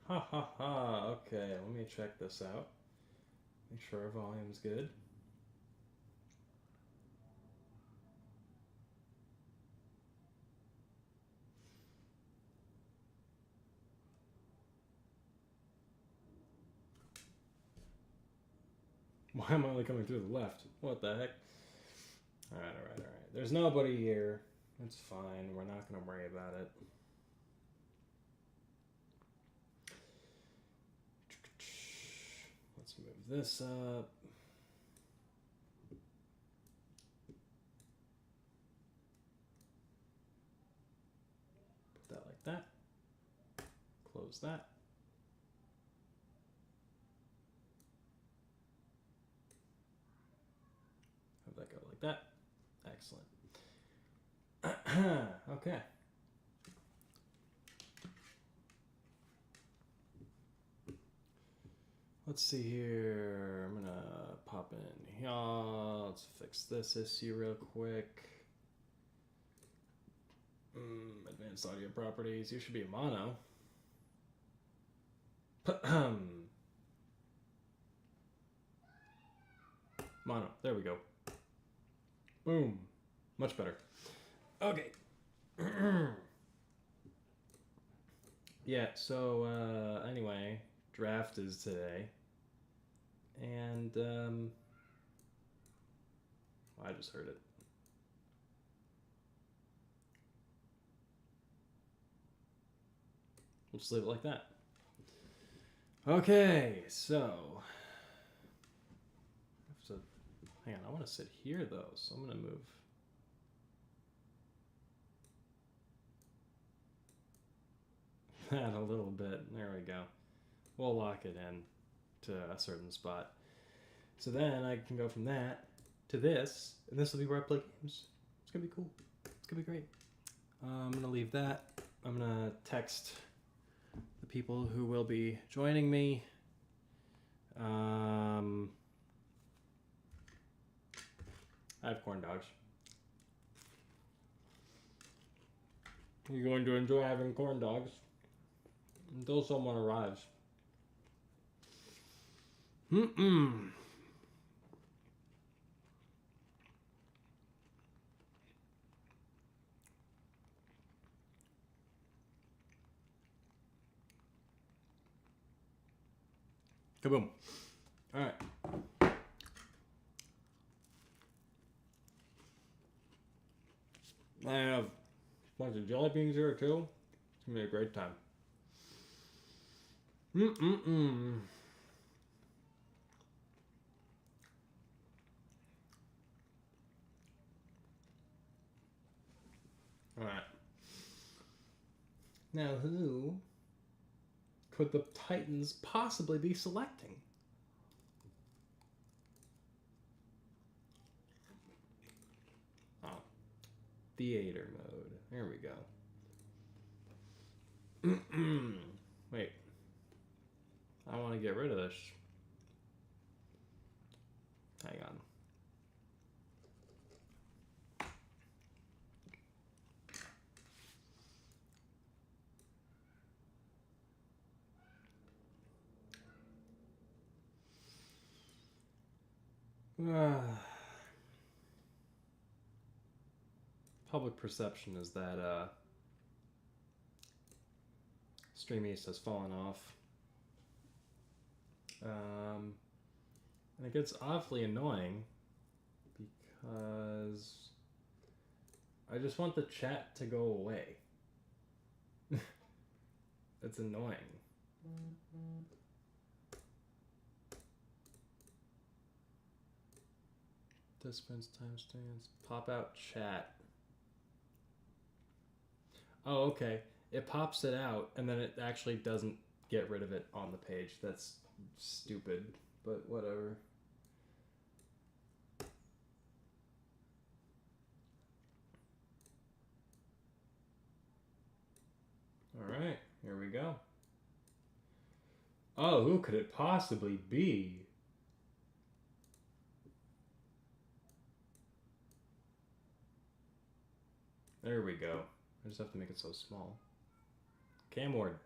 Ha ha ha. Okay, let me check this out. Make sure our volume's good. Why am I only coming through the left? What the heck? Alright, alright, alright. There's nobody here. It's fine. We're not going to worry about it. Let's move this up. Put that like that. Close that. Have that go like that. Excellent. Okay. Let's see here. I'm gonna pop in here. Let's fix this issue real quick. Advanced audio properties. You should be a mono. Mono. There we go. Boom. Much better. Okay. Yeah, so anyway, draft is today. And I just heard it. We'll just leave it like that. Okay, so hang on, I want to sit here though, so I'm gonna move. That a little bit. There we go. We'll lock it in to a certain spot. So then I can go from that to this, and this will be where I play games. It's gonna be cool. It's gonna be great. I'm gonna leave that. I'm gonna text the people who will be joining me. I have corn dogs. You're going to enjoy having corn dogs until someone arrives. Mm-mm. Kaboom. All right. I have a bunch of jelly beans here too. It's gonna be a great time. Mm-mm-mm. All right. Now, who could the Titans possibly be selecting? Oh, theater mode. There we go. Wait. I want to get rid of this. Hang on. Public perception is that Stream East has fallen off. And it gets awfully annoying because I just want the chat to go away. It's annoying. Dispense timestamps. Pop out chat. Oh, okay. It pops it out and then it actually doesn't get rid of it on the page. That's stupid, but whatever. Alright, here we go. Oh, who could it possibly be? There we go. I just have to make it so small. Cam Ward.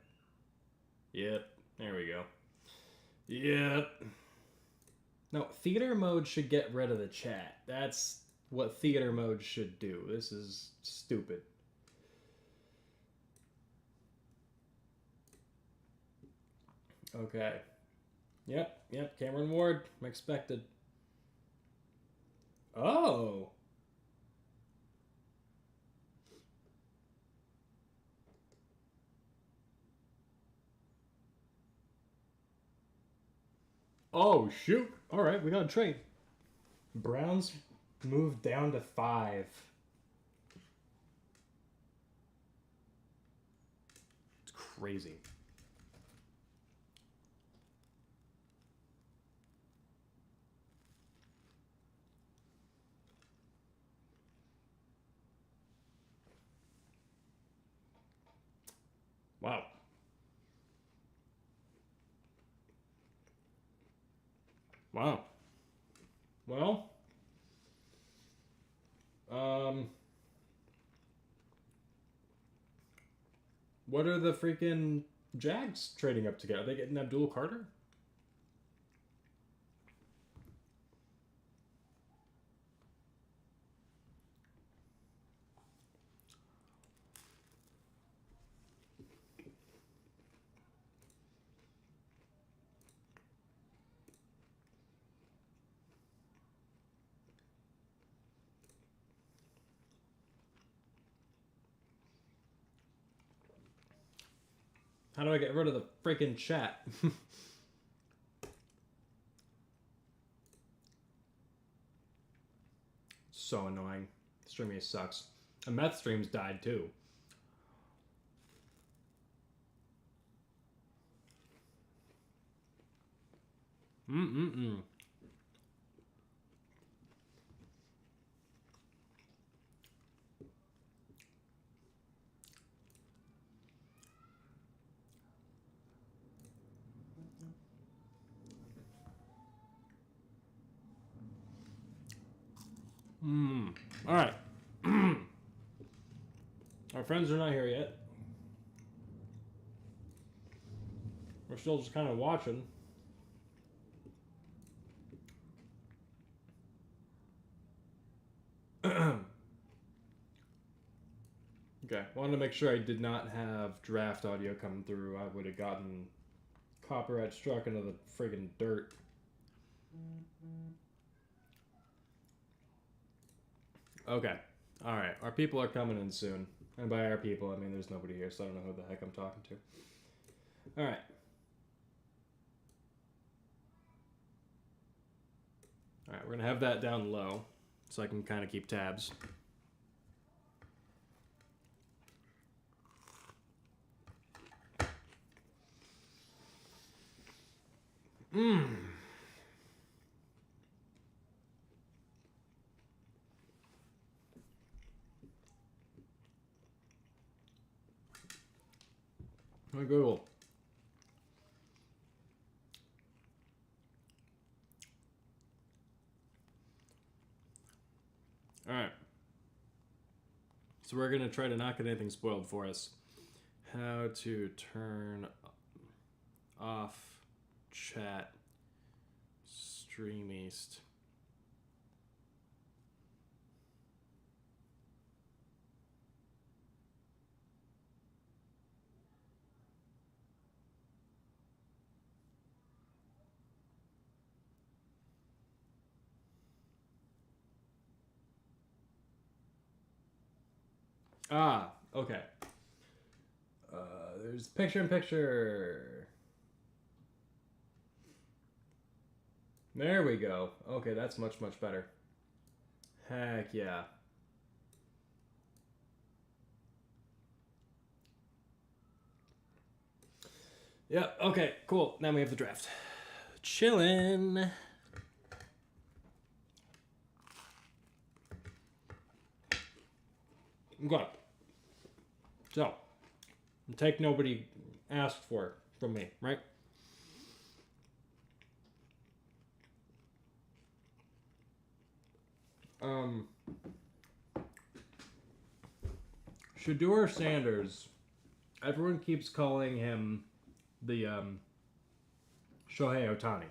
Yep. There we go. Yep. No, theater mode should get rid of the chat. That's what theater mode should do. This is stupid. Okay. Yep. Cameron Ward. Expected. Oh. Oh, shoot. All right, we got a trade. Browns moved down to 5. It's crazy. Wow. Wow. Well, what are the freaking Jags trading up together? Are they getting Abdul Carter? How do I get rid of the freaking chat? So annoying. Streaming sucks. And Meth streams died too. Mm-mm-mm. All right. Our friends are not here yet. We're still just kind of watching. Okay, wanted to make sure I did not have draft audio coming through. I would have gotten copyright struck into the friggin' dirt. Okay, alright, our people are coming in soon. And by our people, I mean there's nobody here, so I don't know who the heck I'm talking to. Alright. Alright, we're gonna have that down low, so I can kind of keep tabs. Google. Alright. So we're going to try to not get anything spoiled for us. How to turn off chat Stream East. Ah, okay. There's picture in picture. There we go. Okay, that's much, much better. Heck yeah. Yep, okay, cool. Now we have the draft. Chillin'. Okay. So, take nobody asked for from me, right? Shedeur Sanders. Everyone keeps calling him the Shohei Ohtani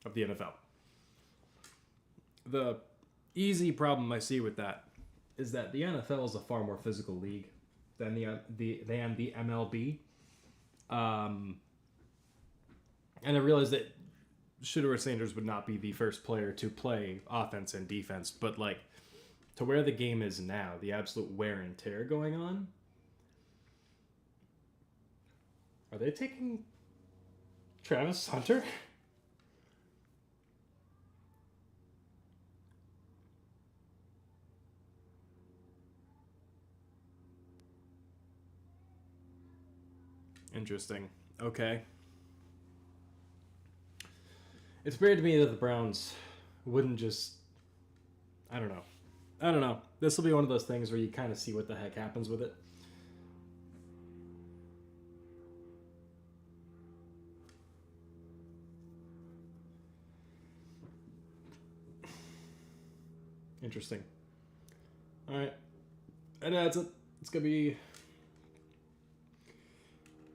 of the NFL. The easy problem I see with that is that the NFL is a far more physical league than the MLB. And I realize that Shedeur Sanders would not be the first player to play offense and defense, but like to where the game is now, the absolute wear and tear going on. Are they taking Travis Hunter? Interesting. Okay. It's weird to me that the Browns wouldn't just... I don't know. This will be one of those things where you kind of see what the heck happens with it. Interesting. Alright. And that's it. It's going to be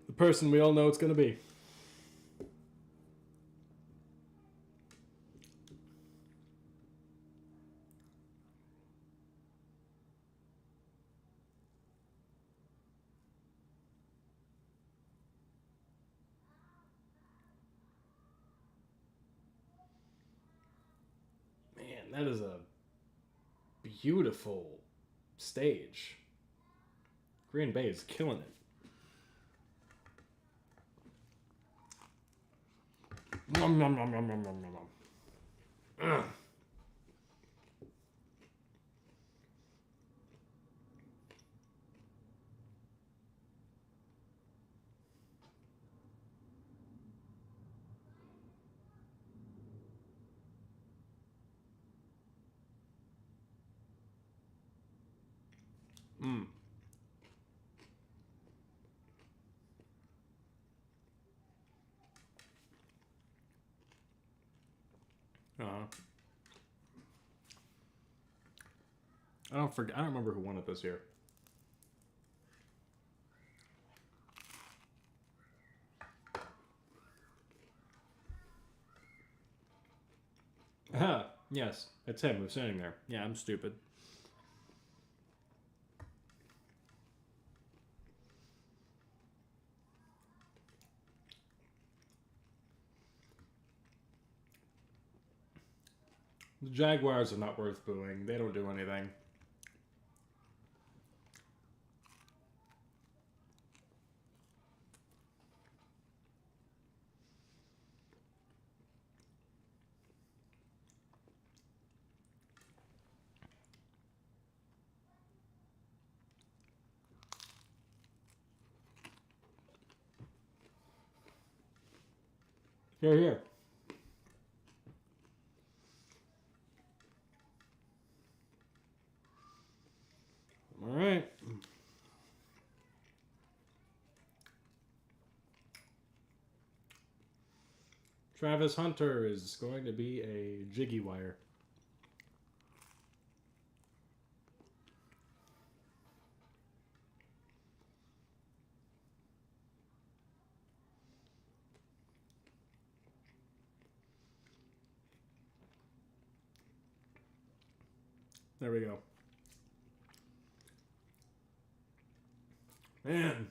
the person we all know it's going to be. Man, that is a beautiful stage. Green Bay is killing it. Nom, nom, nom, nom, nom, nom, nom. Ugh. Mm. Uh-huh. I don't remember who won it this year. Ah, yes, it's him who's sitting there. Yeah, I'm stupid. The Jaguars are not worth booing. They don't do anything. Here. All right. Travis Hunter is going to be a jiggy wire. There we go. Man,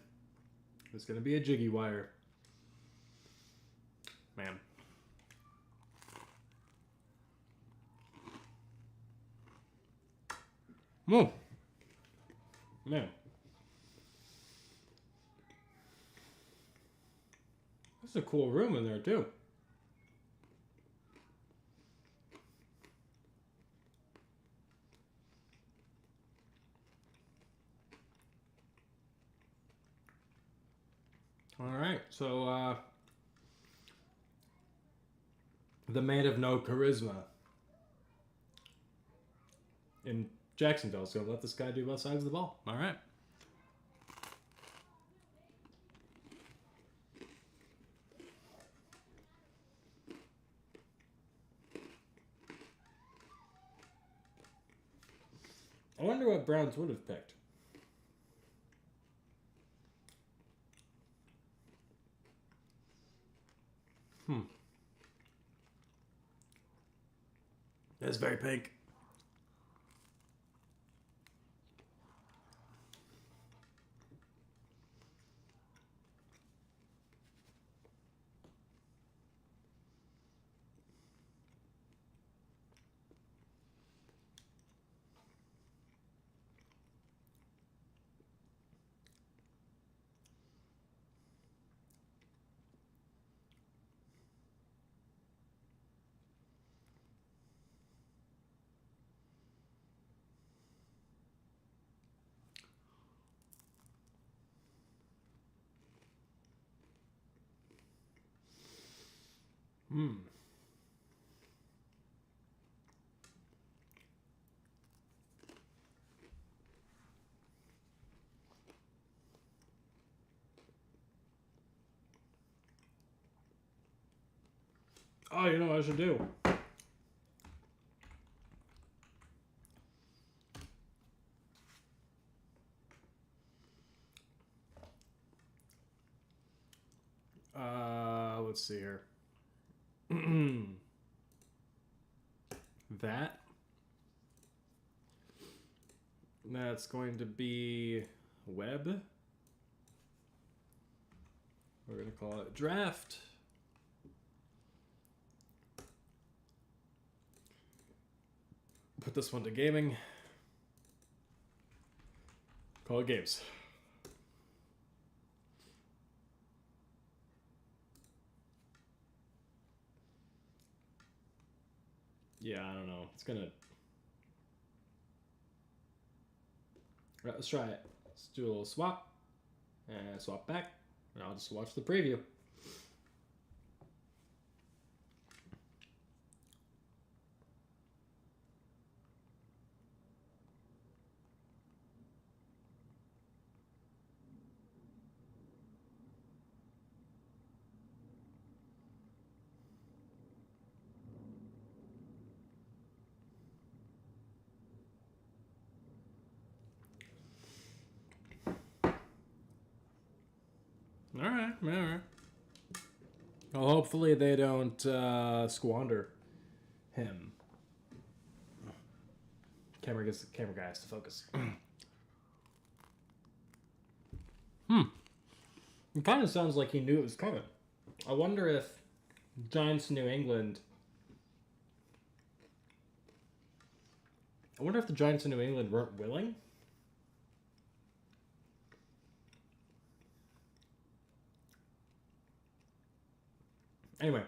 it's going to be a jiggy wire. Man. Whoa. Man. That's a cool room in there, too. All right, so the man of no charisma in Jacksonville is going to let this guy do both sides of the ball. All right. I wonder what Browns would have picked. It's very pink. Oh, you know what I should do? Let's see here. That's going to be web. We're going to call it draft. Put this one to gaming. Call it games. Yeah, I don't know. It's gonna... Right, let's try it. Let's do a little swap. And swap back. And I'll just watch the preview. All right. Well, hopefully they don't squander him. Camera guy has to focus. It kind of sounds like he knew it was coming. I wonder if Giants New England... I wonder if the Giants in New England weren't willing. Anyway,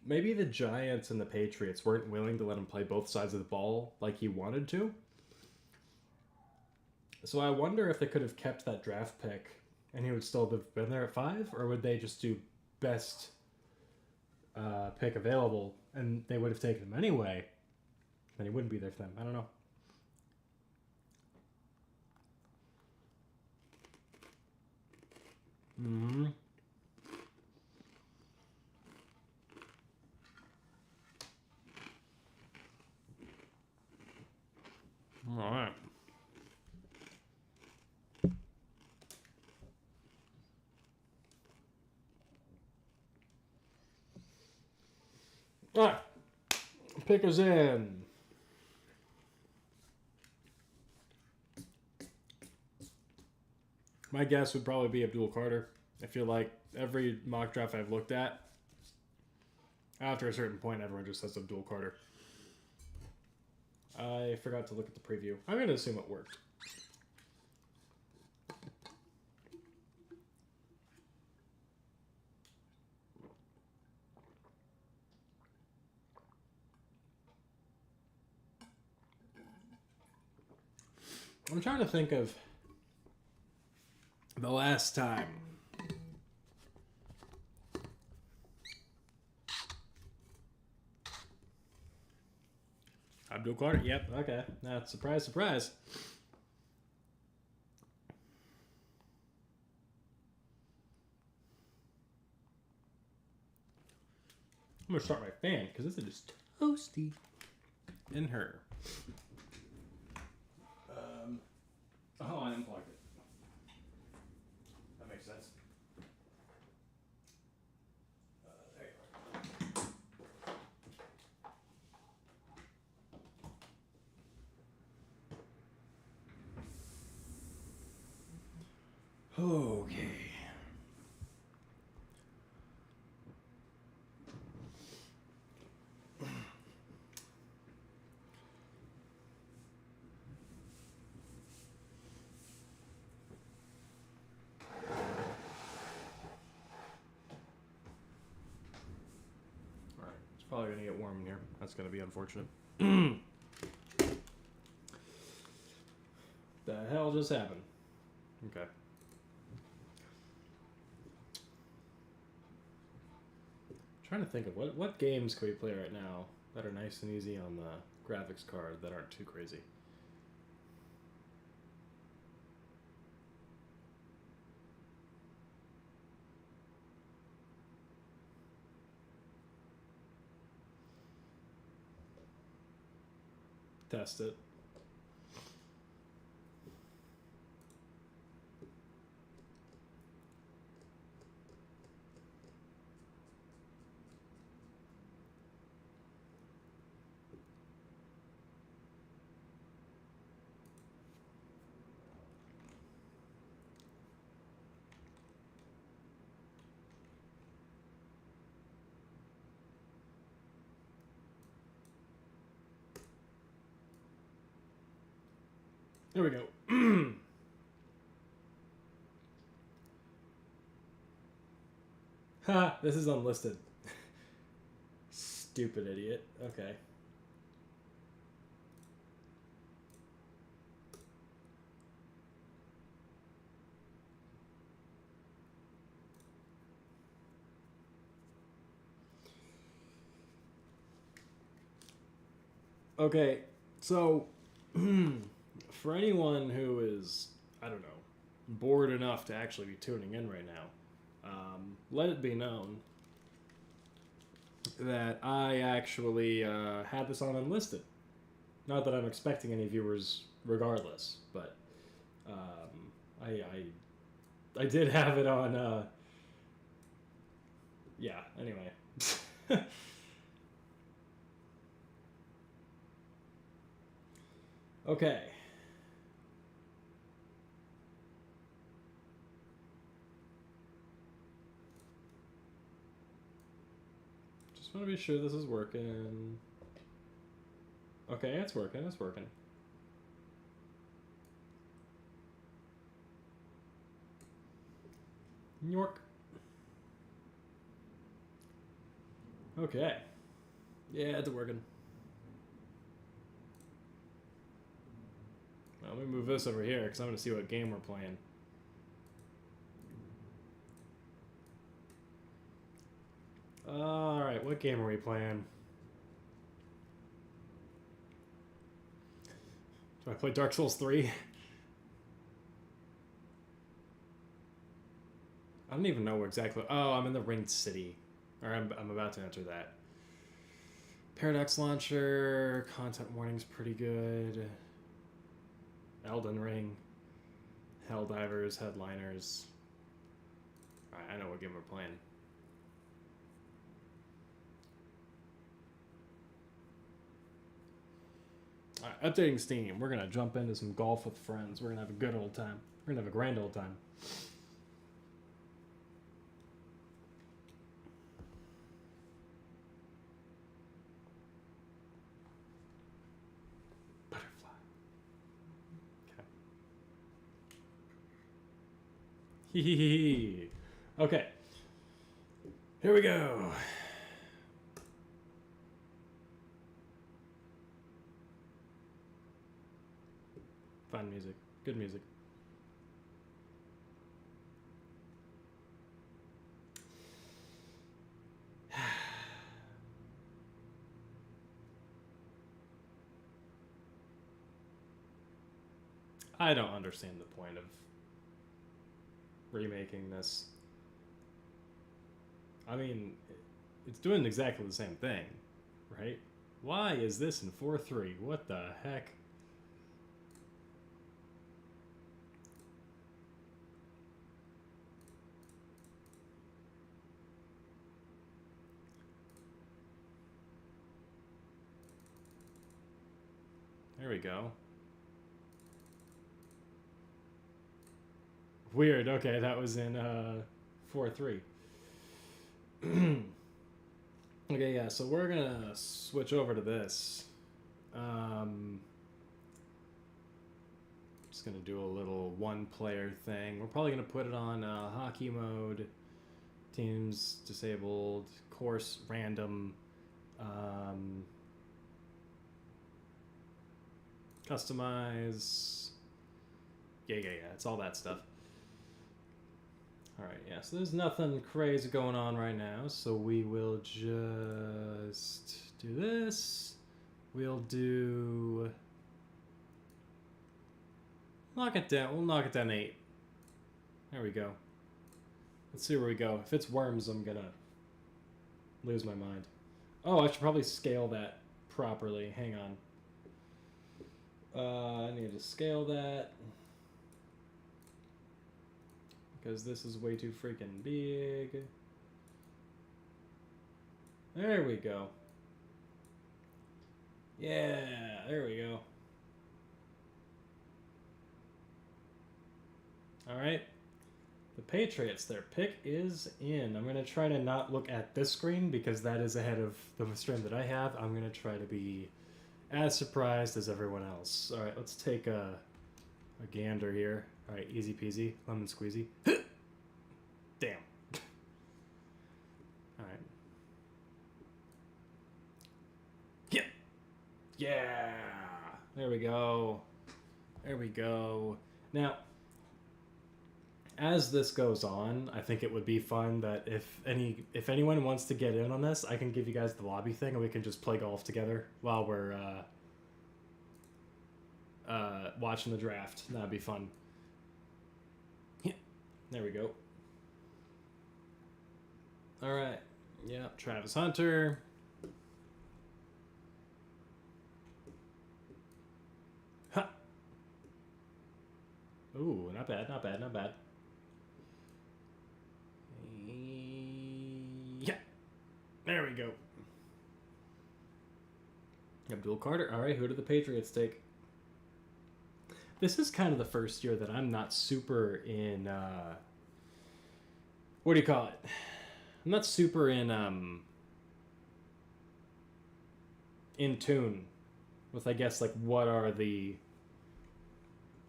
maybe the Giants and the Patriots weren't willing to let him play both sides of the ball like he wanted to. So I wonder if they could have kept that draft pick and he would still have been there at 5, or would they just do best pick available and they would have taken him anyway, and he wouldn't be there for them. I don't know. All right. All right. Pickers in. My guess would probably be Abdul Carter. I feel like every mock draft I've looked at, after a certain point, everyone just says Abdul Carter. I forgot to look at the preview. I'm going to assume it worked. I'm trying to think of the last time. Abdul Carter? Yep, okay. That's surprise, surprise. I'm going to start my fan because this is just toasty in her. Oh, I unplugged it. That makes sense. There you Okay. Alright, it's probably gonna get warm in here. That's gonna be unfortunate. The hell just happened? Okay. Trying to think of what games can we play right now that are nice and easy on the graphics card that aren't too crazy. Test it. There we go. Ha! This is unlisted. Stupid idiot. Okay. Okay, so for anyone who is, I don't know, bored enough to actually be tuning in right now, let it be known that I actually had this on unlisted. Not that I'm expecting any viewers regardless, but I did have it on, yeah, anyway. Okay. Just want to be sure this is working. Okay, it's working, it's working. New York. Okay. Yeah, it's working. Well, let me move this over here because I'm going to see what game we're playing. Alright, what game are we playing? Do I play Dark Souls 3? I don't even know exactly. Oh, I'm in the Ringed City. Or I'm about to enter that. Paradox Launcher, content warning's pretty good. Elden Ring, Helldivers, Headliners. Alright, I know what game we're playing. Alright, updating Steam. We're gonna jump into some golf with friends. We're gonna have a good old time. We're gonna have a grand old time. Okay. Here we go. Fun music. Good music. I don't understand the point of remaking this. I mean, it's doing exactly the same thing, right? Why is this in 4.3? What the heck? There we go. Weird. Okay, that was in 4-3. Okay, yeah, so we're gonna switch over to this. Just gonna do a little one-player thing. We're probably gonna put it on hockey mode, teams disabled, course random, customize. Yeah, it's all that stuff. Alright, yeah, so there's nothing crazy going on right now, so we will just do this. We'll do... knock it down. We'll knock it down 8. There we go. Let's see where we go. If it's worms, I'm gonna lose my mind. Oh, I should probably scale that properly. Hang on. I need to scale that. Because this is way too freaking big. There we go. Yeah, there we go. Alright. The Patriots, their pick is in. I'm going to try to not look at this screen because that is ahead of the stream that I have. I'm going to try to be as surprised as everyone else. Alright, let's take a gander here. Alright, easy peasy, lemon squeezy. Damn. Alright. Yeah. Yeah. There we go. There we go. Now, as this goes on, I think it would be fun that if anyone wants to get in on this, I can give you guys the lobby thing and we can just play golf together while we're watching the draft. That'd be fun. Yeah. There we go. Alright. Yep, Travis Hunter. Ha! Ooh, not bad, not bad, not bad. Yeah. There we go. Abdul Carter. Alright, who do the Patriots take? This is kind of the first year that I'm not super in, what do you call it? I'm not super in tune with, I guess, like, what are the...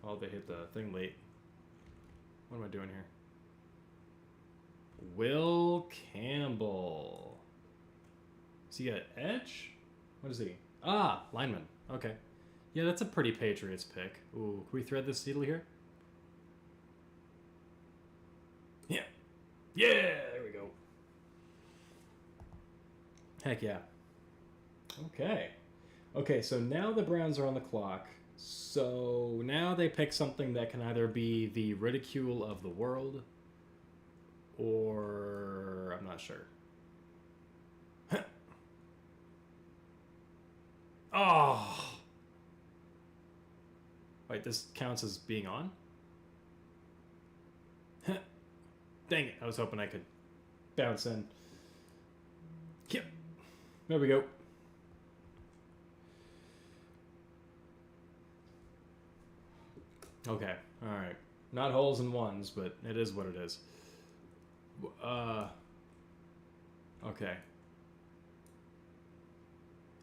Oh, they hit the thing late. What am I doing here? Will Campbell. Is he an edge? What is he? Ah, lineman. Okay. Yeah, that's a pretty Patriots pick. Ooh, can we thread this needle here? Yeah. Yeah, there we go. Heck yeah. Okay. Okay, so now the Browns are on the clock. So now they pick something that can either be the ridicule of the world or I'm not sure. Oh. Wait, this counts as being on? Dang it, I was hoping I could bounce in. Yep. There we go. Okay, alright. Not holes in ones, but it is what it is. Okay.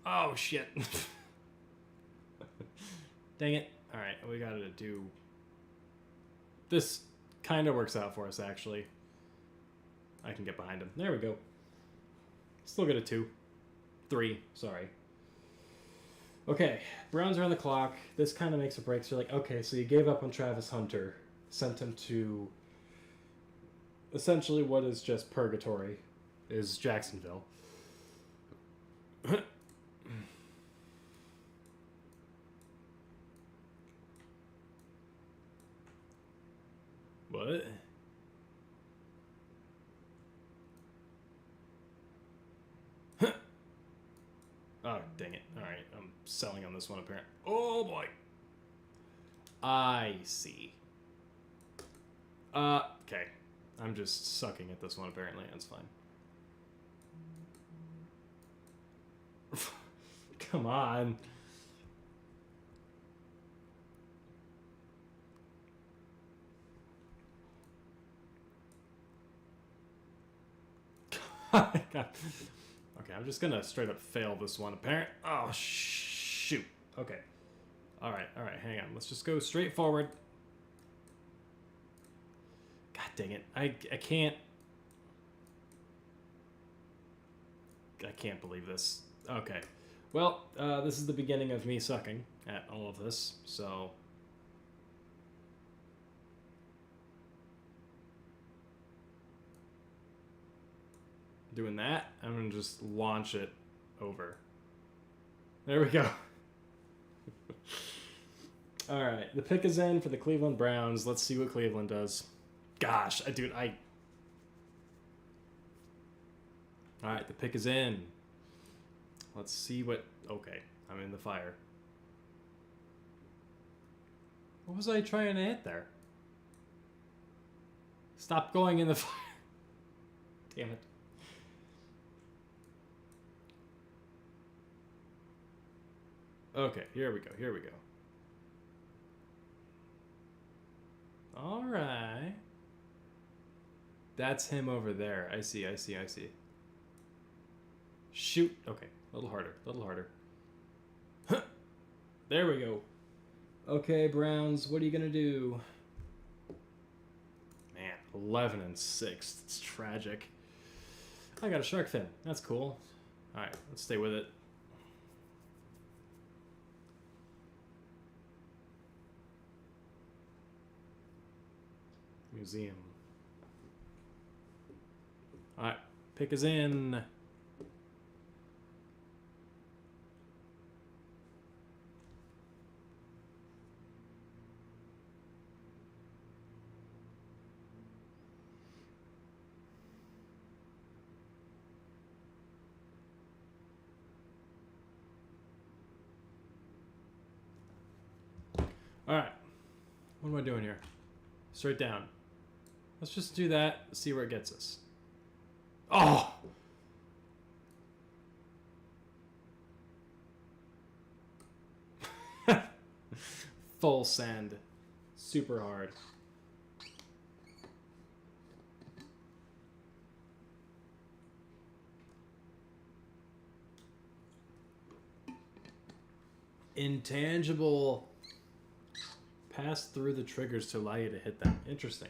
Oh, shit. Dang it. Alright, we gotta do... This kind of works out for us, actually. I can get behind him. There we go. Still get a 2. 3, sorry. Okay, Browns are on the clock. This kind of makes or breaks. You're like, okay, so you gave up on Travis Hunter. Sent him to... essentially what is just purgatory. Is Jacksonville. What? Oh, dang it. Alright, I'm selling on this one apparently. Oh, boy. I see. Okay. I'm just sucking at this one apparently. That's fine. Come on. God. Okay, I'm just gonna straight up fail this one. Oh, shoot. Okay. Alright, hang on. Let's just go straight forward. God dang it. I can't... I can't believe this. Okay. Well, this is the beginning of me sucking at all of this, so... Doing that, I'm gonna just launch it over. There we go. Alright, the pick is in for the Cleveland Browns. Let's see what Cleveland does. Gosh, dude, Alright, the pick is in. Let's see what... Okay, I'm in the fire. What was I trying to hit there? Stop going in the fire. Damn it. Okay, here we go. Alright. That's him over there. I see. Shoot. Okay, a little harder. There we go. Okay, Browns, what are you gonna do? Man, 11-6. It's tragic. I got a shark fin. That's cool. Alright, let's stay with it. Museum. Alright, pick is in. Alright, what am I doing here? Straight down. Let's just do that, see where it gets us. Oh! Full send. Super hard. Intangible. Pass through the triggers to allow you to hit them. Interesting.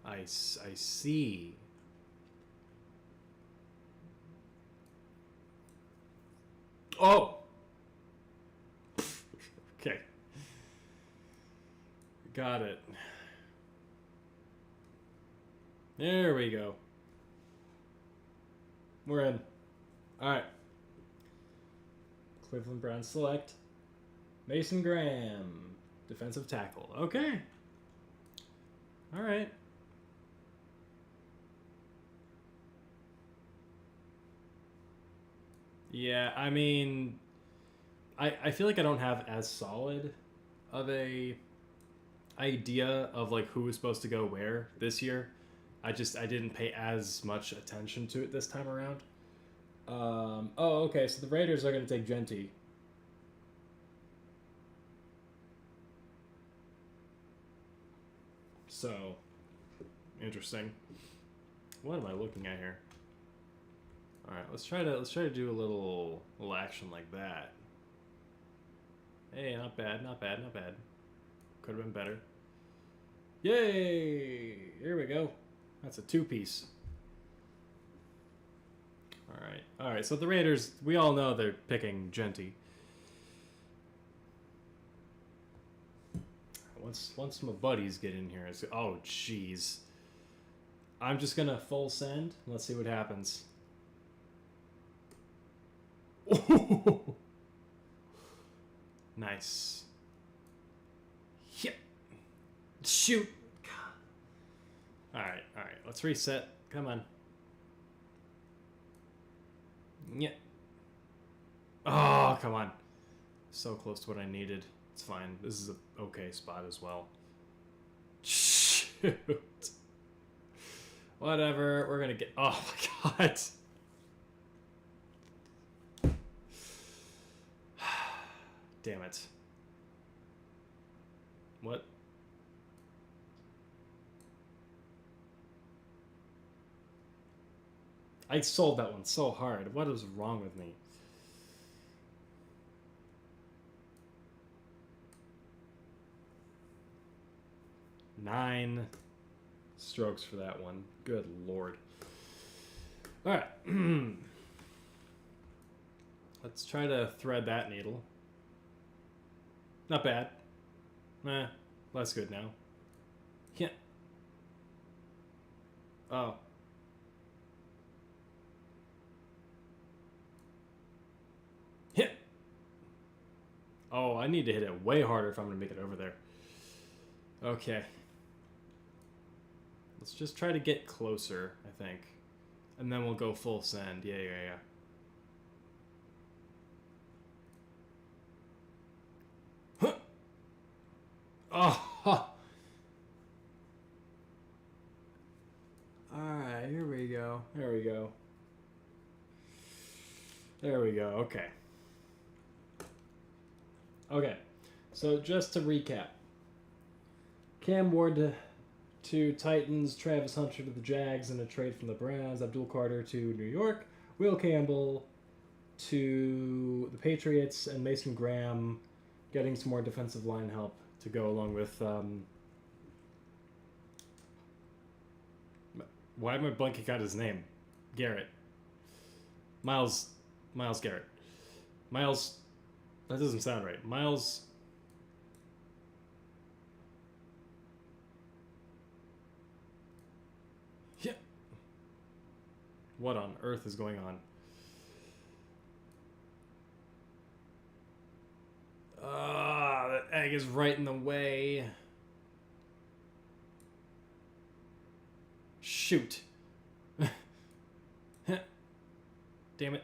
I see. Oh! Okay. Got it. There we go. We're in. Alright. Cleveland Browns select Mason Graham, defensive tackle. Okay. Alright. Yeah, I mean, I feel like I don't have as solid of a idea of like who was supposed to go where this year. I didn't pay as much attention to it this time around. Oh, okay, so the Raiders are going to take Genty. So, interesting. What am I looking at here? All right, let's try to do a little action like that. Hey, not bad. Could have been better. Yay! Here we go. That's a two-piece. All right. So the Raiders, we all know they're picking Genty. Once my buddies get in here, oh jeez. I'm just gonna full send. Let's see what happens. Nice. Yep. Shoot. All right. Let's reset. Come on. Yeah. Oh, come on. So close to what I needed. It's fine. This is a okay spot as well. Shoot. Whatever. We're gonna get... Oh my god. Damn it. What? I sold that one so hard. What is wrong with me? Nine strokes for that one. Good lord. Alright. Let's try to thread that needle. Not bad. That's good now. Yeah. Oh. Hit! Oh, I need to hit it way harder if I'm going to make it over there. Okay. Let's just try to get closer, I think. And then we'll go full send. Yeah. Huh. Oh, huh. Alright, here we go. There we go. There we go. Okay. Okay. So just to recap. Cam Ward to Titans, Travis Hunter to the Jags in a trade from the Browns, Abdul Carter to New York, Will Campbell to the Patriots, and Mason Graham getting some more defensive line help to go along with... why am I blanking out his name? Garrett. Miles Garrett. Miles... That doesn't sound right. Miles... Yeah. What on earth is going on? That egg is right in the way. Shoot. Damn it.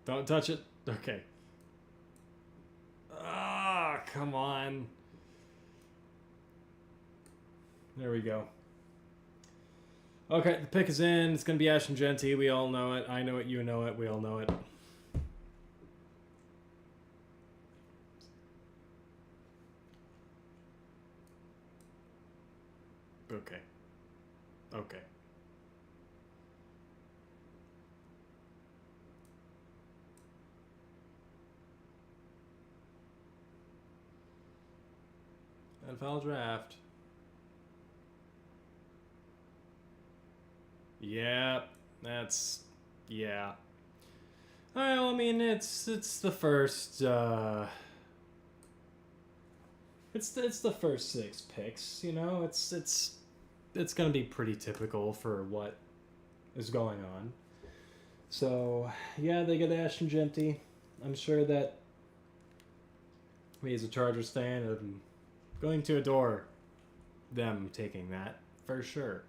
Don't touch it. Okay. Come on. There we go. Okay, the pick is in. It's going to be Ashton Jeanty. We all know it. I know it. You know it. We all know it. Okay. Okay. NFL draft. Yeah, that's... Yeah. Well, I mean, it's the first, It's the first 6 picks, you know? It's gonna be pretty typical for what is going on. So, yeah, they get Ashton Jeanty. I'm sure that me as a Chargers fan, I'm going to adore them taking that, for sure.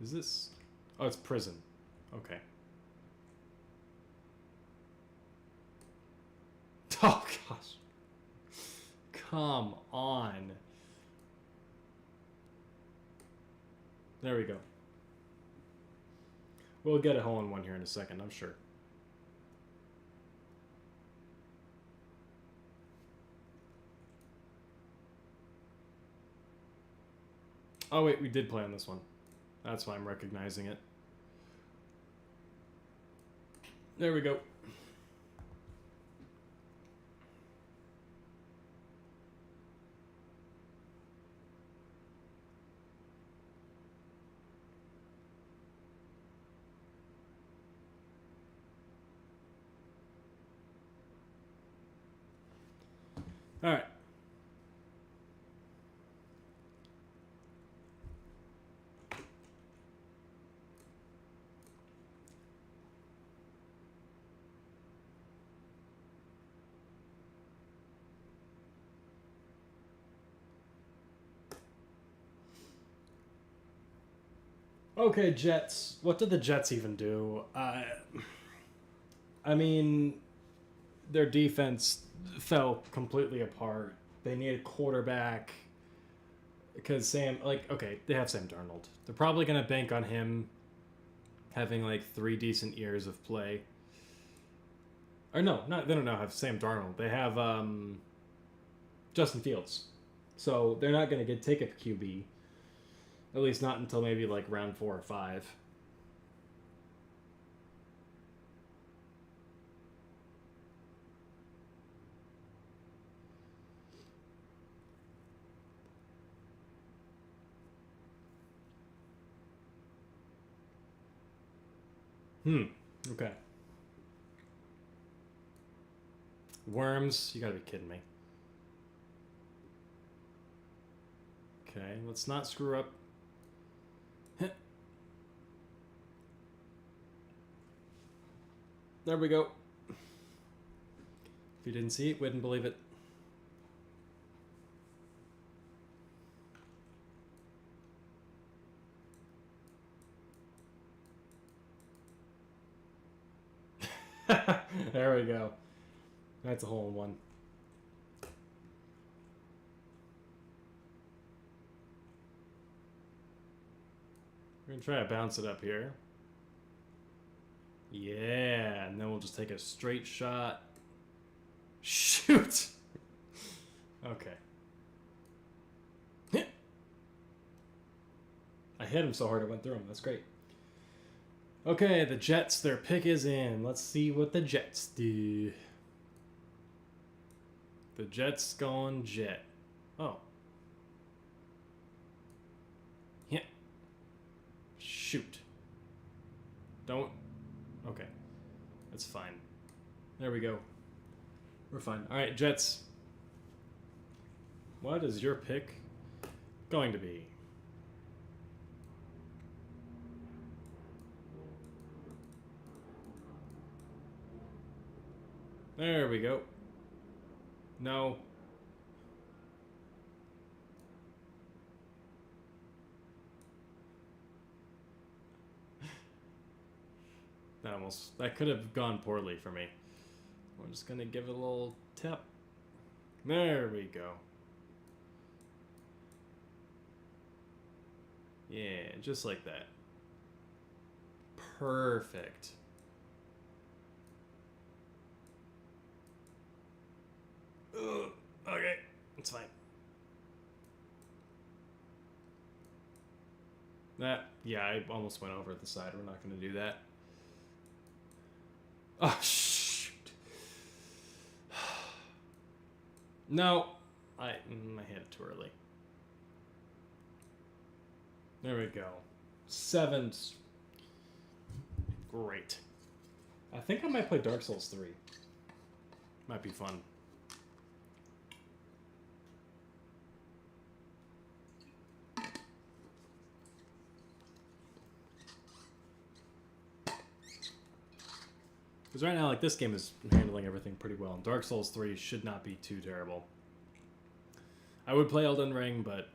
Is this... Oh, it's prison. Okay. Oh, gosh. Come on. There we go. We'll get a hole-in-one here in a second, I'm sure. Oh, wait, we did play on this one. That's why I'm recognizing it. There we go. All right. Okay, Jets. What did the Jets even do? I mean, their defense fell completely apart. They need a quarterback. because Sam, like, okay, they have Sam Darnold. They're probably gonna bank on him having like 3 decent years of play. Or no, not they don't know have Sam Darnold. They have Justin Fields. So they're not gonna take a QB. At least not until maybe like round 4 or 5. Okay. Worms, you gotta be kidding me. Okay, let's not screw up. There we go. If you didn't see it, wouldn't believe it. There we go. That's a hole in one. We're gonna try to bounce it up here. Yeah, and then we'll just take a straight shot. Shoot! Okay. I hit him so hard it went through him. That's great. Okay, the Jets, their pick is in. Let's see what the Jets do. The Jets going jet. Oh. Yeah. Shoot. Don't. Okay. That's fine. There we go. We're fine. Alright, Jets. What is your pick going to be? There we go. No. That could have gone poorly for me. We're just gonna give it a little tap. There we go. Yeah, just like that. Perfect. Ugh, okay, it's fine. Yeah, I almost went over the side. We're not going to do that. Oh, shoot. No, I hit it too early. There we go. 7. Great. I think I might play Dark Souls 3. Might be fun. Because right now, like, this game is handling everything pretty well, and Dark Souls 3 should not be too terrible. I would play Elden Ring, but...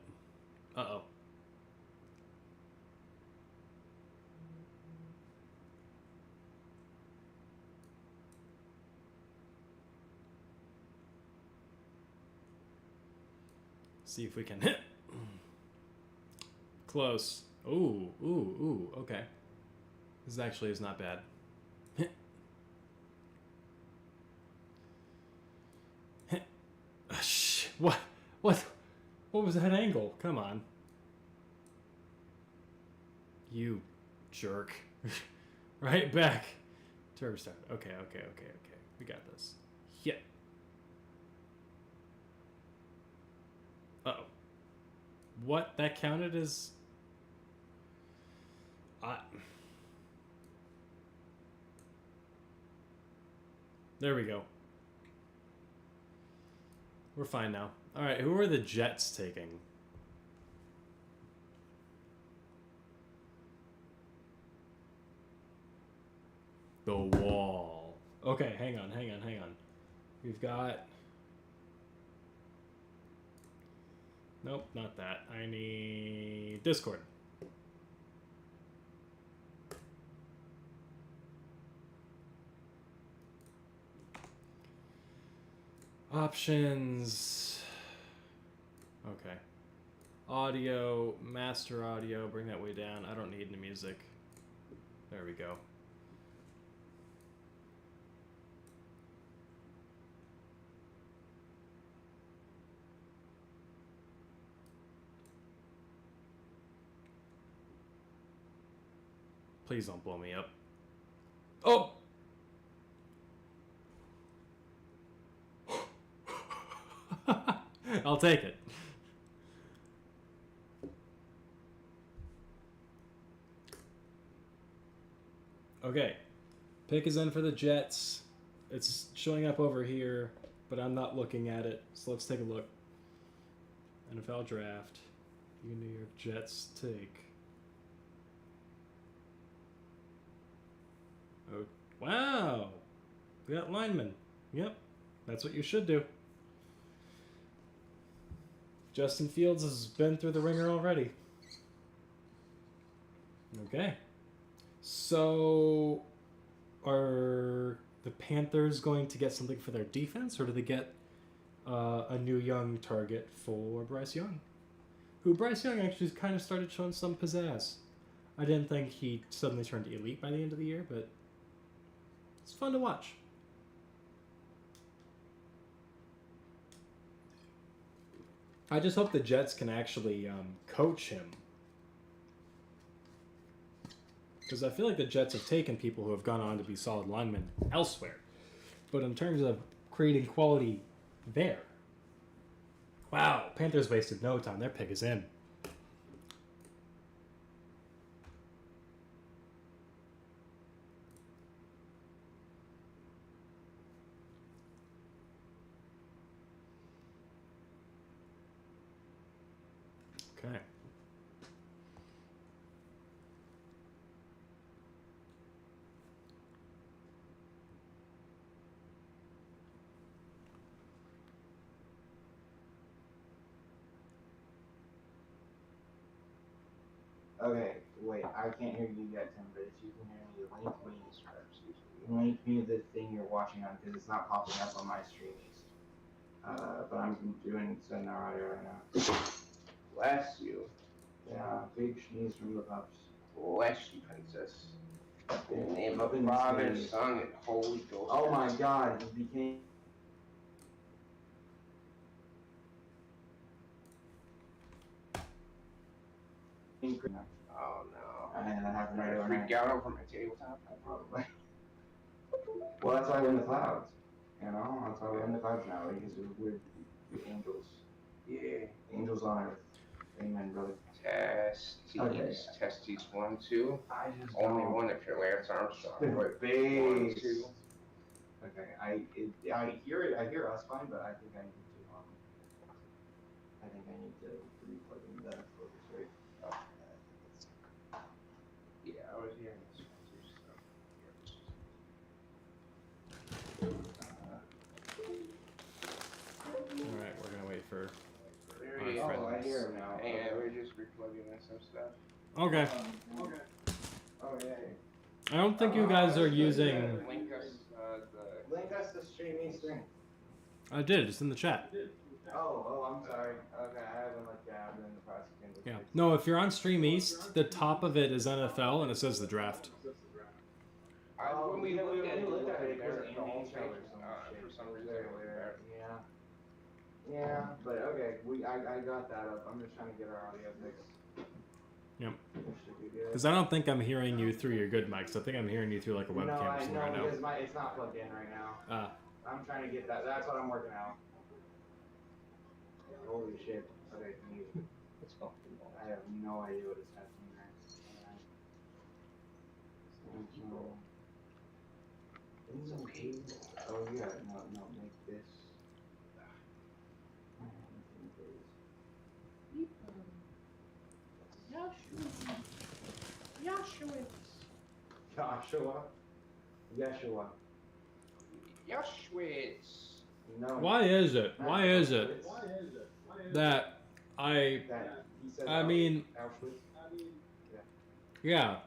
Uh-oh. See if we can hit. Close. Ooh, okay. This actually is not bad. What? What was that angle? Come on. You jerk. Right back. Turbo start. Okay. We got this. Yeah. Uh-oh. What? That counted as... There we go. We're fine now. Alright, who are the Jets taking? The Wall. Okay, hang on. We've got... Nope, not that. I need Discord. Options. Okay. Audio, master audio, bring that way down. I don't need any music. There we go. Please don't blow me up. Oh! I'll take it. Okay. Pick is in for the Jets. It's showing up over here, but I'm not looking at it. So let's take a look. NFL draft. You New York Jets take. Oh, wow. We got linemen. Yep. That's what you should do. Justin Fields has been through the ringer already. Okay. So, are the Panthers going to get something for their defense, or do they get a new young target for Bryce Young? Who Bryce Young actually kind of started showing some pizzazz. I didn't think he suddenly turned elite by the end of the year, but it's fun to watch. I just hope the Jets can actually coach him. Because I feel like the Jets have taken people who have gone on to be solid linemen elsewhere. But in terms of creating quality there. Wow, Panthers wasted no time. Their pick is in. Okay. Okay, wait, I can't hear you yet, Tim, but if you can hear me, link me, link me the thing you're watching on, because it's not popping up on my stream list. But I'm doing send our audio right now. Bless you. Yeah, big sneeze from the pups. Bless you, princess. In the name Up of in the Father, sneeze. Son, and Holy Ghost. Oh my god, he became... Oh no. And that happened right I overnight. freaked out over my tabletop. Probably. Well, that's why we're in the clouds. You know, that's why we're in the clouds now, because we're the angels. Yeah. Angels on earth. Amen, brother. Testes. Okay. Testes 1, 2. I just Only don't- one if you're Lance Armstrong. But 1, base. 2. Okay, I hear it. I hear us fine, but I think I need to re-plug in the focus rate. Yeah, I was hearing this one too, Alright, we're going to wait for... There he is. Alright, Oh, I hear him now. And we're just replugging in some stuff. Okay. Okay. Oh yeah. I don't think you guys are using... Link us the. Link us to Stream Eastern. I did, it's in the chat. Oh, I'm sorry. Okay, I haven't looked at it in the process. Yeah. No, if you're on Stream East, the top of it is NFL and it says the draft. When we looked at it, it was the Andy whole Taylor thing, or for some It was reason, very it was weird. there. Yeah. Yeah, but okay, I got that up. I'm just trying to get our audio fixed. Yep. It should be good. Because I don't think I'm hearing you through your good mics. I think I'm hearing you through like a webcam or something right now. Because it's not plugged in right now. I'm trying to get that. That's what I'm working out. Holy shit. Okay, I have no idea what is happening there. It's okay. Oh yeah, no, make this. Yeshua. Yashwitz. No. Why is it? Why is it that I... That he said I mean... Auschwitz? Yeah.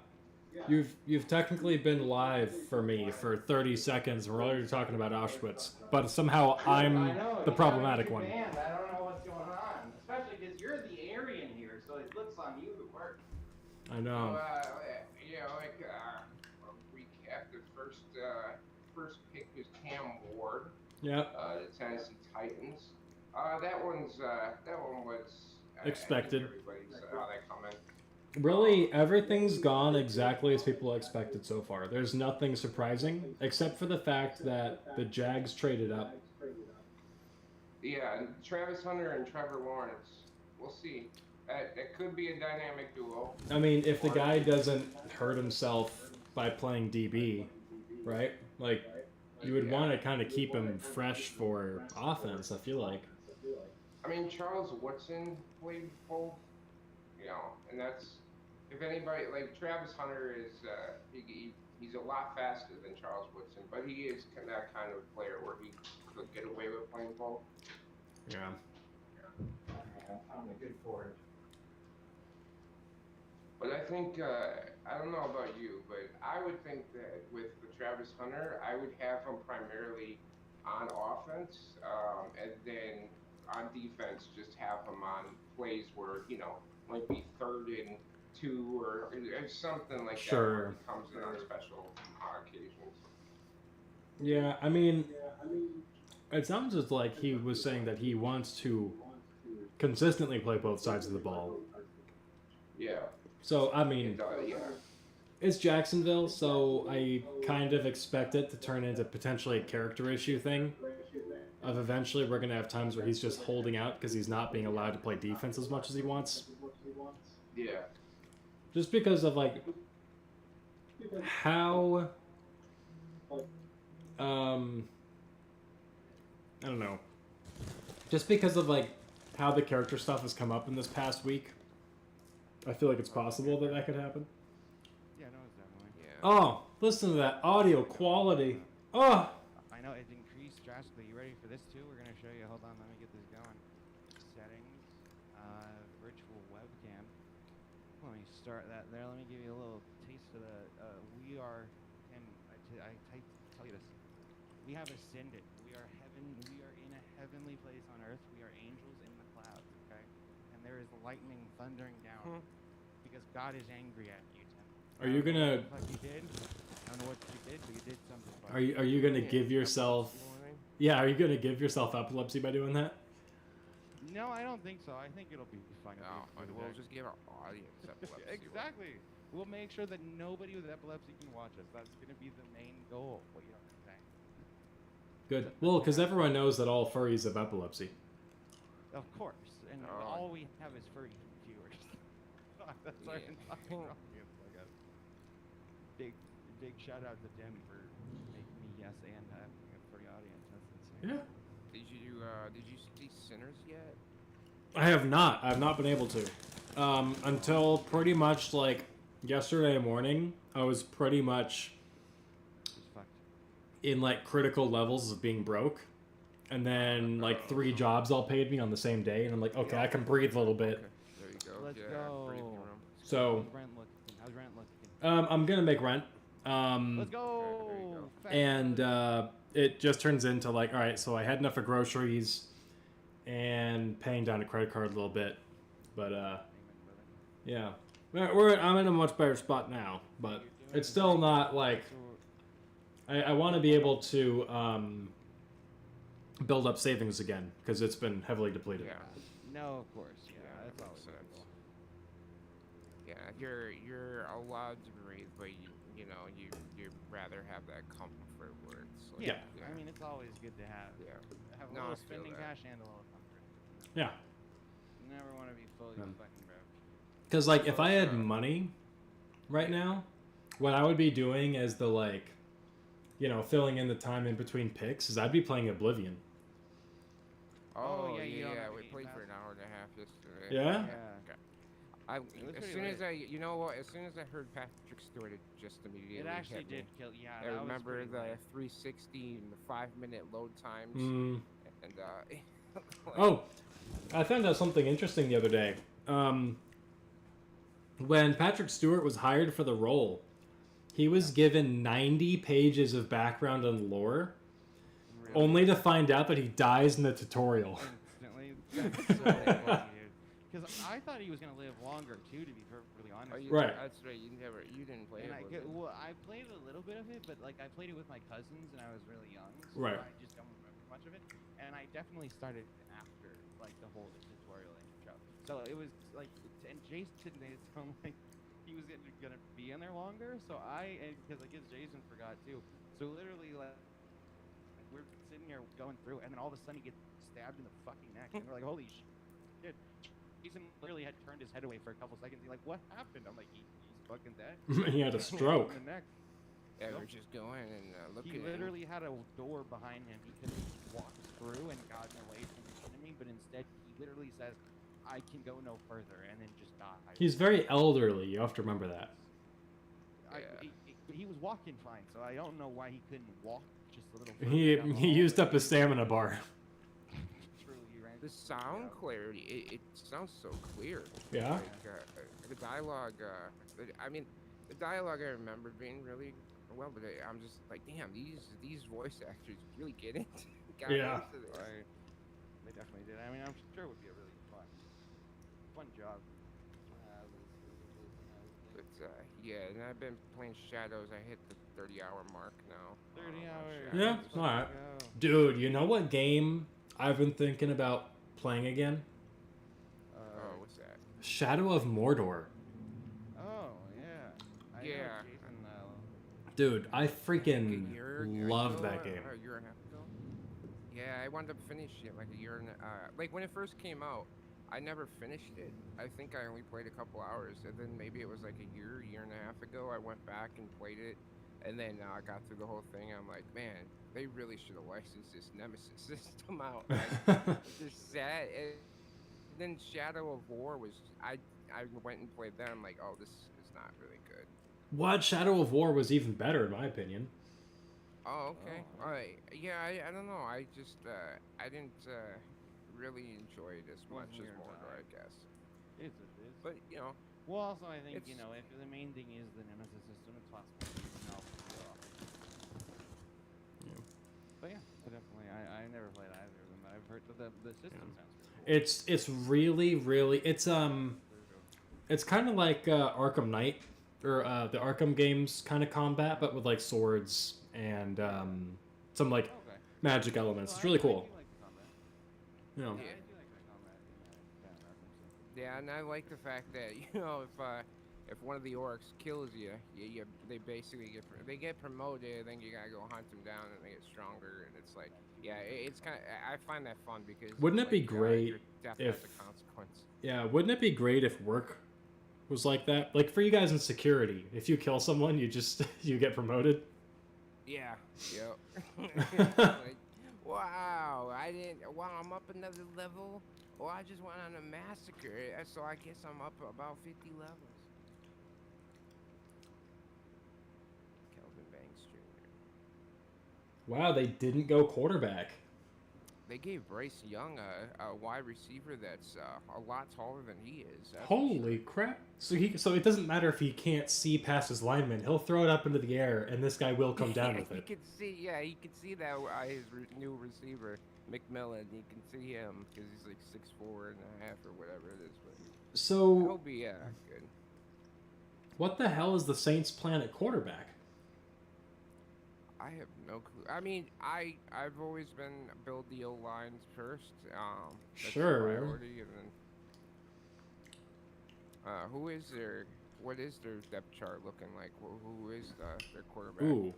You've technically been live for me for 30 seconds. We're already talking about Auschwitz. But somehow I'm I know, the you problematic gotta one. be banned. I don't know what's going on. Especially because you're the Aryan I know. Recap. The first pick was Cam Ward, Yep. the Tennessee Titans. That one was Expected. I think everybody saw that coming. Really, everything's gone exactly as people expected so far. There's nothing surprising, except for the fact that the Jags traded up. Yeah, and Travis Hunter and Trevor Lawrence. We'll see. That could be a dynamic duo. I mean, if the guy doesn't hurt himself by playing DB, right? Like, you would want to kind of keep him fresh for offense, I feel like. I mean, Charles Woodson played both, and that's, if anybody, like, Travis Hunter is, he's a lot faster than Charles Woodson, but he is that kind of player where he could get away with playing both. Yeah. I'm good for it. But I think, I don't know about you, but I would think that with the Travis Hunter, I would have him primarily on offense, and then on defense, just have him on plays where, might be 3rd and 2 or something like that. Where he comes in on special occasions. Yeah, I mean, it sounds just like he was saying that he wants to consistently play both sides of the ball. Yeah. So, I mean, Yeah. it's Jacksonville, so I kind of expect it to turn into potentially a character issue thing. Of eventually we're going to have times where he's just holding out because he's not being allowed to play defense as much as he wants. Yeah. Just because of, like, how... I don't know. Just because of, like, how the character stuff has come up in this past week, I feel like it's possible that could happen. Yeah, no, it's definitely. Yeah. Oh, listen to that audio quality. Oh! I know it's increased drastically. You ready for this too? We're gonna show you. Hold on, let me get this going. Settings, virtual webcam. Let me start that there. Let me give you a little taste of the. We are, and tell you this. We have ascended. We are heaven. We are in a heavenly place on earth. We are angels in the clouds. Okay, and there is lightning thundering down because God is angry at you, Tim. Are you gonna... What you did? I don't know what you did, but you did something. Are you gonna give yourself... Yeah, are you gonna give yourself epilepsy by doing that? No, I don't think so. I think it'll be fine. No, we'll just give our audience epilepsy. Exactly. We'll make sure that nobody with epilepsy can watch us. That's gonna be the main goal. What you know what I'm saying? Good. Well, because everyone knows that all furries have epilepsy. Of course, and all we have is furry viewers. That's why I'm talking wrong. Like a big shout out to Tim for making me yes and having a furry audience. That's insane. Yeah. Did you see Sinners yet? I have not. I've not been able to. Until pretty much like yesterday morning, I was pretty much Just fucked. in like critical levels of being broke. And then like 3 jobs all paid me on the same day, and I'm like, okay, I can breathe a little bit. Okay, there you go. Let's yeah, go. breathing room. So How's rent looking? I'm gonna make rent. Let's go. there you go. Fast And food. it just turns into like, all right, so I had enough for groceries and paying down a credit card a little bit, but yeah, I'm in a much better spot now, but it's still not like I want to be able to build up savings again because it's been heavily depleted. Yeah. No, of course. Yeah, Yeah, that's that always makes sense. cool. Yeah, you're allowed to breathe, but you'd rather have that comfort where it's like, Yeah. I mean, it's always good to have Yeah. a No, I little feel spending that. cash and a little comfort. Yeah, Never want to be fully Um, fucking broke. because like if I had money right now, what I would be doing is the like, filling in the time in between picks is I'd be playing Oblivion. Oh, yeah, you don't have we to played Game for Pass. an hour and a half yesterday. Yeah? I was as pretty soon as lit. you know what, as soon as I heard Patrick Stewart, it just immediately It actually hit me. did kill. Yeah, I that was remember pretty the lit. 360 and the 5-minute load times, Mm. and like, Oh, I found out something interesting the other day. When Patrick Stewart was hired for the role, he was given 90 pages of background and lore, Really only to find out that he dies in the tutorial. instantly. That's so funny, dude. because I thought he was gonna live longer too. To be perfectly honest. Oh, you, Right. That's right. You didn't play And it. I was get, it? well, I played a little bit of it, but like I played it with my cousins, and I was really young, so Right. I just don't remember much of it. And I definitely started after like the whole tutorial intro. So it was like, and Jason made it sound like he was gonna be in there longer. So because I guess Jason forgot too. So literally, like we're sitting here going through, and then all of a sudden he gets stabbed in the fucking neck, and we're like, holy shit. Jason literally had turned his head away for a couple seconds. He's like, "What happened?" I'm like, "He's fucking dead." He had a stroke. In the neck. Yeah, Nope. we're just going and looking. He literally had a door behind him. He could have walked through and gotten away from the enemy, but instead he literally says, "I can go no further," and then just died. He's very elderly. You have to remember that. Yeah. He was walking fine, so I don't know why he couldn't walk just a little. Further He down the he hall, used but up his stamina bar. Truly, he ran. The sound clarity, it sounds so clear. Yeah. Like, the dialogue, I mean, the dialogue I remember being really well, but I'm just like, damn, these voice actors really get it. Got Yeah. into this. Right. They definitely did. I mean, I'm sure it would be a really fun job. But yeah, and I've been playing Shadows. I hit the 30-hour mark now. 30 on hours. Yeah, Shadows. alright. Go. Dude, you know what game I've been thinking about playing again? Oh, what's that? Shadow of Mordor. Oh yeah. I know Yeah. Jason, Dude, I A freaking year loved ago, that game. A year and a half ago. Yeah, I wound up finishing it like a year and like when it first came out. I never finished it. I think I only played a couple hours, and then maybe it was like a year and a half ago. I went back and played it, and then I got through the whole thing. I'm like, man, they really should have licensed this Nemesis system out. Like, just sad. And then Shadow of War was. I went and played that. I'm like, oh, this is not really good. What? Shadow of War was even better, in my opinion. Oh, okay. Oh, All right. Yeah, I don't know. I just I didn't really enjoy it as much Wasn't as your Mordor, I vibe. guess. It's what it is. But you know, Well, also I think It's- if the main thing is the Nemesis system, it's possible you can help it off. Yeah. But yeah, I never played either of them, but I've heard that the system sounds pretty cool. It's really it's kind of like Arkham Knight or the Arkham games kind of combat, but with like swords and some like Okay. magic elements. Well, It's really I cool. do like the combat. You know. Yeah, Yeah. I do like the combat in that Arkham system. yeah, and I like the fact that if one of the orcs kills you, they basically get promoted, then you gotta go hunt them down, and they get stronger, and it's like, yeah, it's kind of I find that fun because Wouldn't it be like, great your death if- has a consequence. Yeah, wouldn't it be great if work was like that? Like for you guys in security, if you kill someone, you just you get promoted. Yeah. Yep. Like, wow, wow, I'm up another level. Well, I just went on a massacre, so I guess I'm up about 50 levels. Kelvin Banks Jr. Wow, they didn't go quarterback. They gave Bryce Young a wide receiver that's a lot taller than he is. that's for Holy sure. crap! So it doesn't matter if he can't see past his lineman. He'll throw it up into the air, and this guy will come down with You it. can see, yeah, you can see that his new receiver, McMillan. You can see him because he's like 6'4" and a half or whatever it is. But he'll So be good. what the hell is the Saints' plan at quarterback? I have no clue. I mean, I've always been build the O lines first. That's the Sure. priority, and then what is their depth chart looking like? Who is their quarterback? Ooh,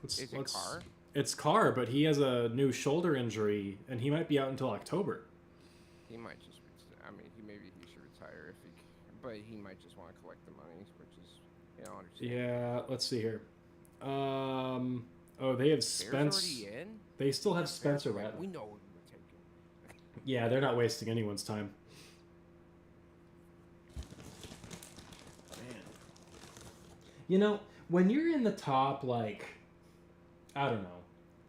Is it Carr? It's Carr, but he has a new shoulder injury, and he might be out until October. He might just. I mean, maybe he should retire if he. But he might just want to collect the money, which is, understandable. Yeah, let's see here. Oh, they have Bears Spence. already in? They still have Bears Spencer already- Rattler. We know what we were taking. Yeah, they're not wasting anyone's time. Man. You know, when you're in the top, like, I don't know,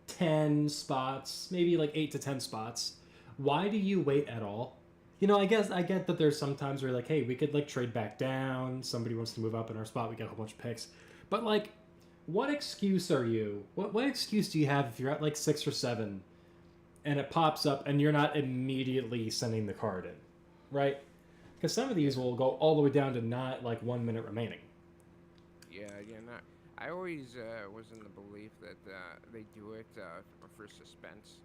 10 spots, maybe like 8 to 10 spots, why do you wait at all? You know, I get that there's sometimes where, like, hey, we could, like, trade back down. Somebody wants to move up in our spot. We got a whole bunch of picks. But, like, what excuse are you? What excuse do you have if you're at, like, 6 or 7 and it pops up and you're not immediately sending the card in, right? Because some of these will go all the way down to not like 1 minute remaining. Yeah, not. I always was in the belief that they do it for suspense.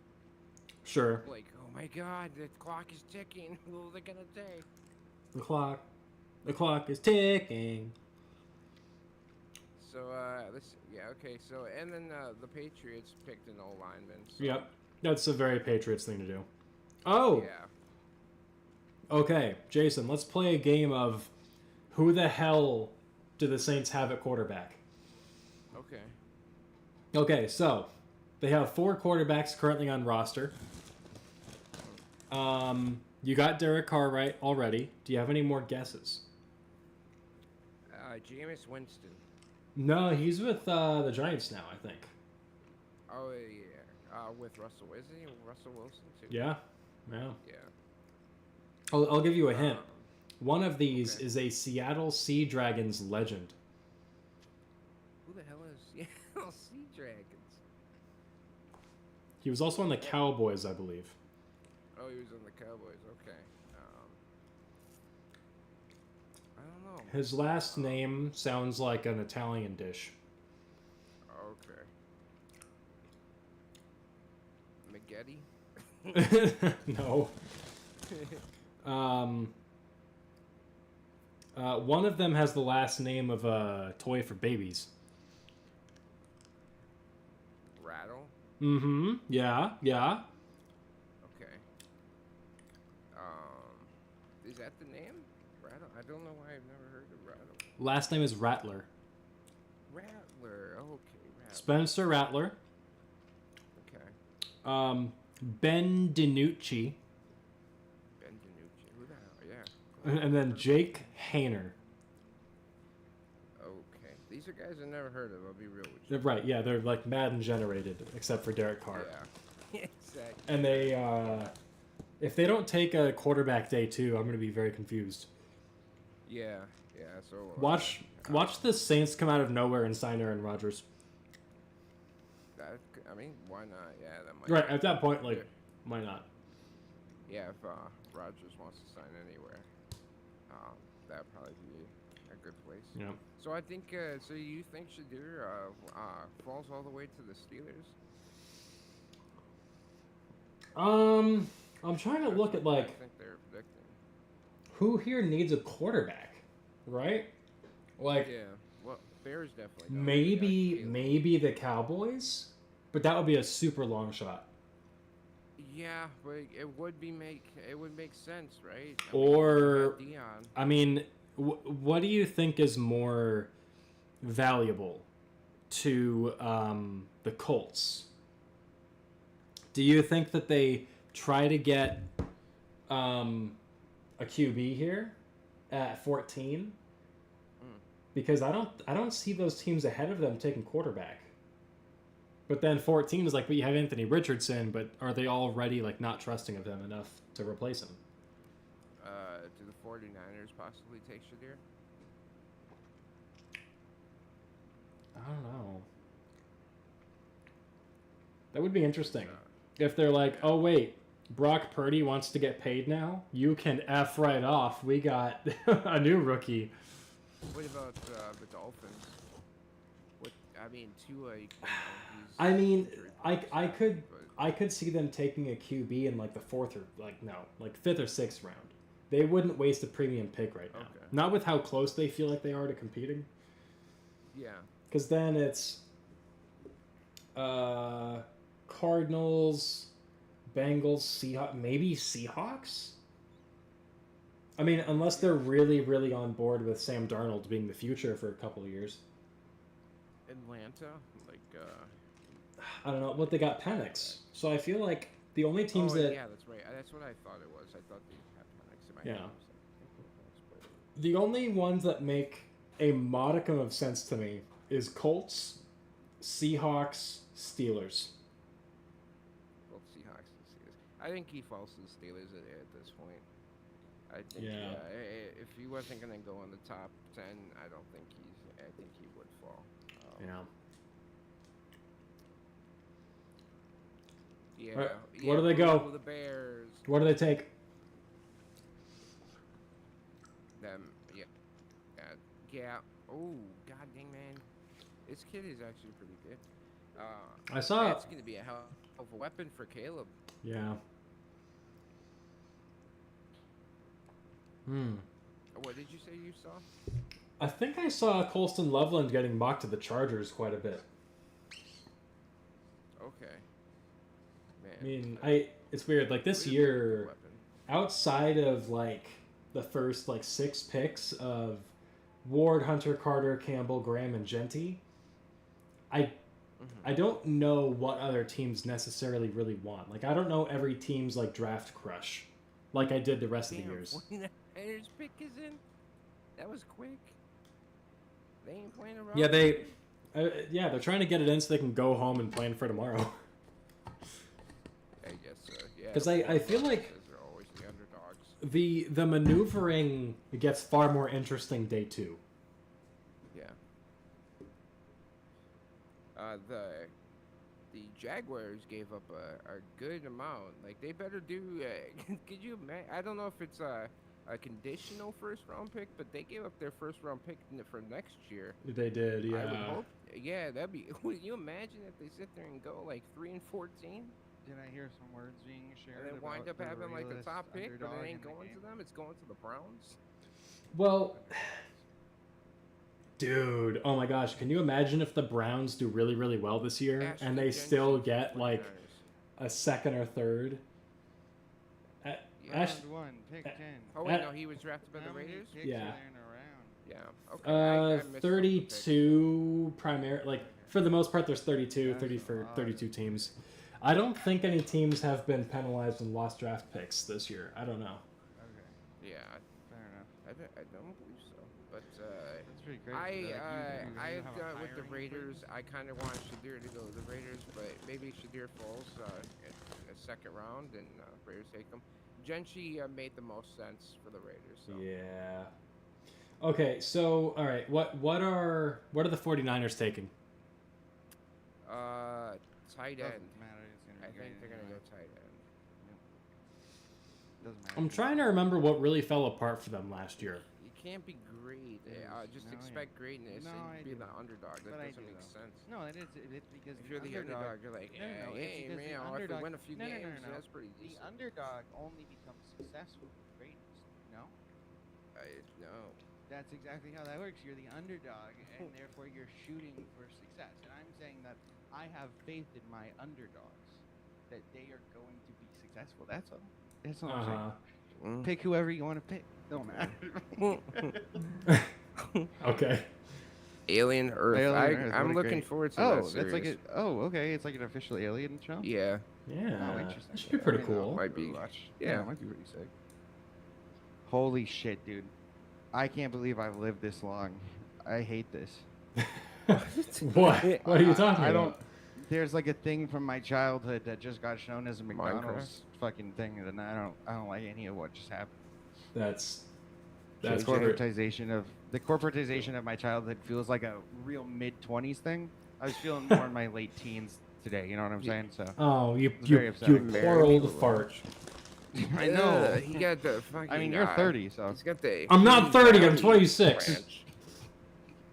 Sure. Like, oh my God, the clock is ticking. What are they gonna say? The clock is ticking. So okay. So and then the Patriots picked an old lineman. So, Yep. That's a very Patriots thing to do. Oh! Yeah. Okay, Jason, let's play a game of who the hell do the Saints have at quarterback? Okay. Okay, so they have 4 quarterbacks currently on roster. You got Derek Carr right already. Do you have any more guesses? Jameis Winston. No, he's with the Giants now, I think. Oh yeah. With Russell, isn't he? Russell Wilson too. Yeah. Yeah. I'll give you a hint. One of these okay. is a Seattle Sea Dragons legend. Who the hell is Seattle Sea Dragons? He was also on the Cowboys, I believe. Oh, he was on the Cowboys. Okay. I don't know. His last name sounds like an Italian dish. Okay. Maggette? No. One of them has the last name of a toy for babies. Rattle? Mm-hmm. Yeah. Okay. Is that the name? Rattle? I don't know why I've never heard of Rattle. Last name is Rattler. Rattler. Okay, Rattler. Spencer Rattler. Okay. Ben DiNucci. Ben DiNucci. Who the hell? Yeah. And then Jake Hayner. Okay. These are guys I never heard of. I'll be real with you. Right, yeah, they're like Madden generated, except for Derek Carr. Yeah. Exactly. And they, if they don't take a quarterback day 2, I'm going to be very confused. Yeah. So Watch the Saints come out of nowhere and sign Aaron Rodgers. I mean, why not? Yeah, that might. Right, at that point, like, why not? Yeah, if Rogers wants to sign anywhere, that'd probably be a good place. Yeah. So I think. So you think Shadur falls all the way to the Steelers? I'm trying to look at like I think they're predicting. who here needs a quarterback, right? Like Yeah. Well, Bears definitely. Don't. They got Caleb. maybe the Cowboys, but that would be a super long shot. Yeah, but it would make sense, right? Or- you got Dion. I mean, what do you think is more valuable to the Colts? Do you think that they try to get a QB here at 14? Because I don't see those teams ahead of them taking quarterback. But then 14 is like, but you have Anthony Richardson, but are they already like not trusting of him enough to replace him? Do the 49ers possibly take Shadur? I don't know. That would be interesting. If they're like, oh wait, Brock Purdy wants to get paid now, you can F right off. We got a new rookie. What about the Dolphins? Tua. He's I mean, injured, I could but- I could see them taking a QB in like the 4th or like 5th or 6th round. They wouldn't waste a premium pick right now. Okay. Not with how close they feel like they are to competing. Yeah. Because then it's Cardinals, Bengals, Seahawks, maybe Seahawks? I mean, unless they're really, really on board with Sam Darnold being the future for a couple of years. Atlanta, I don't know. What they got Penix. So I feel like the only teams that... yeah, that's right. That's what I thought it was. I thought they had Penix in my Yeah. name. The only ones that make a modicum of sense to me is Colts, Seahawks, Steelers. Well, Seahawks and Steelers. I think he falls to the Steelers at this point. I think Yeah. if he wasn't gonna go in the top 10, I think he would fall. Yeah. Yeah. Alright, where do they go? The Bears. What do they take? Yeah. Oh, god dang, man. This kid is actually pretty good. I saw. That's gonna be a hell of a weapon for Caleb. Yeah. Hmm. What did you say you saw? I think I saw Colston Loveland getting mocked to the Chargers quite a bit. Okay. Man. I mean, it's weird. Like this really year, good weapon. outside of like the first like 6 picks of Ward, Hunter, Carter, Campbell, Graham, and Genty, I don't know what other teams necessarily really want. Like I don't know every team's like draft crush, like I did the rest of the years. 49ers pick is in. That was quick. They ain't playing around. Yeah, they're trying to get it in so they can go home and plan for tomorrow. I guess so. Yeah. 'Cause I feel like they're always the underdogs. the maneuvering gets far more interesting day 2. Yeah. The Jaguars gave up a good amount. Like they better do. Could you imagine? I don't know if it's a conditional first round pick, but they gave up their first round pick for next year. They did, I would yeah. hope. Yeah, that'd be. Would you imagine if they sit there and go like 3-14, Did I hear some words being shared? and then wind about up the having like the realist top pick, but underdog it ain't in the going to game? them. It's going to the Browns. Well, dude, oh my gosh, can you imagine if the Browns do really, really well this year Ashley and they Jensen still for get like 49ers. a second or third? Yeah. Ash- Round 1, pick 10. Oh wait, Uh, no, he was drafted by the How many Raiders. picks Yeah. are there in a round? Yeah. Okay. I missed some of the picks. 32 primary, like for the most part, there's 32, That's 30 a for lot. 32 teams. I don't think any teams have been penalized and lost draft picks this year. I don't know. Okay, Yeah, fair enough. I don't believe so. But That's pretty crazy. I got with the Raiders. I kind of want Shadir to go to the Raiders, but maybe Shadir falls in a second round and Raiders take him. Genchi made the most sense for the Raiders. So. Yeah. Okay, so all right, what are the 49ers taking? Tight Doesn't end. matter. It's gonna I be think great they're gonna anyway. go tight end. Doesn't matter. I'm trying to remember what really fell apart for them last year. You can't be great. Just No, expect greatness No, I and be do. the underdog. That But I doesn't do, make though. sense. No, it is. It's because If you're the underdog, you're like, No, no, no, it's hey, because man, the if we underdog- win a few no, no, no, games, no, no. that's pretty The decent. underdog only becomes successful with greatness. No, No. that's exactly how that works. You're the underdog, and therefore you're shooting for success. And I'm saying that I have faith in my underdogs that they are going to be successful. That's all. That's all I'm saying. Mm. Pick whoever you want to pick. Don't matter. Okay. Alien Earth. Alien Earth, I'm what a looking great- forward to Oh, that that's series. like okay. It's like an official Alien show. Yeah. Yeah. Oh, interesting. That should be pretty I mean, cool. Might be. Yeah, it might be pretty sick. Holy shit, dude! I can't believe I've lived this long. I hate this. What? What are you talking I about? don't. There's like a thing from my childhood that just got shown as a McDonald's fucking thing, and I don't like any of what just happened. That's The corporate. corporatization of my childhood feels like a real mid-20s thing. I was feeling more in my late teens today. You know what I'm saying? So Oh, you It's very you upsetting. poor old fart. I know. He got the fucking. I mean, you're 30, so He's got the. I'm not Hidden 30, I'm Valley 26. branch.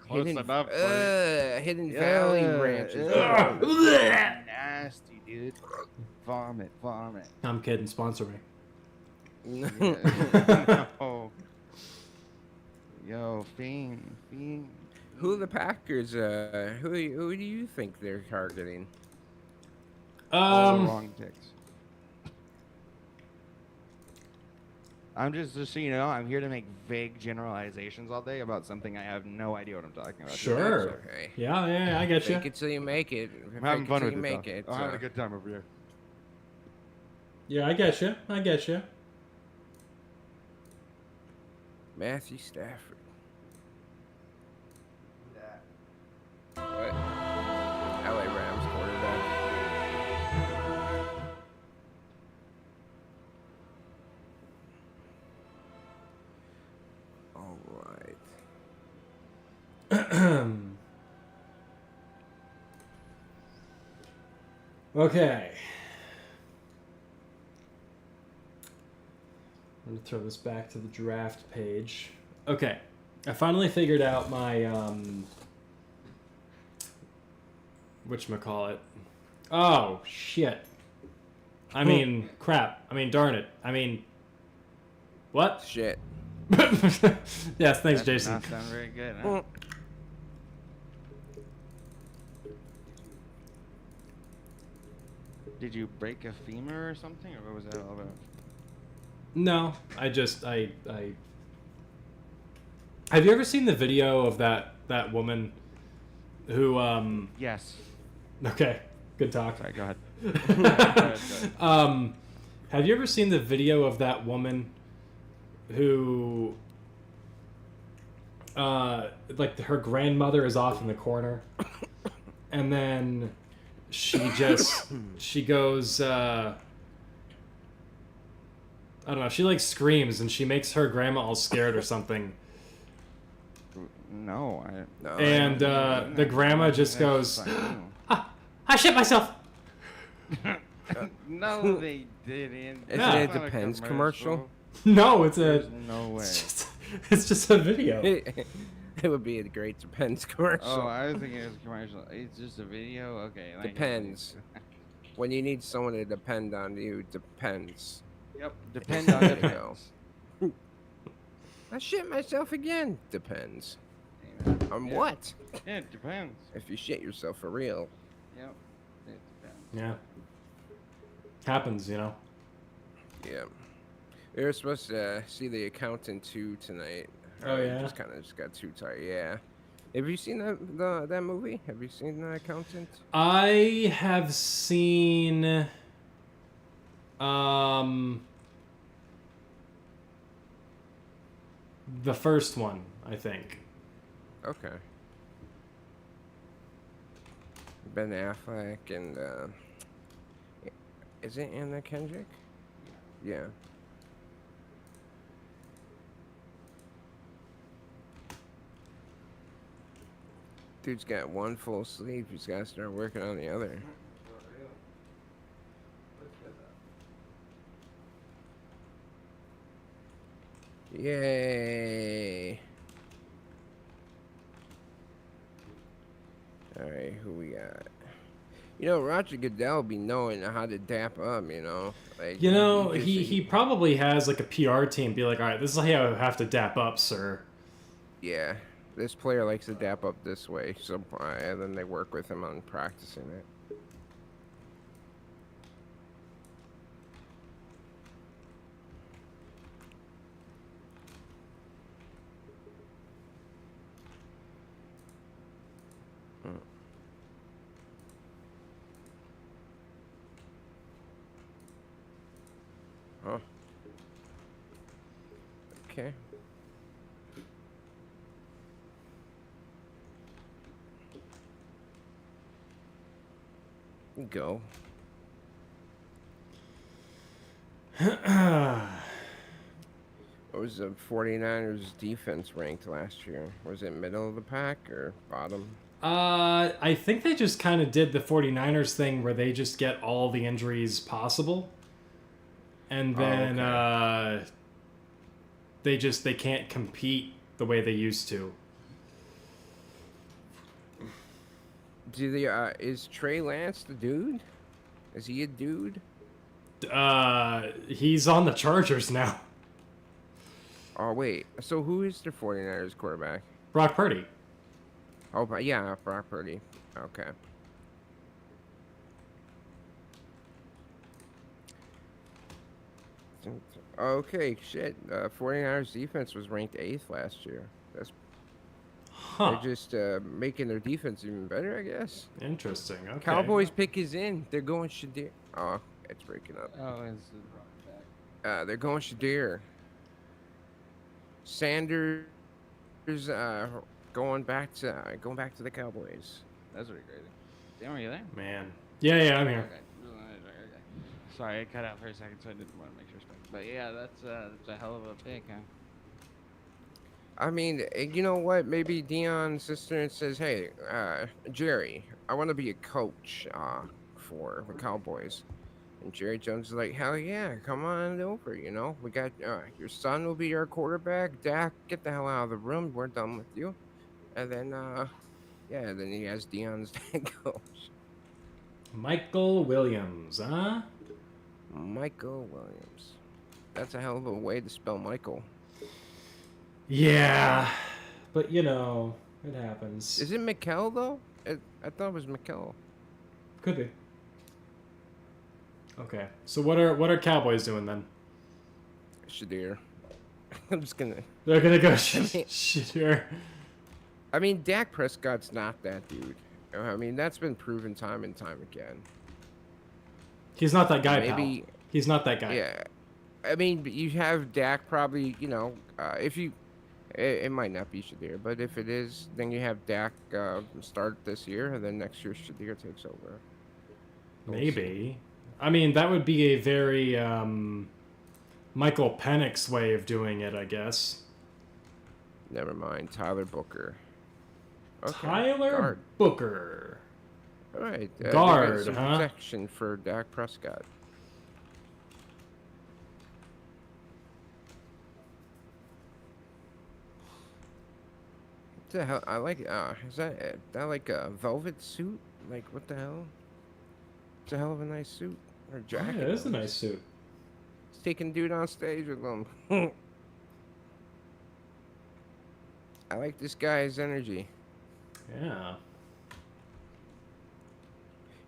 close Hidden, enough. Hidden Valley branches. Ugh. Nasty, dude. Vomit. I'm kidding. Sponsor me. No. Yo, Fiend. Who are the Packers? Who do you think they're targeting? All the wrong picks. I'm just so you know, I'm here to make vague generalizations all day about something I have no idea what I'm talking about. Sure. That's okay. Yeah, I get you. Fake it till you make it. I'm having fun with you it. make Though. it. I'm having a good time over here. Yeah, I get you. Matthew Stafford. What? LA Rams quarterback. All right. Okay. I'm going to throw this back to the draft page. Okay. I finally figured out my whatchamacallit. Oh shit. I mean crap. I mean darn it. I mean what? Shit. Yes, thanks, That did Jason. not sound very good. Huh? Mm. Did you break a femur or something, or what was that all about? No, I have you ever seen the video of that woman who Yes. okay, good talk. Sorry, go ahead. Have you ever seen the video of that woman who like her grandmother is off in the corner and then she goes I don't know, she like screams and she makes her grandma all scared or something. No, No. And the grandma just goes, I shit myself. No, they didn't. Isn't Yeah. it That's not a Depends commercial? No, it's There's no way. it's just a video. It would be a great Depends commercial. Oh, I was thinking it was a commercial. It's just a video? Okay. I get it. Depends. When you need someone to depend on you, depends. Yep, depend on There you depends. go. I shit myself again. Depends. Amen. On Yeah. what? Yeah, it depends. If you shit yourself for real. Yep, it depends. Yeah. Happens, you know. Yeah. We were supposed to see The Accountant 2 tonight. Oh, yeah? Just kind of got too tired. Yeah. Have you seen that movie? Have you seen The Accountant? I have seen the first one, I think. Okay. Ben Affleck and is it Anna Kendrick? Yeah. Dude's got one full sleeve. He's got to start working on the other. Yay! Alright, who we got? You know, Roger Goodell be knowing how to dap up, you know? Like, You know, just- he probably has like a PR team be like, all right, this is how you have to dap up, sir. Yeah, this player likes to dap up this way, so and then they work with him on practicing it. Huh. Okay. Go. What was the 49ers defense ranked last year? Was it middle of the pack or bottom? I think they just kind of did the 49ers thing where they just get all the injuries possible. And Oh, then okay. they can't compete the way they used to. Do they, is Trey Lance the dude? Is he a dude? He's on the Chargers now. Oh, wait. So who is the 49ers quarterback? Brock Purdy. Oh, but yeah, Brock Purdy. Okay. Okay, shit. 49ers defense was ranked 8th last year. That's Huh. They're just making their defense even better, I guess. Interesting. Okay. Cowboys pick is in. They're going Shadir. Oh, it's breaking up. Oh, it's They're going Shadir. Sanders going back to the Cowboys. that's pretty crazy. Damn, are you there? Man. Yeah, I'm here. Okay. Sorry, I cut out for a second, so I didn't want to make sure. But yeah, that's a hell of a pick, huh? I mean, you know what? Maybe Dion's sister says, "Hey, Jerry, I want to be a coach for the Cowboys. And Jerry Jones is like, hell yeah, come on over. We got your son will be our quarterback. Dak, get the hell out of the room. We're done with you. And then, yeah, then he has Dion's head coach, Michael Williams, huh? Michael Williams. That's a hell of a way to spell Michael. Yeah, but it happens. Is it Mikkel though? I thought it was Mikkel. Could be. Okay, so what are Cowboys doing then? Shadir. I'm just gonna. They're gonna go mean- Shadir. I mean, Dak Prescott's not that dude. I mean, that's been proven time and time again. He's not that guy, Maybe, pal. He's not that guy. yeah. I mean, you have Dak probably. If you, it might not be Shadir, but if it is, then you have Dak start this year, and then next year Shadir takes over. We'll see. Maybe. I mean, that would be a very Michael Penix way of doing it, I guess. Never mind, Tyler Booker. Okay, Tyler guard. Booker. All right, Guard, some huh? protection for Dak Prescott. What the hell? I like. Is that like a velvet suit? Like what the hell? It's a hell of a nice suit or Yeah, jacket. it is a at nice least. suit. He's taking dude on stage with him. I like this guy's energy. Yeah.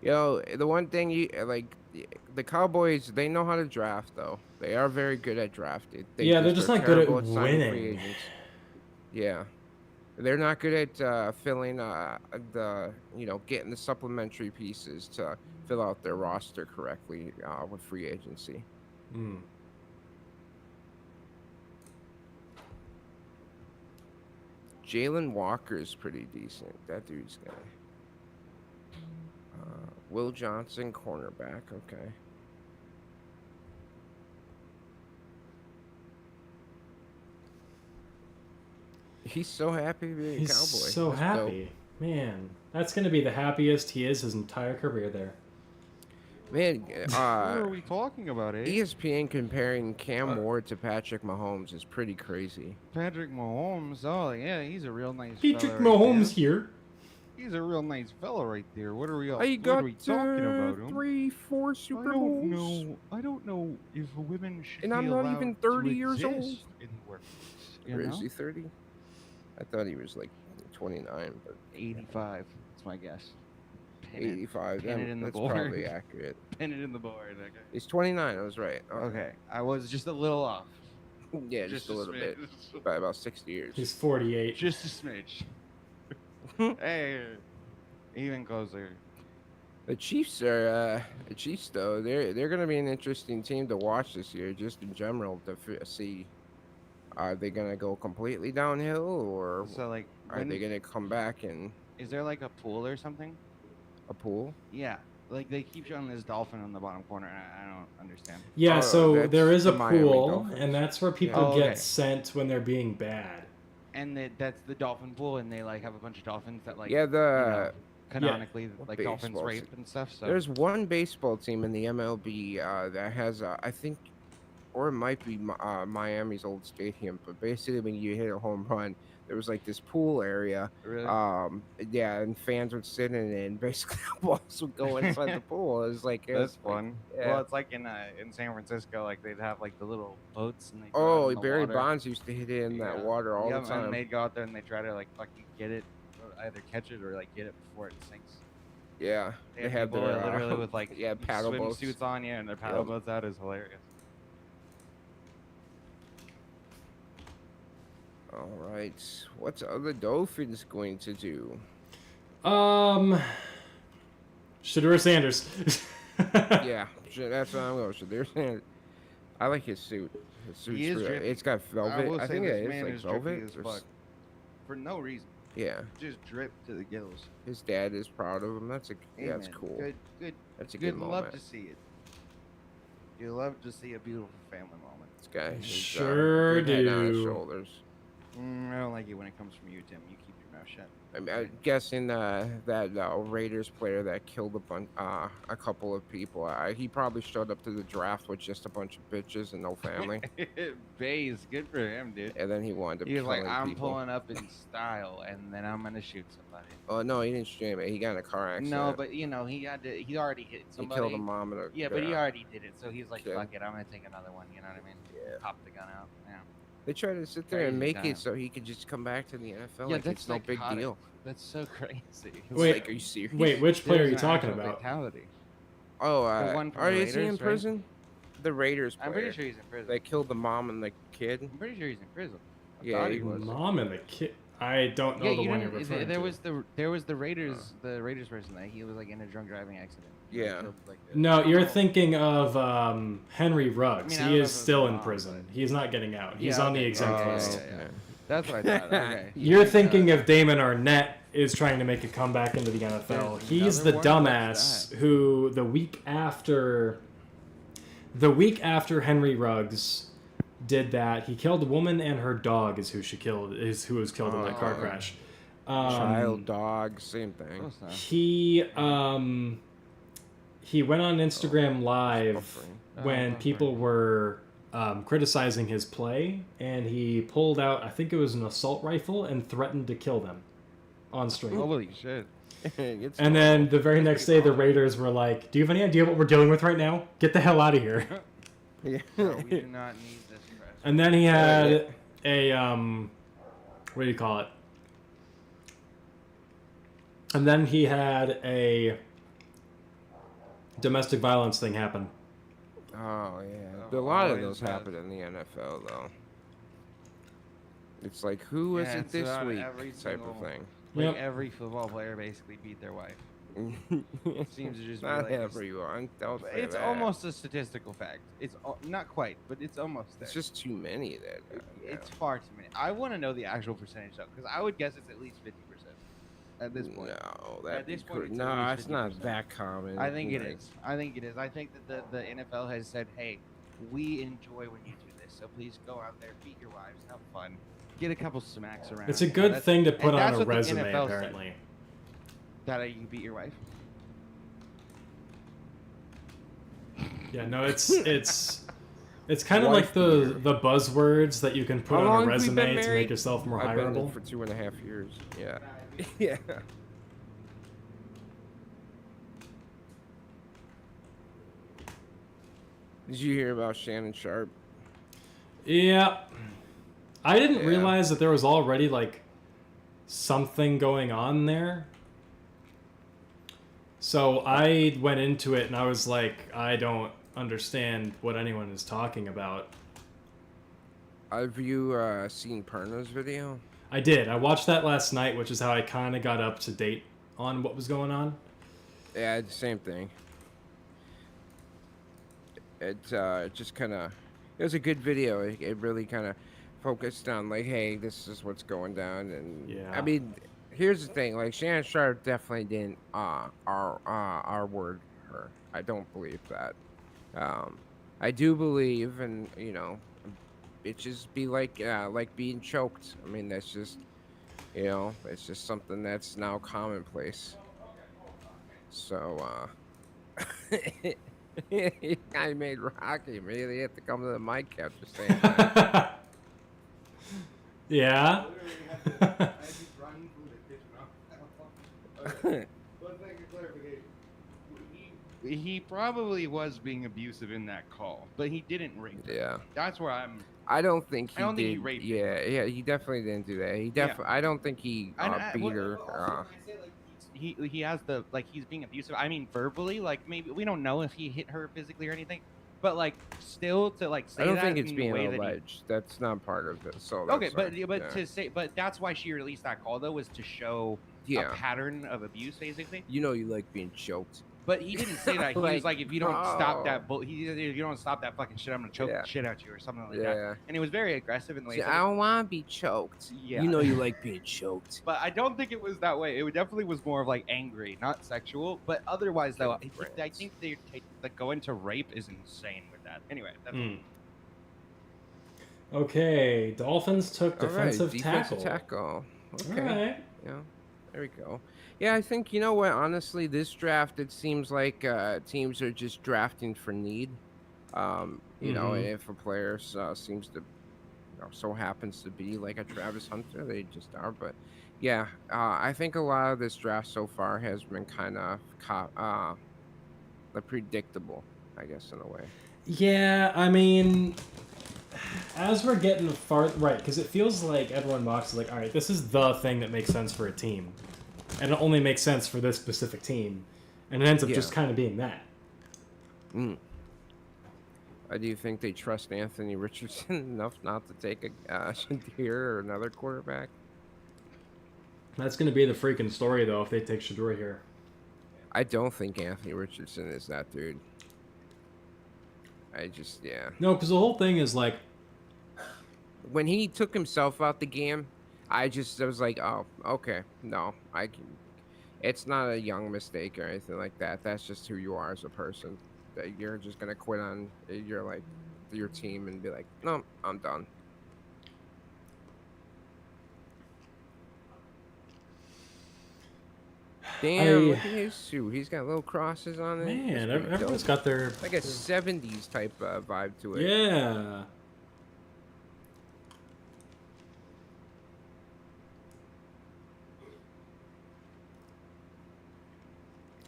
The one thing the Cowboys, they know how to draft though. They are very good at drafting. Yeah, they're just not good at terrible signing free winning. agents. Yeah, they're not good at filling getting the supplementary pieces to fill out their roster correctly with free agency. Mm. Jalen Walker is pretty decent. That dude's guy. Will Johnson, cornerback. Okay. He's so happy to be a He's Cowboy. so That's happy. Man, that's going to be the happiest he is his entire career there. dope. Man, What are we talking about, eh? ESPN comparing Cam Ward to Patrick Mahomes is pretty crazy. Patrick Mahomes. Oh yeah, he's a real nice. Patrick fella right Mahomes there. here. He's a real nice fella right there. What are we all? Oh, you what got are we talking about him? 3-4 Super I don't Bowls. know. I don't know if women should And be I'm not allowed even to 30 years old. exist in the workplace. You Or know? is he 30? I thought he was like 29, but 85. That's my guess. Pin it. 85. Pin it in the That's board. probably accurate. Pin it in the board. Okay. He's 29. I was right. Okay. I was just a little off. Yeah, just a little bit. By about 60 years. He's 48. Just a smidge. Hey, even closer. The Chiefs are the Chiefs though. They're gonna be an interesting team to watch this year, just in general to see. Are they gonna go completely downhill, or So like, are they gonna come back in is there like a pool or something? a pool? Yeah. Like they keep showing this dolphin on the bottom corner, and I don't understand. Yeah, Oh, so that's there is a the Miami pool, Dolphins. and that's where people Oh, get okay. sent when they're being bad. And that's the dolphin pool, and they like have a bunch of dolphins that like Yeah, canonically like dolphins baseball rape team. and stuff. So there's one baseball team in the MLB that has I think, or it might be Miami's old stadium, but basically when you hit a home run, there was like this pool area. really, Yeah, and fans would sit in it, and basically the balls would go inside the pool. It was like that's like, fun. yeah. Well, it's like in San Francisco, like they'd have like the little boats, and they Oh, Barry Bonds used to hit it in that Yeah. water all Yep, the time. and they'd go out there and they try to like fucking get it, or either catch it or like get it before it sinks. Yeah, they have people their literally with like yeah paddle boats. swimsuits on, yeah, and their paddle Yep. boats out is hilarious. All right, what's other Dolphins going to do? Shadur Sanders. Yeah, that's what I'm going to. There's, I like his suit. His suit's He is really, drippy. it's got velvet. will I say think this it is man like is drippy velvet. as or fuck. s- For no reason, Yeah, just drip to the gills. his dad is proud of him. That's Hey, that's man, cool. Good, That's a good. good Love moment. to see it. You love to see a beautiful family moment. This guy, he's, Sure good head on his do. shoulders. I don't like it when it comes from you, Tim. You keep your shit. I'm guessing that Raiders player that killed a couple of people. He probably showed up to the draft with just a bunch of bitches and no family, Bays, good for him, dude. and then he wound up He was killing like, I'm people. pulling up in style, and then I'm gonna shoot somebody. Oh no, he didn't shoot him. He got in a car accident. No, but he already hit he somebody. killed a mom and a Yeah, but he already did it, so he's like, Yeah. fuck it, I'm gonna take another one. You know what I mean? Yeah. Pop the gun out. Yeah. They tried to sit there and Crazy make time. it so he could just come back to the NFL. Yeah, like that's it's no big psychotic. deal. That's so crazy. It's Wait, like, are you serious? Wait, which player are you There's an talking actual about? Fatality. Oh, The one from are the is he in Raiders, right? prison? The Raiders player. I'm pretty sure he's in prison. They killed the mom and the kid. I'm pretty sure he's in prison. I Yeah, thought he he was. Mom and the kid. I don't know Yeah, the you one you're didn't. referring to. There was the Raiders person that he was like in a drunk driving accident. He, like, Yeah. killed, like, the- No, you're Oh. thinking of Henry Ruggs. I mean, I he don't know is if it was still in mom, prison. but- He's not getting out. He's Yeah, on the okay. exempt Oh, list. yeah. That's what I thought. Okay. You're thinking of Damon Arnett is trying to make a comeback into the NFL. There's He's the another one? dumbass What's who the week after Henry Ruggs did that, he killed a woman and her dog is who was killed in that car Oh. crash. Child, dog, same thing. Close enough. He went on Instagram Live Buffering. when Buffering. people were criticizing his play, and he pulled out, I think it was an assault rifle, and threatened to kill them on stream. Holy shit. It's And then the very next day, the Raiders were like, "Do you have any idea what we're dealing with right now? Get the hell out of here!" yeah. No, we do not need this press. And then he had a what do you call it? And then he had a domestic violence thing happen. Oh yeah, a lot of always those does. happen in the NFL though. It's like, who was Yeah, it it's this about week? every Type single- of thing. Like Yep. every football player basically beat their wife. Seems to just be Not like this- everyone. Don't say It's that. almost a statistical fact. It's not quite, but it's almost there. It's just too many that. It's far too many. I want to know the actual percentage though, because I would guess it's at least 50% at this point. No, that'd be this point, cra- it's at no, least it's not 50%. that common. I think it Like, is. I think it is. I think that the NFL has said, hey, we enjoy when you do this, so please go out there, beat your wives, have fun, get a couple smacks around. It's a you know, good that's- thing to put and on that's a what the resume, NFL said. apparently. That you beat your wife. Yeah, no, it's kind of like Wife the buzzwords that you can put How on long a have you been resume to make married? yourself more I've been in hireable. for 2.5 years. Yeah. yeah. Did you hear about Shannon Sharp? Yeah. I didn't Yeah. realize that there was already like something going on there. So I went into it and I was like, I don't understand what anyone is talking about. Have you seen Perna's video? I did. I watched that last night, which is how I kind of got up to date on what was going on. Yeah, it's the same thing. It just kind of, it was a good video. It really kind of focused on like, hey, this is what's going down, and Yeah. I mean, here's the thing: like Shannon Sharp definitely didn't R word her. I don't believe that. I do believe, and you know, bitches be like being choked. I mean, that's just, you know, it's just something that's now commonplace. So, I made Rocky. Maybe they have to come to the mic after saying that. Yeah. He probably was being abusive in that call, but he didn't rape her. Yeah. That's where I'm. I don't think he I don't did. think he raped her. yeah, he definitely didn't do that. He definitely. I don't think he beat her. He has the like he's being abusive. I mean verbally, like maybe we don't know if he hit her physically or anything, but like still to like say I don't that think it's in the being way that he- alleged. That's not part of it. So Okay, that's but fine. but yeah. to say but that's why she released that call though was to show yeah, a pattern of abuse basically. you know, you like being choked. But he didn't say that. He was Like, like, if you don't stop that, no. if you don't stop that fucking shit, I'm gonna choke Yeah. the shit out you or something like that. Yeah. And it was very aggressive in the way. he See, said I it. don't want to be choked. Yeah. You know, you like being choked. But I don't think it was that way. It definitely was more of like angry, not sexual. But otherwise, though, I think they like going to rape is insane with that. Anyway, that's Hmm. Okay, Dolphins took All right, defensive defensive tackle. tackle. All Okay. right. Yeah, there we go. Yeah, I think you know what. Honestly, this draft it seems like teams are just drafting for need. You know, Mm-hmm. and if a player seems to so happens to be like a Travis Hunter, they just are. But yeah, I think a lot of this draft so far has been kind of predictable, I guess, in a way. Yeah, I mean, as we're getting far right, because it feels like everyone walks like, all right, this is the thing that makes sense for a team, and it only makes sense for this specific team, and it ends up Yeah. just kind of being that. Mm. Do you think they trust Anthony Richardson enough not to take a Shadir or another quarterback? That's going to be the freaking story, though, if they take Shador here. I don't think Anthony Richardson is that dude. I just, yeah. No, because the whole thing is like, When he took himself out the game, I was like, oh, okay, no, I can. It's not a young mistake or anything like that. That's just who you are as a person. That you're just gonna quit on your team and be like, no, I'm done. Damn, look at his shoe. He's got little crosses on it. man, It's pretty everyone's dope. got their Like a 70s type vibe to it. yeah.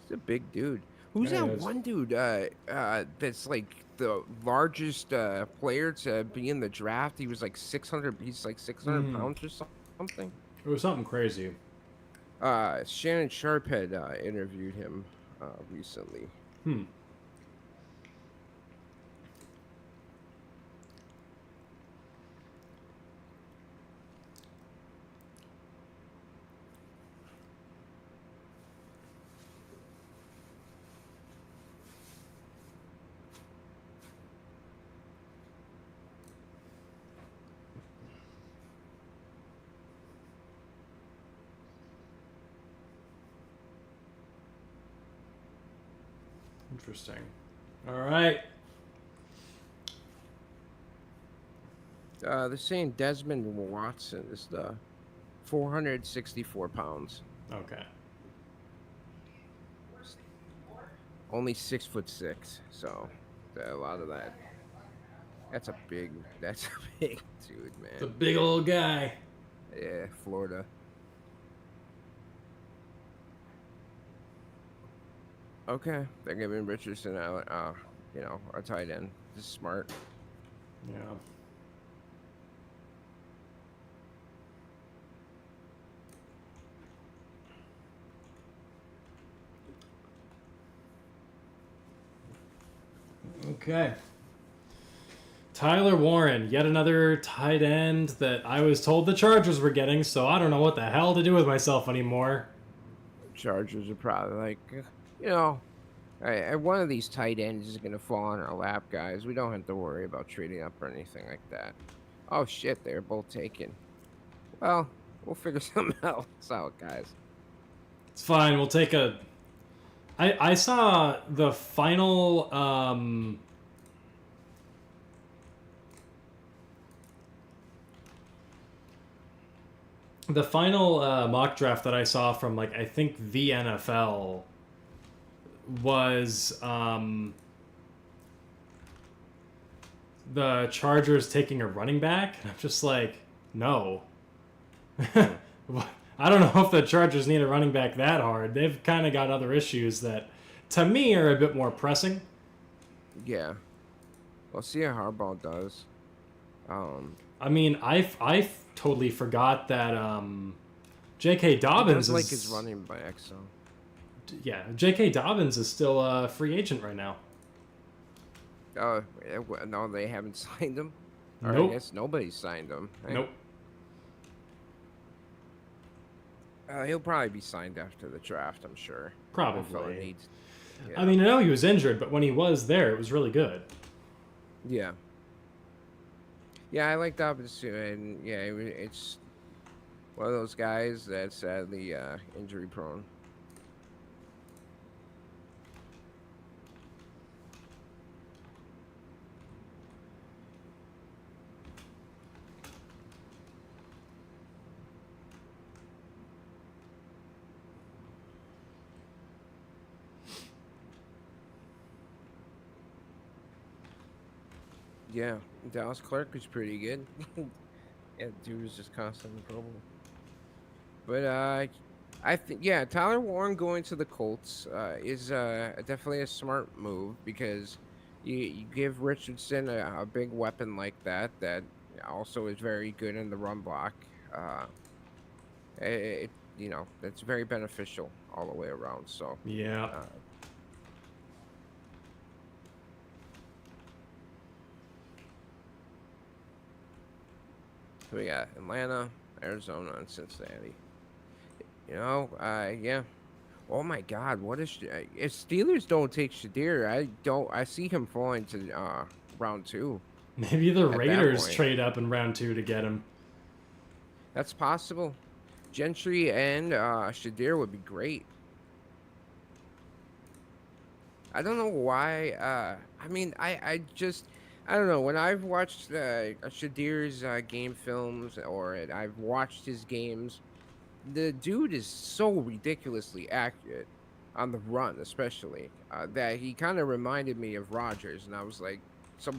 He's a big dude. Who's Yeah, he that is. one dude that's like the largest player to be in the draft? He was like 600. He's like 600 Mhm. pounds or something. It was something crazy. Shannon Sharp had interviewed him recently. Hmm. Interesting. All right. They're saying Desmond Watson is the 464 pounds, Okay. only 6'6", so a lot of that. That's a big dude, man. It's a big old guy. Yeah, Florida. Okay, they're giving Richardson out, a tight end. This is smart. Yeah. Okay. Tyler Warren, yet another tight end that I was told the Chargers were getting, so I don't know what the hell to do with myself anymore. Chargers are probably like, one of these tight ends is gonna fall on our lap, guys. We don't have to worry about trading up or anything like that. Oh shit, they're both taken. Well, we'll figure something else out, guys. It's fine, we'll take a... I saw the final... The final mock draft that I saw from, like, I think the NFL was the Chargers taking a running back. And I'm just like, no. I don't know if the Chargers need a running back that hard. They've kind of got other issues that, to me, are a bit more pressing. Yeah. We'll see how Harbaugh does. I mean, I totally forgot that J.K. Dobbins like is his running back, so. Yeah, J.K. Dobbins is still a free agent right now. No, they haven't signed him. Or Nope. I guess nobody's signed him. Right? Nope. He'll probably be signed after the draft, I'm sure. Probably. NFL needs- yeah. I mean, I know he was injured, but when he was there, it was really good. Yeah. Yeah, I like Dobbins too, and yeah, it's one of those guys that's sadly injury prone. Yeah, Dallas Clark was pretty good. Yeah, dude was just constantly Pro Bowl. But I think yeah, Tyler Warren going to the Colts is definitely a smart move because you give Richardson a big weapon like that also is very good in the run block. Uh, it that's very beneficial all the way around. So Yeah. uh, so we got Atlanta, Arizona, and Cincinnati. Yeah. Oh my God, what is if Steelers don't take Shadir? I see him falling to round 2 Maybe the at that Raiders point. trade up in round 2 to get him. That's possible. Gentry and Shadir would be great. I don't know why. I mean, I don't know. When I've watched Shadir's game films or I've watched his games, the dude is so ridiculously accurate on the run, especially that he kind of reminded me of Rogers, and I was like,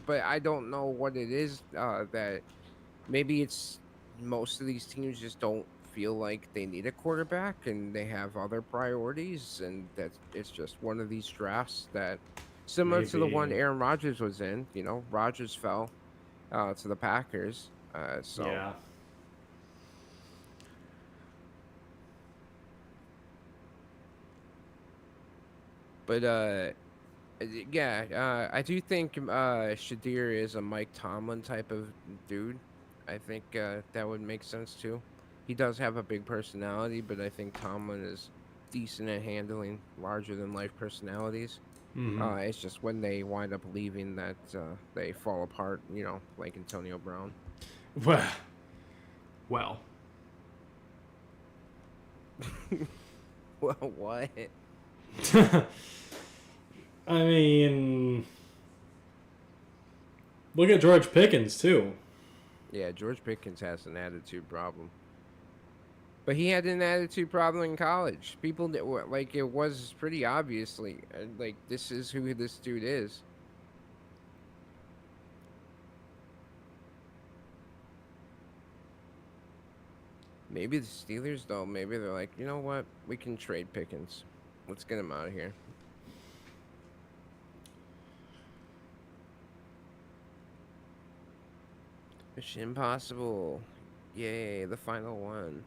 but I don't know what it is that maybe it's most of these teams just don't feel like they need a quarterback and they have other priorities, and that it's just one of these drafts that similar to the one Maybe. Aaron Rodgers was in. Rodgers fell to the Packers, so. Yeah. But yeah, I do think Shadir is a Mike Tomlin type of dude. I think that would make sense too. He does have a big personality, but I think Tomlin is decent at handling larger than life personalities. Hmm. It's just when they wind up leaving that they fall apart. Like Antonio Brown. Well. Well. Well, what? I mean, look at George Pickens too. Yeah, George Pickens has an attitude problem. But he had an attitude problem in college. People that were like, it was pretty obviously like, this is who this dude is. Maybe the Steelers though, maybe they're like, you know what? We can trade Pickens. Let's get him out of here. Mission Impossible. Yay, the final one.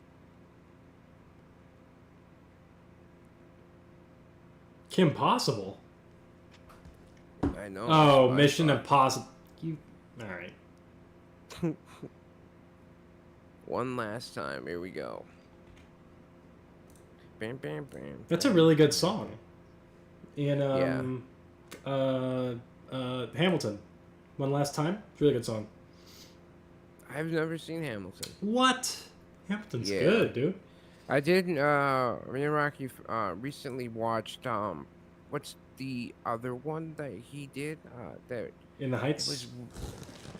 Kim Possible. I know. Oh, that's what I Mission thought. Impossible. You. All right. One last time. Here we go. Bam, bam, bam. That's a really good song. And Hamilton. One Last Time. It's a really good song. I've never seen Hamilton. What? Hamilton's Yeah. good, dude. I did. Me and Rocky recently watched. What's the other one that he did? That In the it Heights. was.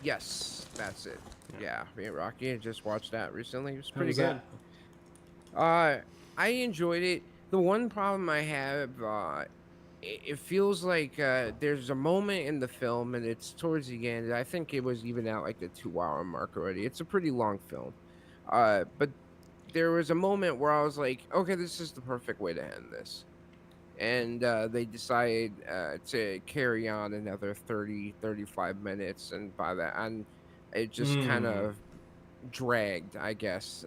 Yes, that's it. Yeah. Yeah, me and Rocky just watched that recently. It was How pretty was good. I enjoyed it. The one problem I have, it feels like there's a moment in the film, and it's towards the end. I think it was even at like the 2-hour mark already. It's a pretty long film, but there was a moment where I was like, okay, this is the perfect way to end this. And they decided to carry on another 35 minutes, and by that, and it just kind Mm. of dragged, I guess,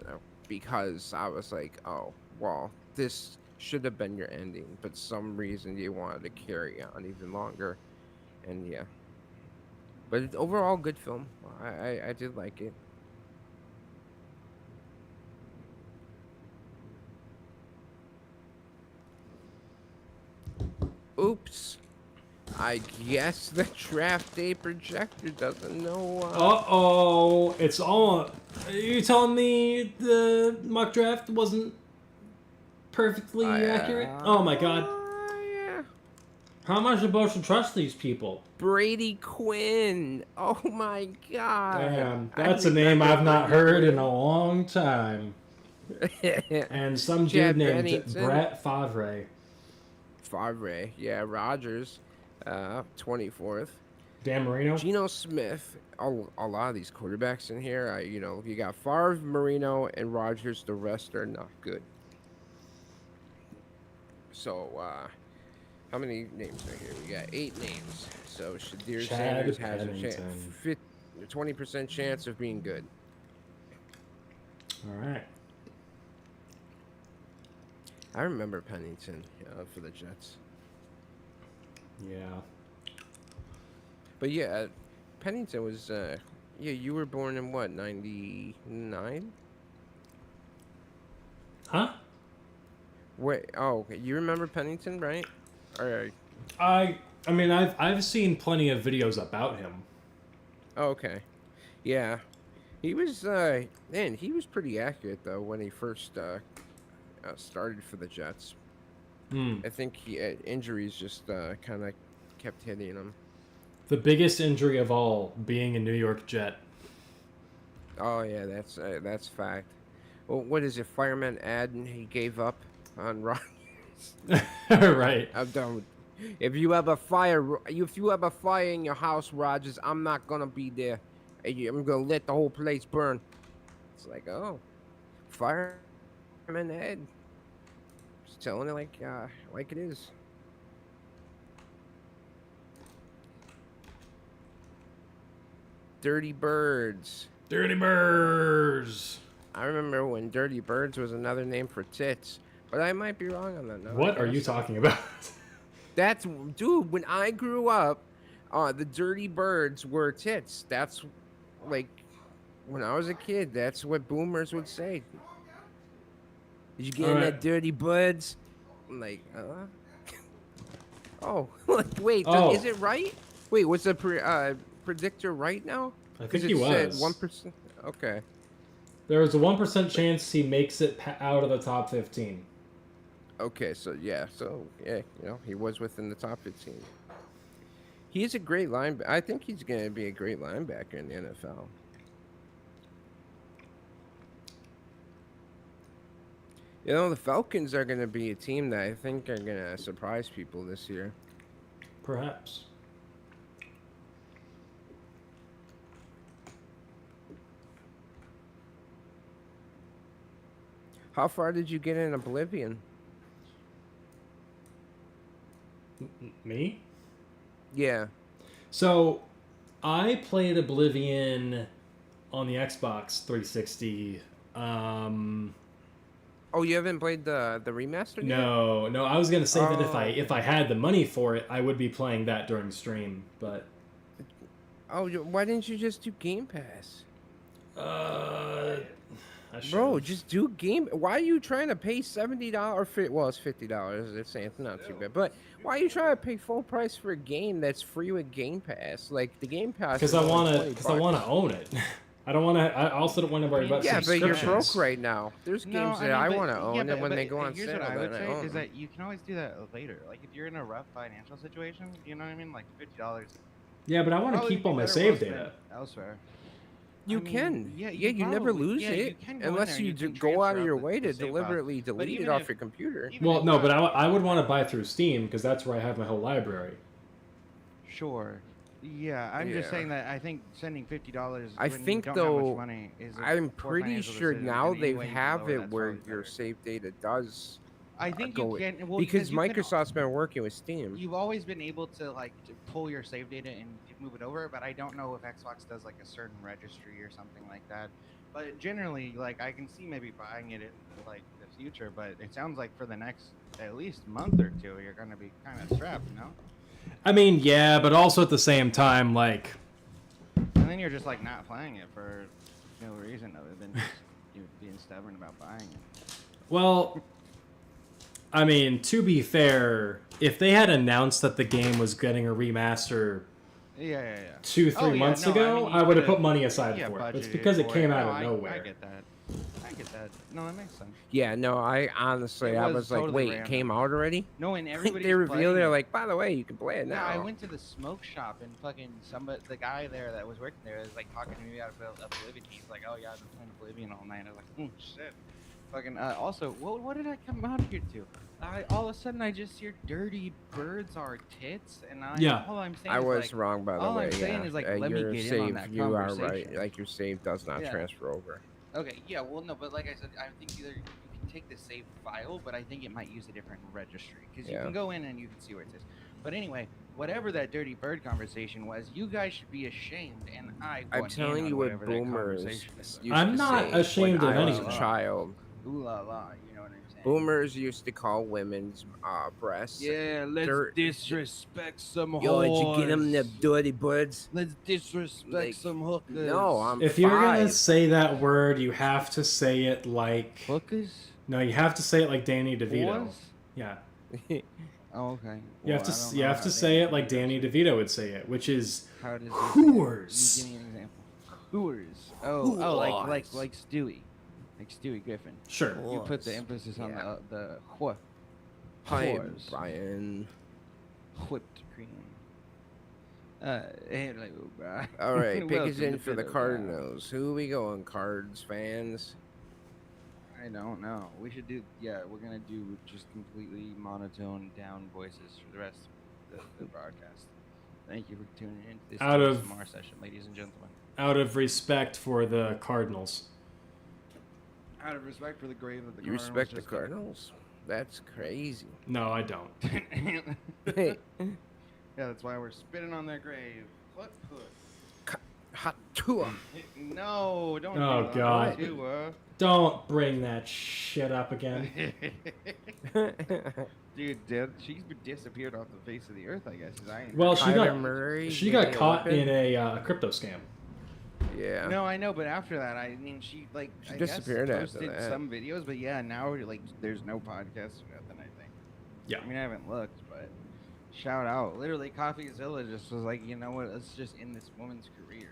because I was like, oh, well, this should have been your ending, but some reason you wanted to carry on even longer, and yeah. But overall, good film. I did like it. Oops. I guess the draft day projector doesn't know. Uh-oh. It's all... Are you telling me the mock draft wasn't perfectly accurate? Oh my god. Yeah. How am I supposed to trust these people? Brady Quinn. Oh my god. Damn, I that's a name remember I've not Brady heard in Quinn. a long time. And some Chad dude named Bennington. Brett Favre. Favre. Yeah, Rogers. 24th. Dan Marino. Geno Smith, a lot of these quarterbacks in here, you got Favre, Marino, and Rodgers. The rest are not good. So, how many names are here? We got 8 names. So Shadir Chad Sanders has Pennington. a 20% chance of being good. All right. I remember Pennington for the Jets. Yeah. But yeah, Pennington was, you were born in what, 99? Huh? Wait, oh, okay. You remember Pennington, right? Or, I mean, I've seen plenty of videos about him. oh, okay. Yeah. He was, man, he was pretty accurate, though, when he first started for the Jets. I think injuries just kind of kept hitting him. The biggest injury of all being a New York Jet. Oh, yeah, that's fact. Well, what is it, Fireman Adden, he gave up on Rodgers. Right. I'm done with. If you have a fire in your house, Rodgers, I'm not gonna be there. I'm gonna let the whole place burn. It's like, oh, Fireman Ed. Just telling it like it is. Dirty Birds. Dirty Birds. I remember when Dirty Birds was another name for tits, but I might be wrong on that. What are you talking about? That's, dude, when I grew up, the Dirty Birds were tits. That's, like, when I was a kid, that's what boomers would say. Did you get in that Dirty Birds? I'm like, oh, like, wait, Oh. is it right? Wait, was the predictor right now? I think 'Cause he it said was. 1%. Okay. There was a 1% chance he makes it out of the top 15. Okay, so yeah, he was within the top 15. He's a great linebacker. I think he's going to be a great linebacker in the NFL. You know, the Falcons are going to be a team that I think are going to surprise people this year. Perhaps. How far did you get in Oblivion? Me? Yeah. So, I played Oblivion on the Xbox 360. Oh, you haven't played the remastered yet? No, I was gonna say that if I had the money for it, I would be playing that during stream. But Oh, why didn't you just do Game Pass? I Bro, should've. just do Game. Why are you trying to pay $70? Well, it's $50. They're saying it's not too bad, but why are you trying to pay full price for a game that's free with Game Pass? Like the Game Pass. Because is I only wanna, $20. own it. I don't wanna. I also don't want to worry about Yeah, but you're subscriptions. broke right now. There's games that I want to own, and when they go on here's sale, what I would then I say own is them. that you can always do that later. Like if you're in a rough financial situation, you know what I mean? Like $50. Yeah, but I want to probably keep be all my better save well spent data. elsewhere. You I mean, can. yeah, you never probably- lose yeah, it you can go in unless there and you can go out transfer of your up way the to save file. deliberately But delete it even off if- your computer. even Well, if no, not- but I would want to buy through Steam because that's where I have my whole library. Sure. Yeah, I'm just Yeah. saying that I think sending $50. I when think, you don't have though, much money is a I'm poor pretty financial sure decision, now and they any way you can have lower it that's where probably your better. save data does I think go you with- can well, because you can- Microsoft's been working with Steam. You've always been able to like to pull your save data and move it over, but I don't know if Xbox does like a certain registry or something like that. But generally, like I can see maybe buying it in like the future, but it sounds like for the next at least month or two, you're gonna be kind of strapped, you know? I mean, yeah, but also at the same time, like, And then you're just like not playing it for no reason other than just you being stubborn about buying it. well, I mean, to be fair, if they had announced that the game was getting a remaster Yeah. 2-3 months ago, I would have put money aside yeah, for it. It's budgeted because it for came No, out of I nowhere. get that. I get that. No, that makes sense. Yeah, no, I honestly, It I was was like, totally wait, it random. came out already? No, and I think everybody they revealed it, like, by the way, you can play it Yeah, now. I went to the smoke shop and fucking the guy there that was working there was like talking to me about Oblivion. He's like, "Oh yeah, I've been playing Oblivion all night." I was like, "Oh shit." Fucking. Also, what did I come out here to? all of a sudden I just hear dirty birds are tits, and Yeah. all I'm saying I is was like, wrong, by the all way. I'm saying yeah. is, like, let me your get in save, on that you are right. conversation. Like your save does not Yeah. transfer over. okay, yeah, well, no, but like I said, I think either you can take the save file, but I think it might use a different registry because you Yeah. can go in and you can see where it says. But anyway, whatever that dirty bird conversation was, you guys should be ashamed, and I'm got in telling on you what whatever that boomers conversation was. used I'm to not say ashamed when of I was anything. a child. Ooh la la, you know what I'm saying? Boomers used to call women's breasts. Yeah, let's dirt- disrespect some Yo, did you get them the whores. dirty birds? Let's disrespect Like, some hookers. No, I'm If you're gonna 5. say that word, you have to say it like. hookers. No, you have to say it like Danny DeVito. Whores? Yeah. Oh, okay. You have to you have to say it like Danny DeVito would say it, which is How does whores. Give me an example. Whores. Oh, like Stewie, like Stewie Griffin. Sure. You put the emphasis on Yeah. the whore. Hi, Whores. Brian. Whipped cream. Hello, bro. All right, pick us Welcome in to for the Pillow Cardinals. Who we going, Cards fans? I don't know. We should do. Yeah, we're gonna do just completely monotone down voices for the rest of the broadcast. Thank you for tuning in to this Out of- ASMR session, ladies and gentlemen. Out of respect for the Cardinals. Out of respect for the grave of the You respect the Cardinals? That's crazy. No, I don't. Hey, Yeah, that's why we're spitting on their grave. What? hot Tua. No, don't. Oh, do that. God. Tua. Don't bring that shit up again. Dude, she's disappeared off the face of the earth, I guess. Well, she Kyler got Murray, she getting got a caught weapon? in a crypto scam. Yeah. No, I know, but after that, I mean, she She I disappeared guess, after posted that. some videos, but yeah, now like there's no podcast or nothing. I think. Yeah. I mean, I haven't looked, but shout out. Literally, CoffeeZilla just was like, you know what? Let's just end this woman's career.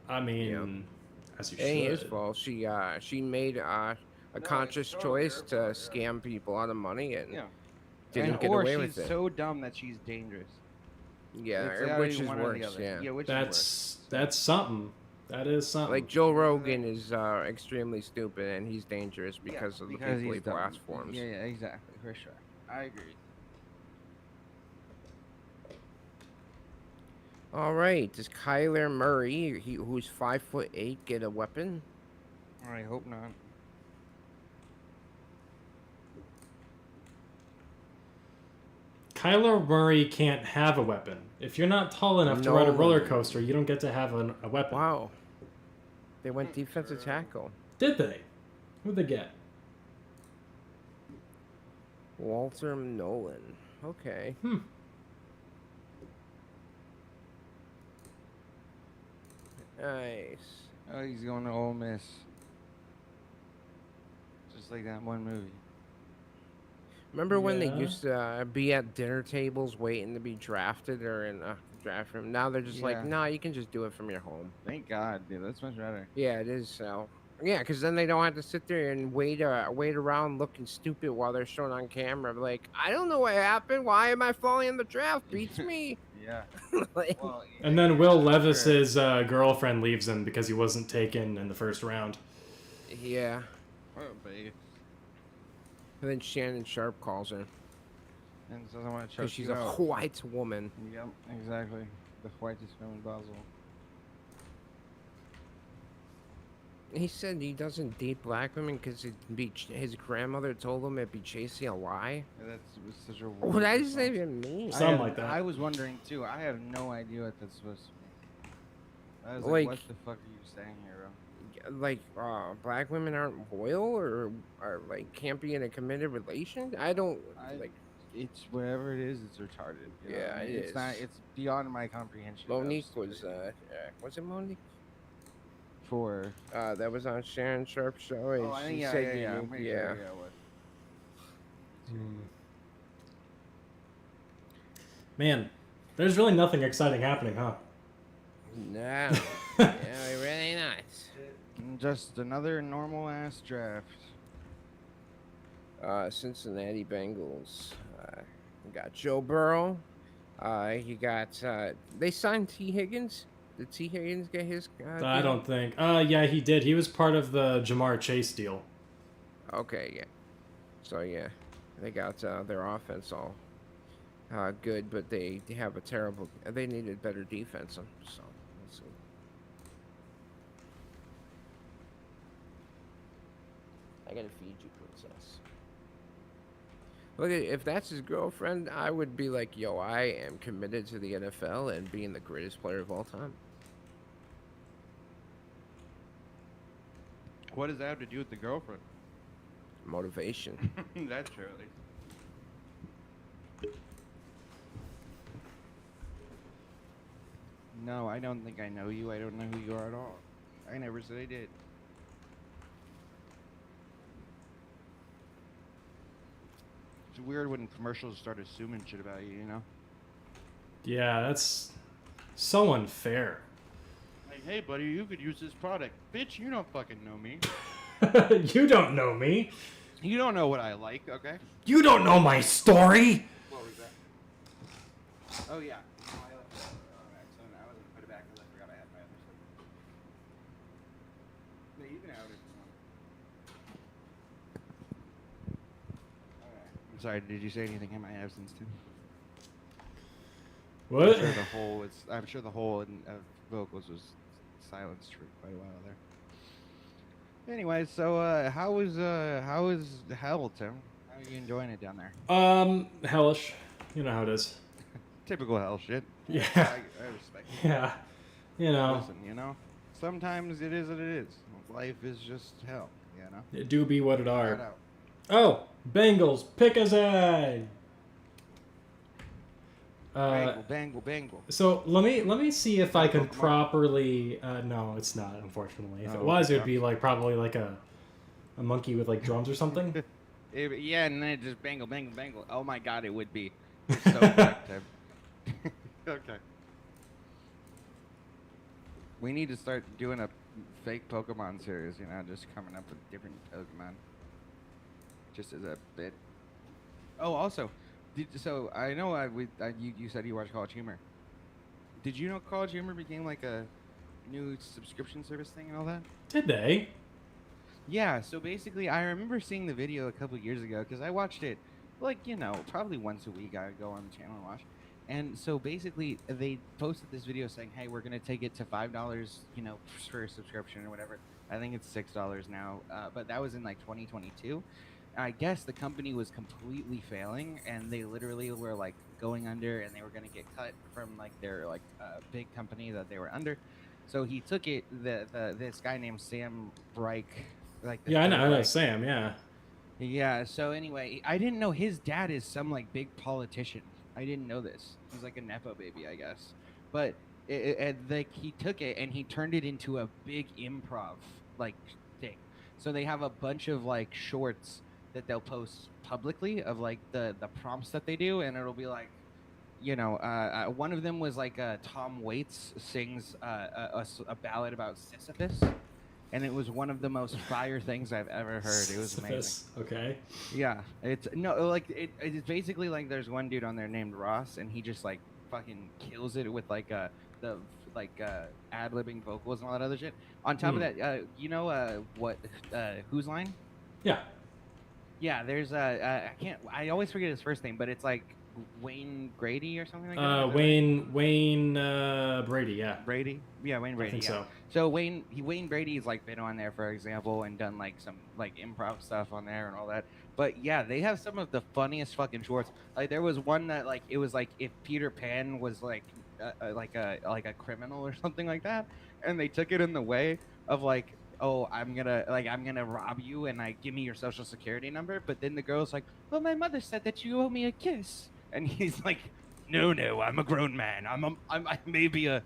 I mean, Yeah. as you It ain't his should. fault. She made a conscious so choice to their fault, yeah. scam people out of money and Yeah. didn't get or away she's with it. so dumb that she's dangerous. Yeah, It's or gotta which be is one or the worse. other. Yeah. Which is worse. That's something. That is something. Like Joe Rogan is extremely stupid and he's dangerous because of the because people he he's dumb. platforms. Yeah, exactly, for sure. I agree. All right, does Kyler Murray, who's 5'8", get a weapon? I hope not. Kyler Murray can't have a weapon. If you're not tall enough to ride a No. roller coaster, you don't get to have a weapon. Wow, they went defensive tackle. Did they? Who'd they get? Walter Nolan. Okay. Hmm. Nice. Oh, he's going to Ole Miss. Just like that one movie. Remember when they Yeah. used to be at dinner tables waiting to be drafted or in a draft room? Now they're just like, Yeah. nah, you can just do it from your home. Thank God, dude. That's much better. Yeah, it is. So yeah, because then they don't have to sit there and wait around looking stupid while they're shown on camera. Like, I don't know what happened. Why am I falling in the draft? Beats me. Yeah. Like, Well, And then Will Levis's girlfriend leaves him because he wasn't taken in the first round. yeah. oh, babe. And then Shannon Sharp calls her And doesn't want to choke because she's you a out. white woman. Yep, exactly. The whitest woman in Basel. He said he doesn't date black women because his grandmother told him it'd be chasing a lie. Yeah, was such a. What weird does that response. even mean? Something like that. I was wondering too. I have no idea what that's supposed to mean. I was like, Like- what the fuck are you saying here, bro? Like, black women aren't loyal or like can't be in a committed relation? I don't like. It's whatever it is. It's retarded. you know? Yeah, it it's is. not. It's beyond my comprehension. of Monique was stupidity. was it Monique? For. That was on Sharon Sharp's show. Oh, and I she think yeah, said yeah, you yeah. need- I'm pretty yeah. sure, yeah, what? Man, there's really nothing exciting happening, huh? No. Yeah, really nice. Just another normal ass draft. Cincinnati Bengals. You got Joe Burrow. You got they signed T. Higgins. Did T. Higgins get his? I deal? don't think. Yeah, he did. He was part of the Jamar Chase deal. Okay, yeah. So yeah. They got their offense all good, but they have a terrible. They needed better defense. So we'll see. I gotta feed you, princess. Look, if that's his girlfriend, I would be like, yo, I am committed to the NFL and being the greatest player of all time. What does that have to do with the girlfriend? Motivation. That's true. At least. No, I don't think I know you. I don't know who you are at all. I never said I did. It's weird when commercials start assuming shit about you, you know? Yeah, that's so unfair. Like, hey, buddy, you could use this product. Bitch, you don't fucking know me. You don't know me. You don't know what I like, okay? You don't know my story. What was that? Oh, yeah. Oh, I left it on accident. I wasn't put it back because I forgot I had my other stuff. No, you can have it if you want. Alright. I'm sorry, did you say anything in my absence, too? What? I'm sure the whole of vocals was silenced for quite a while there. Anyway, so how is hell, Tim? How are you enjoying it down there? Hellish. You know how it is. Typical hell shit. Yeah. I respect it. Yeah. You know. Listen, you know, sometimes it is what it is. Life is just hell, you know. It do be what it Flat are. out. Oh, Bengals, pick a side. Bangle, bangle. So let me see if I can Pokemon? properly. No, it's not. Unfortunately, if it was, it would be like probably like a monkey with like drums or something. Yeah, and then it just bangle, bangle, bangle. Oh my god, it would be. It's so correct, Tim. Okay. We need to start doing a fake Pokemon series, you know, just coming up with different Pokemon. Just as a bit. Oh, also, so I know you said you watched College Humor. Did you know College Humor became like a new subscription service thing and all that? Did they? Yeah, so basically, I remember seeing the video a couple years ago because I watched it, like, you know, probably once a week. I would go on the channel and watch. And so basically, they posted this video saying, hey, we're going to take it to $5, you know, for a subscription or whatever. I think it's $6 now, but that was in like 2022. I guess the company was completely failing, and they literally were like going under, and they were going to get cut from like their like big company that they were under. So he took it. This guy named Sam Reich, like Yeah, I know Reich. Sam. Yeah. Yeah. So anyway, I didn't know his dad is some like big politician. I didn't know this. He's like a nepo baby, I guess. But like he took it and he turned it into a big improv like thing. So they have a bunch of like shorts that they'll post publicly of like the prompts that they do, and it'll be like, you know, one of them was like Tom Waits sings a ballad about Sisyphus, and it was one of the most fire things I've ever heard. It was amazing. Okay. Yeah, it's no like it's basically like there's one dude on there named Ross, and he just like fucking kills it with like the ad-libbing vocals and all that other shit. On top of that, you know Whose Line? Yeah. Yeah, there's I always forget his first name, but it's like Wayne Grady or something like that. Wayne Brady. Yeah. Brady? Yeah, Wayne Brady. I think yeah. so. So Wayne Brady's like been on there, for example, and done like some like improv stuff on there and all that. But yeah, they have some of the funniest fucking shorts. Like there was one that like it was like if Peter Pan was like a criminal or something like that, and they took it in the way of like, oh, I'm gonna rob you and give me your social security number. But then the girl's like, well, my mother said that you owe me a kiss, and he's like, no, I'm a grown man. I may be a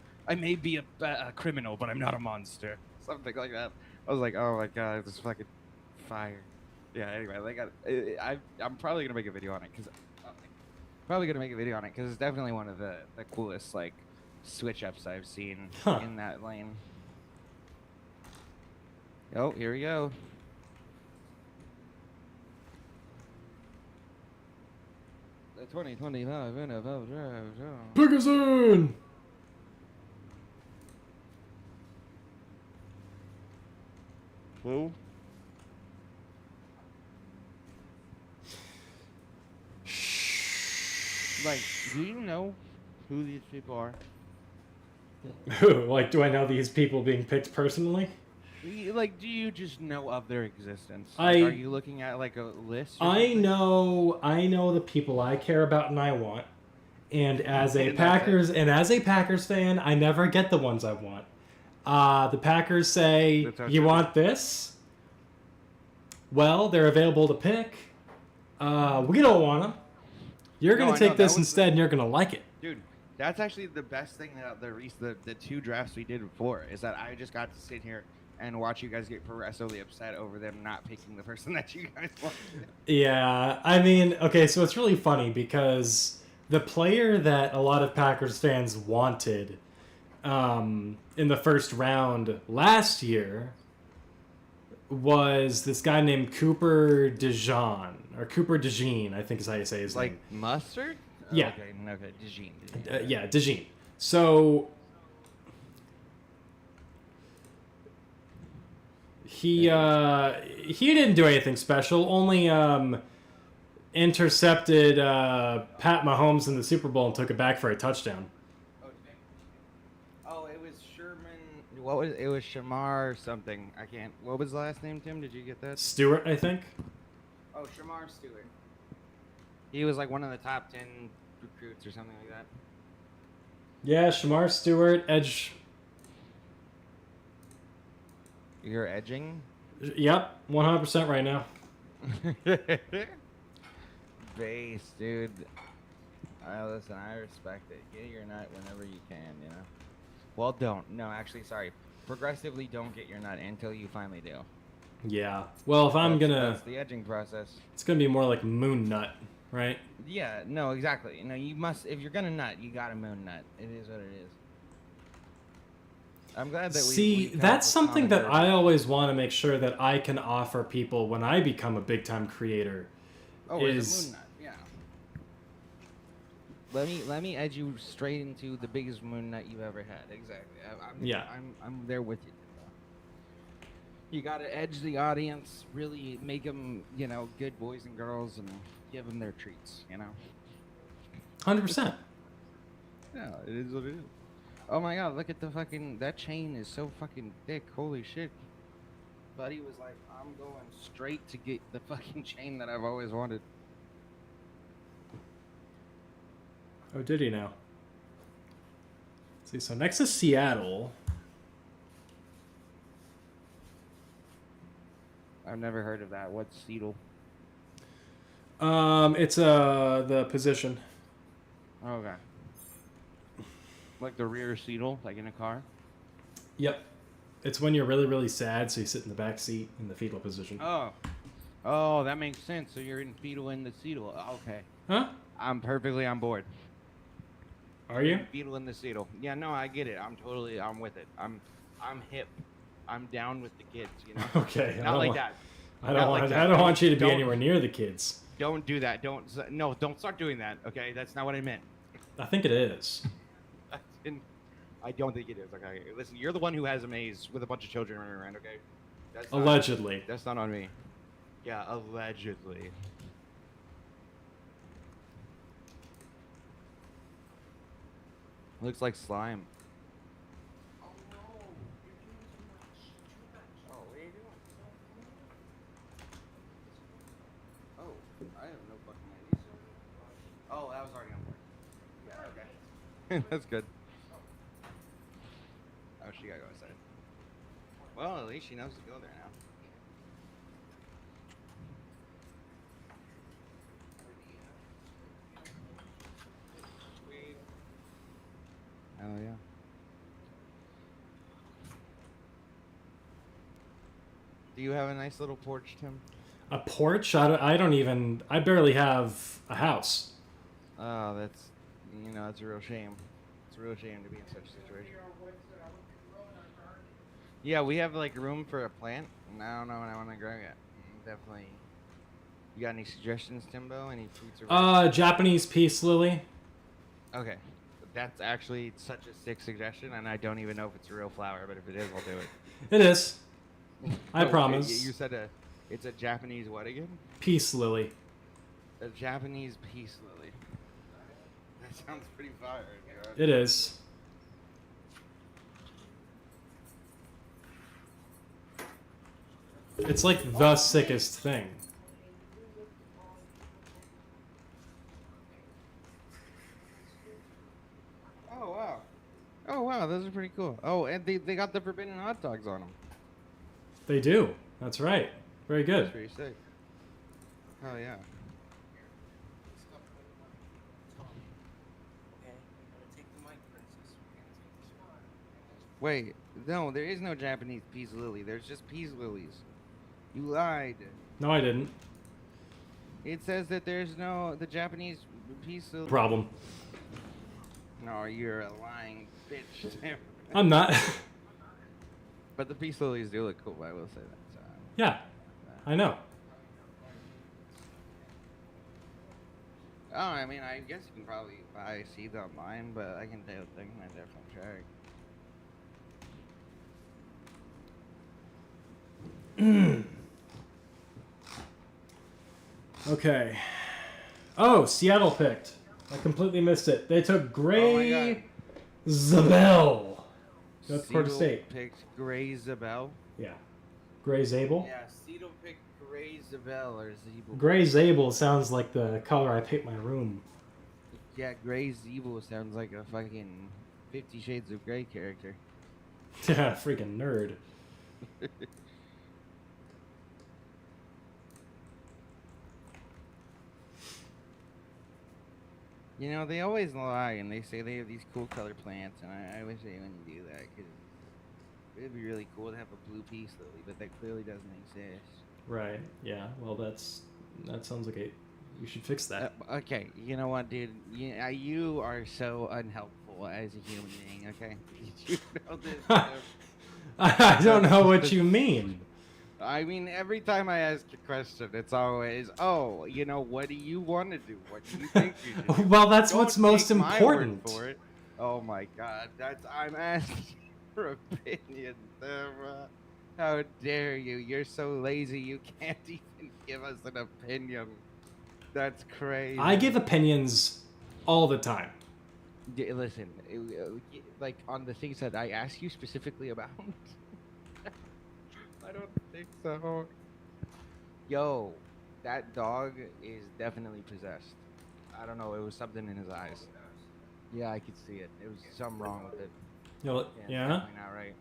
criminal, but I'm not a monster. Something like that. I was like, oh my god, this is fucking fire. Yeah. Anyway, I'm probably gonna make a video on it because it's definitely one of the coolest like switch ups I've seen in that lane. Oh, here we go. The 2025 NFL Draft. Pick us in. Who? like, do you know who these people are? Like, do I know these people being picked personally? Like, do you just know of their existence? I- Like, are you looking at like a list? Or I something? know the people I care about and I want. And as a And that's Packers fan, I never get the ones I want. The Packers say, That's how it "You should want this?" Well, they're available to pick. We don't want them. You're No, gonna I take know, that this was instead, and you're gonna like it. Dude, that's actually the best thing that the two drafts we did before is that I just got to sit here and watch you guys get progressively upset over them not picking the person that you guys wanted. Yeah, I mean, okay, so it's really funny because the player that a lot of Packers fans wanted in the first round last year was this guy named Cooper DeJean, or Cooper DeJean, I think is how you say his Like name. mustard? Yeah. Okay, DeJean. Yeah, DeJean. So he didn't do anything special. Only intercepted Pat Mahomes in the Super Bowl and took it back for a touchdown. Oh, it was Sherman. What was it? Was Shamar something? I can't. What was the last name, Tim? Did you get that? Stewart, I think. Oh, Shamar Stewart. He was like one of the top 10 recruits or something like that. Yeah, Shamar Stewart, edge. You're edging. Yep, 100% right now. Base, dude. Listen, I respect it. Get your nut whenever you can, you know. Well, don't. No, actually, sorry. Progressively, don't get your nut until you finally do. Yeah. Well, if That's the edging process. it's gonna be more like moon nut, right? Yeah. No, exactly. No, you must. If you're gonna nut, you gotta moon nut. It is what it is. I'm glad that we. See, come up that's with something that common I always want to make sure that I can offer people when I become a big time creator. Oh, is- is a moon nut? Yeah. Let me edge you straight into the biggest moon nut you've ever had. Exactly. Yeah. I'm there with you. You gotta edge the audience, really make them, you know, good boys and girls, and give them their treats. You know. 100%. Yeah, it is what it is. Oh my God! Look at the fucking. That chain is so fucking thick. Holy shit. Buddy was like, I'm going straight to get the fucking chain that I've always wanted. Oh, did he now? See, so next to Seattle. I've never heard of that. What's Seattle? It's the position. Oh, okay. Like the rear seatal, like in a car? Yep. It's when you're really, really sad, so you sit in the back seat in the fetal position. Oh. Oh, that makes sense. So you're in fetal in the seatal. Okay. Huh? I'm perfectly on board. Are you? Fetal in the seatal. Yeah, no, I get it. I'm with it. I'm hip. I'm down with the kids, you know? Okay. Not like that. I Not don't like want. that. I don't want you to be Don't- anywhere near the kids. Don't do that. Don't start doing that, okay? That's not what I meant. I think it is. I don't think it is. Okay, listen, you're the one who has a maze with a bunch of children running around. Okay, that's Allegedly. That's not on me. Yeah, allegedly. Looks like slime. Oh no, you're doing too much. Oh, what are you doing? Oh, I have no fucking idea. Oh, that was already on board. Yeah, okay. That's good. Oh, she gotta go outside. Well, at least she knows to go there now. Sweet. Oh yeah. Do you have a nice little porch, Tim? A porch? I don't even. I barely have a house. Oh, that's, you know, it's a real shame. It's a real shame to be in such a situation. Yeah, we have like room for a plant. And I don't know when I want to grow it. Definitely. You got any suggestions, Timbo? Any fruits or Japanese peace lily. Okay. That's actually such a sick suggestion, and I don't even know if it's a real flower, but if it is, I'll do it. It is. I Oh, promise. You said it's a Japanese what again? Peace lily. A Japanese peace lily. sounds pretty fire. It is. It's like the sickest thing. Oh wow. Oh wow, those are pretty cool. Oh, and they got the forbidden hot dogs on them. They do. That's right. Very That's good. pretty sick. Oh yeah. Wait, no, there is no Japanese peace lily. There's just peace lilies. You lied. No, I didn't. It says that there's no the Japanese peace lily. Problem. No, you're a lying bitch. I'm not. But the peace lilies do look cool. I will say that. So, Yeah, I know. oh, I mean, I guess you can probably buy seeds online, but I can take them a different track. Okay. Oh, Seattle picked. I completely missed it. They took Oh my Gray God. Zabel. North Dakota Seedle State. picked Gray Zabel. Yeah. Gray Zabel. Yeah, Seedle picked Gray Zabel or Zeeble. Gray Zabel sounds like the color I paint my room. Yeah, Gray Zeeble sounds like a fucking 50 Shades of Grey character. Yeah, freaking nerd. You know, they always lie and they say they have these cool color plants, and I wish they wouldn't do that because it'd be really cool to have a blue peace lily, but that clearly doesn't exist. Right. Yeah. Well, that sounds like you should fix that. Okay, you know what, dude? You are so unhelpful as a human being. Okay, did you know this? I don't know what you mean. I mean, every time I ask a question, it's always, "Oh, you know, what do you want to do? What do you think you should do?" Well, that's Don't what's most take my word important. for it. Oh my God, I'm asking your opinion, Sarah. How dare you? You're so lazy you can't even give us an opinion. That's crazy. I give opinions all the time. Listen, like on the things that I ask you specifically about. I don't think so. Yo, that dog is definitely possessed. I don't know. It was something in his eyes. Yeah, I could see it. It was something wrong with it. Yeah. Definitely not right.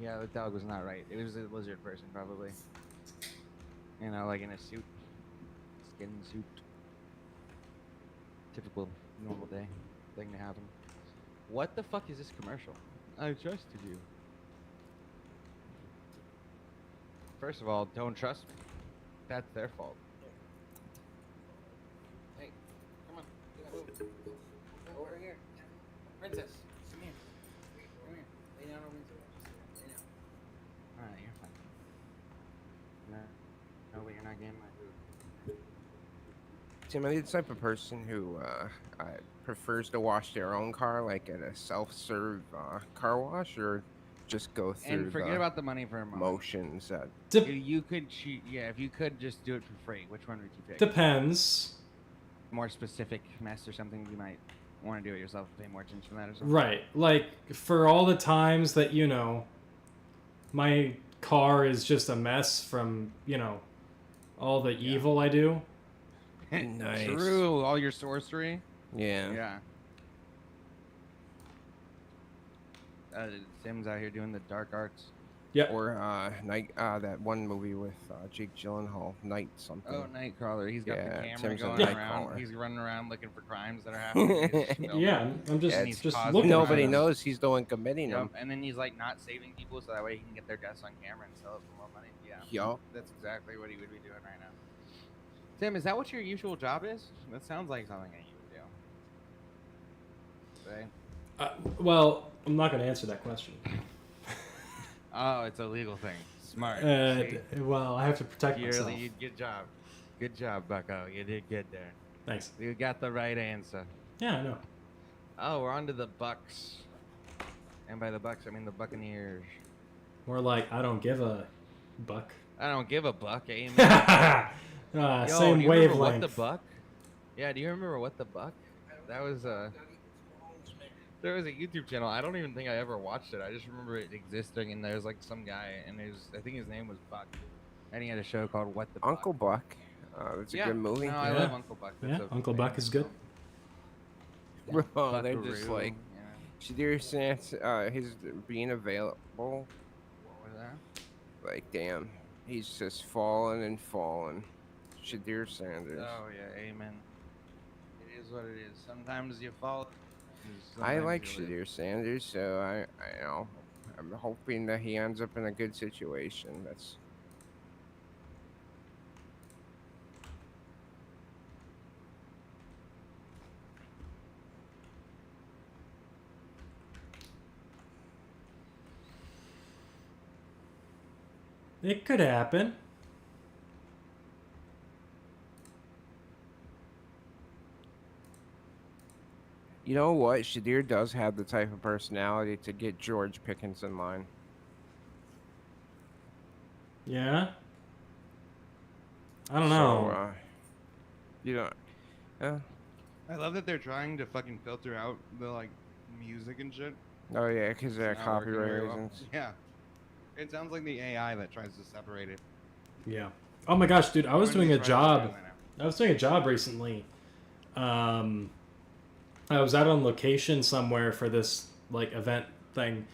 Yeah, the dog was not right. It was a lizard person, probably. You know, like in a suit. Skin suit. Typical normal day thing to happen. What the fuck is this commercial? I trusted you. First of all, don't trust me. That's their fault. Hey, come on. Over here. Princess, come here. Come here. Lay down over here. Lay down. Alright, you're fine. No, but you're not getting my food. Tim, are you the type of person who prefers to wash their own car, like at a self-serve car wash, or just go through And forget the about the money for a moment. motions? That You could cheat. Yeah, if you could just do it for free, which one would you pick? Depends. More specific mess or something you might want to do it yourself, pay more attention to that or something. Right. Like, for all the times that, my car is just a mess from, all the evil I do. Nice. True. All your sorcery. Yeah. Yeah. Tim's out here doing the dark arts. Yep. Or night. That one movie with Jake Gyllenhaal, Night something. Oh, Nightcrawler. He's got Yeah, the camera Tim's a going around. Nightcrawler. He's running around looking for crimes that are happening. He's just filming. Yeah, I'm just, Yeah, it's just causing looking Nobody at it. knows he's the one committing Yep, them. and then he's like not saving people so that way he can get their deaths on camera and sell it for more money. Yeah. Yup. That's exactly what he would be doing right now. Tim, is that what your usual job is? That sounds like something that you would do. Right? Well, I'm not going to answer that question. Oh, it's a legal thing. Smart. See? Well, I have to protect myself. Purely, good job. Good job, Bucko. You did good there. Thanks. You got the right answer. Yeah, I know. Oh, we're on to the Bucks. And by the Bucks, I mean the Buccaneers. More like, I don't give a buck. I don't give a buck. Amen. Yo, Same do you remember wavelength. What the Buck? Yeah, do you remember What the Buck? That was there was a YouTube channel. I don't even think I ever watched it. I just remember it existing, and there's like some guy, and I think his name was Buck, and he had a show called What the Uncle Buck. Buck. That's a Yeah, good movie. No, I Yeah. love Uncle Buck. That's Yeah, a Uncle Buck famous is good. film. Bro, they're just Buckaroo, like yeah. Shadir Sanders. His being available. What was that? Like, damn, he's just falling and falling. Shadir Sanders. Oh yeah, amen. It is what it is. Sometimes you fall. I sometimes like you live. Shadir Sanders, so I know. I'm hoping that he ends up in a good situation. That's. It could happen. You know what? Shadir does have the type of personality to get George Pickens in line. Yeah. I don't So, know. you know, yeah. I love that they're trying to fucking filter out the like music and shit. Oh yeah, because of It's not working copyright very well. reasons. Yeah. It sounds like the AI that tries to separate it. Yeah. Oh my gosh, dude! I was When doing they a try to job. do that now. I was doing a job recently. I was out on location somewhere for this like event thing,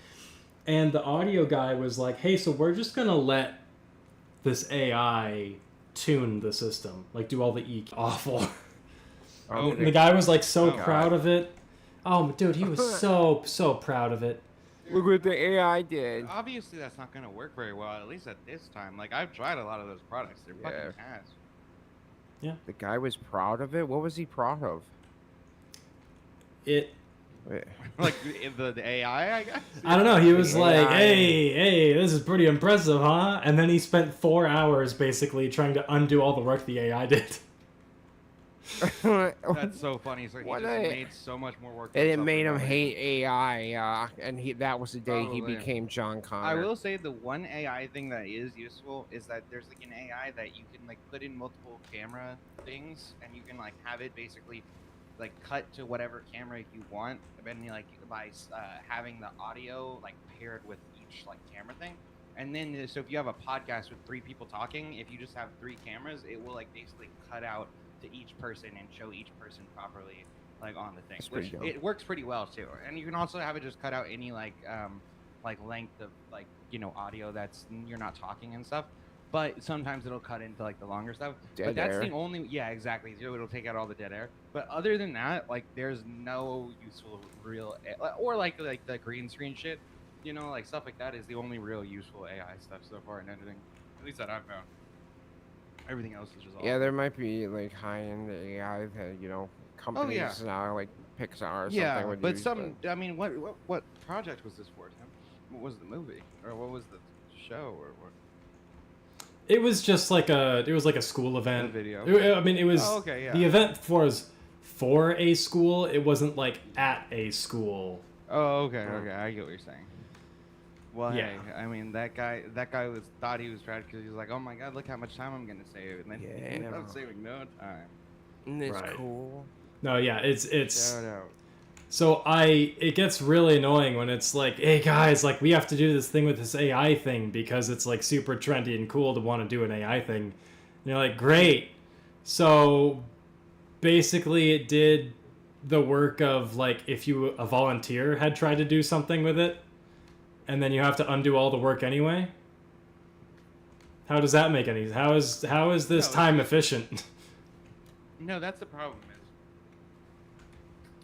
and the audio guy was like, "Hey, so we're just gonna let this AI tune the system, like do all the EQ." Awful. Oh, And the guy was like so God. proud of it. Oh, dude, he was so proud of it. Look what the AI did. Obviously, that's not gonna work very well. At least at this time. Like I've tried a lot of those products. They're Yeah. fucking ass. The guy was proud of it. What was he proud of? It. Wait. Like the AI, I guess. I don't know. He was The like, AI. hey, this is pretty impressive, huh?" And then he spent 4 hours basically trying to undo all the work the AI did. That's so funny. So he What just a- made so much more work. for And it himself made for him no reason. hate AI, and that was the day he Probably. became John Connor. I will say the one AI thing that is useful is that there's like an AI that you can like put in multiple camera things, and you can like have it basically like cut to whatever camera you want, and then like by having the audio like paired with each like camera thing. And then so if you have a podcast with 3 people talking, if you just have 3 cameras, it will like basically cut out to each person and show each person properly like on the thing. That's pretty Which dope. it works pretty well too. And you can also have it just cut out any like length of like audio that's you're not talking and stuff. But sometimes it'll cut into like the longer stuff. Dead but that's air. the only exactly. So it'll take out all the dead air. But other than that, like there's no useful real or like the green screen shit. Like stuff like that is the only real useful AI stuff so far in editing. At least that I've found. Everything else is just all. Yeah, there might be like high-end AI that companies like Pixar or something Yeah, would but use. I mean, what project was this for, Tim? What was the movie, or what was the show, or what? It was just like a school event. video. I mean, it was Oh, okay, yeah. the event was for a school. It wasn't like at a school. Oh, okay, I get what you're saying. Well, Yeah. hey, I mean that guy thought he was trapped because he was like, oh my god, look how much time I'm gonna save, and then he ended Yeah. up saving no time. Isn't this Right. cool? No, yeah, it's Shout out. so it gets really annoying when it's like, hey guys, like we have to do this thing with this AI thing because it's like super trendy and cool to want to do an AI thing. And you're like, great. So basically it did the work of like if a volunteer had tried to do something with it and then you have to undo all the work anyway. How does that make any? How is this No, time efficient? No, that's the problem. Is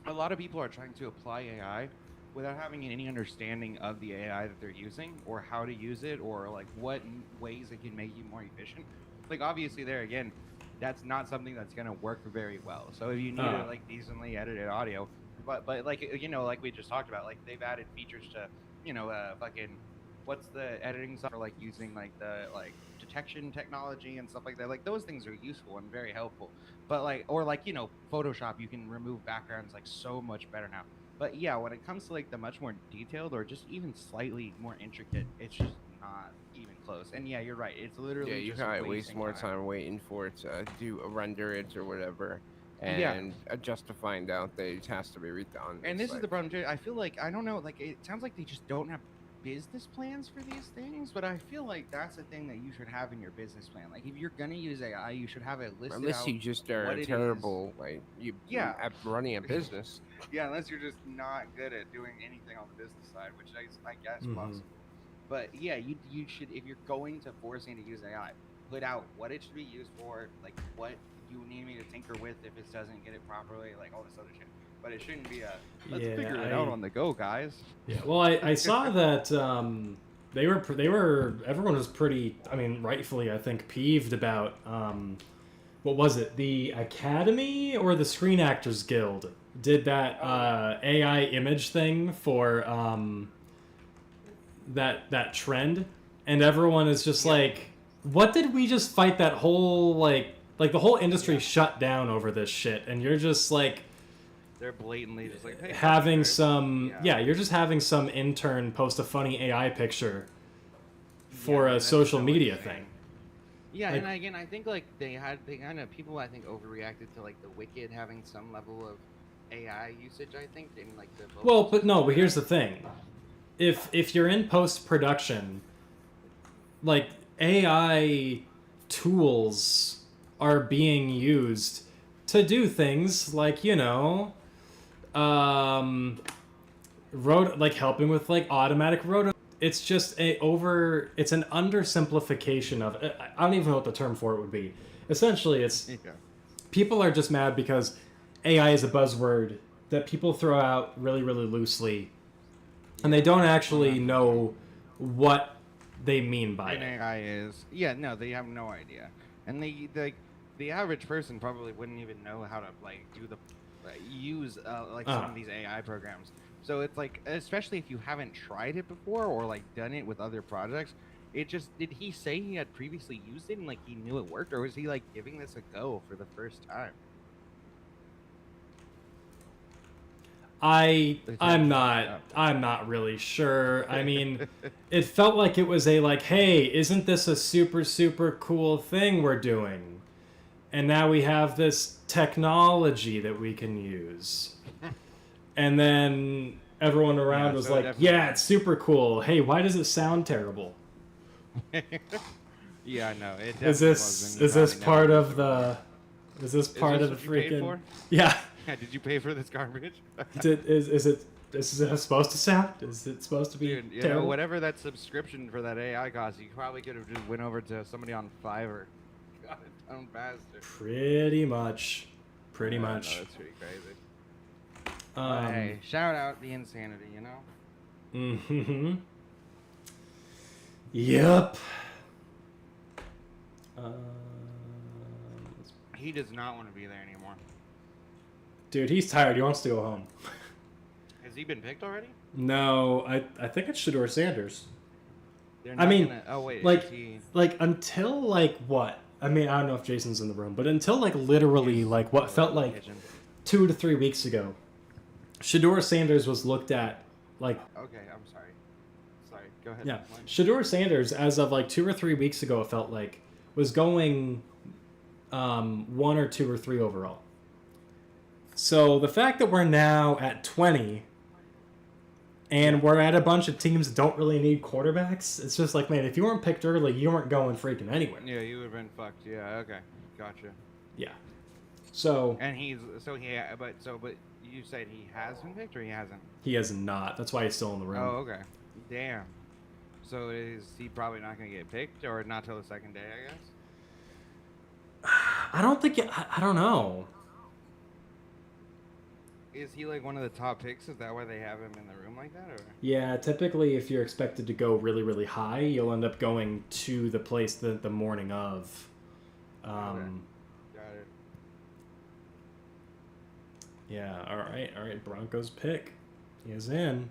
a lot of people are trying to apply AI without having any understanding of the AI that they're using, or how to use it, or like what ways it can make you more efficient. Like obviously, there again, that's not something that's gonna work very well. So if you need Uh. like decently edited audio, but like like we just talked about, like they've added features to fucking what's the editing software like using like the like detection technology and stuff like that. Like those things are useful and very helpful. But like Photoshop, you can remove backgrounds like so much better now. But yeah, when it comes to like the much more detailed or just even slightly more intricate, it's just not even close. And yeah, you're right. It's literally Yeah, you just gotta waste wasting more time waiting for it to render it or whatever. Yeah. and just to find out that it has to be redone. And It's this is like, the problem too. I feel like I don't know. Like it sounds like they just don't have business plans for these things. But I feel like that's a thing that you should have in your business plan. Like if you're gonna use AI, you should have it listed unless out. you just what are it is. terrible, like you Yeah. at running a business. Yeah, unless you're just not good at doing anything on the business side, which I guess Mhm. possible. But yeah, you should, if you're going to forcing to use AI, put out what it should be used for, like what you need me to tinker with if it doesn't get it properly, like all this other shit. But it shouldn't be a let's Yeah, figure it out on the go, guys. Yeah, well, I saw that they were everyone was pretty, I mean, rightfully I think, peeved about what was it, the Academy or the Screen Actors Guild did that AI image thing for that trend, and everyone is just like, what did we just fight that whole like the whole industry shut down over this shit, and you're just like They're blatantly just like hey, having right? some you're just having some intern post a funny AI picture for a that's social so media insane. thing. Yeah, Like- and again, I think like they kind of people I think overreacted to like the Wicked having some level of AI usage. I think in like the Well, but no, but here's the thing. If you're in post production, like AI tools are being used to do things like, you know, like helping with like automatic roto. It's just it's an undersimplification of I don't even know what the term for it would be. Essentially, it's people are just mad because AI is a buzzword that people throw out really, really loosely, and they don't actually know what they mean by an it. AI is. Yeah, no, they have no idea, and the average person probably wouldn't even know how to like do the use like some of these AI programs. So it's like, especially if you haven't tried it before or like done it with other projects, it just did he say he had previously used it and like he knew it worked, or was he like giving this a go for the first time? I'm not really sure. I mean, it felt like it was a like, hey, isn't this a super, super cool thing we're doing? And now we have this technology that we can use. And then everyone around was so like, definitely- yeah, it's super cool. Hey, why does it sound terrible? Yeah, no. It Is this part of the part of the freaking Yeah. Did you pay for this garbage? Is it supposed to sound? Is it supposed to be Dude, you terrible? know, whatever that subscription for that AI cost, you probably could have just went over to somebody on Fiverr. Got it done faster. Pretty much. No, that's pretty crazy. Hey, shout out the insanity, you know? Mm-hmm. Yep. He does not want to be there anymore. Dude, he's tired. He wants to go home. Has he been picked already? No, I think it's Shador Sanders. They're I mean, gonna, oh wait, like- is he, Like, until, like, what? I mean, I don't know if Jason's in the room, but until, like, literally, like, what felt like kitchen. 2 to 3 weeks ago, Shador Sanders was looked at, like, Okay, I'm sorry. Sorry, go ahead. yeah. Mike. Shador Sanders, as of, like, 2 or 3 weeks ago, it felt like, was going 1 or 2 or 3 overall. So the fact that we're now at 20 and we're at a bunch of teams that don't really need quarterbacks, it's just like, man, if you weren't picked early, you weren't going freaking anywhere. Yeah, you would have been fucked. Yeah, okay, gotcha. Yeah. So And but you said he has been picked or he hasn't? he has not. That's why he's still in the room. Oh, okay. Damn. So is he probably not gonna get picked, or not till the second day? I guess. I don't think. I don't know. Is he like one of the top picks? Is that why they have him in the room like that, or? Yeah, typically, if you're expected to go really, really high, you'll end up going to the place the morning of. Got it. Yeah. All right. Broncos pick. He is in.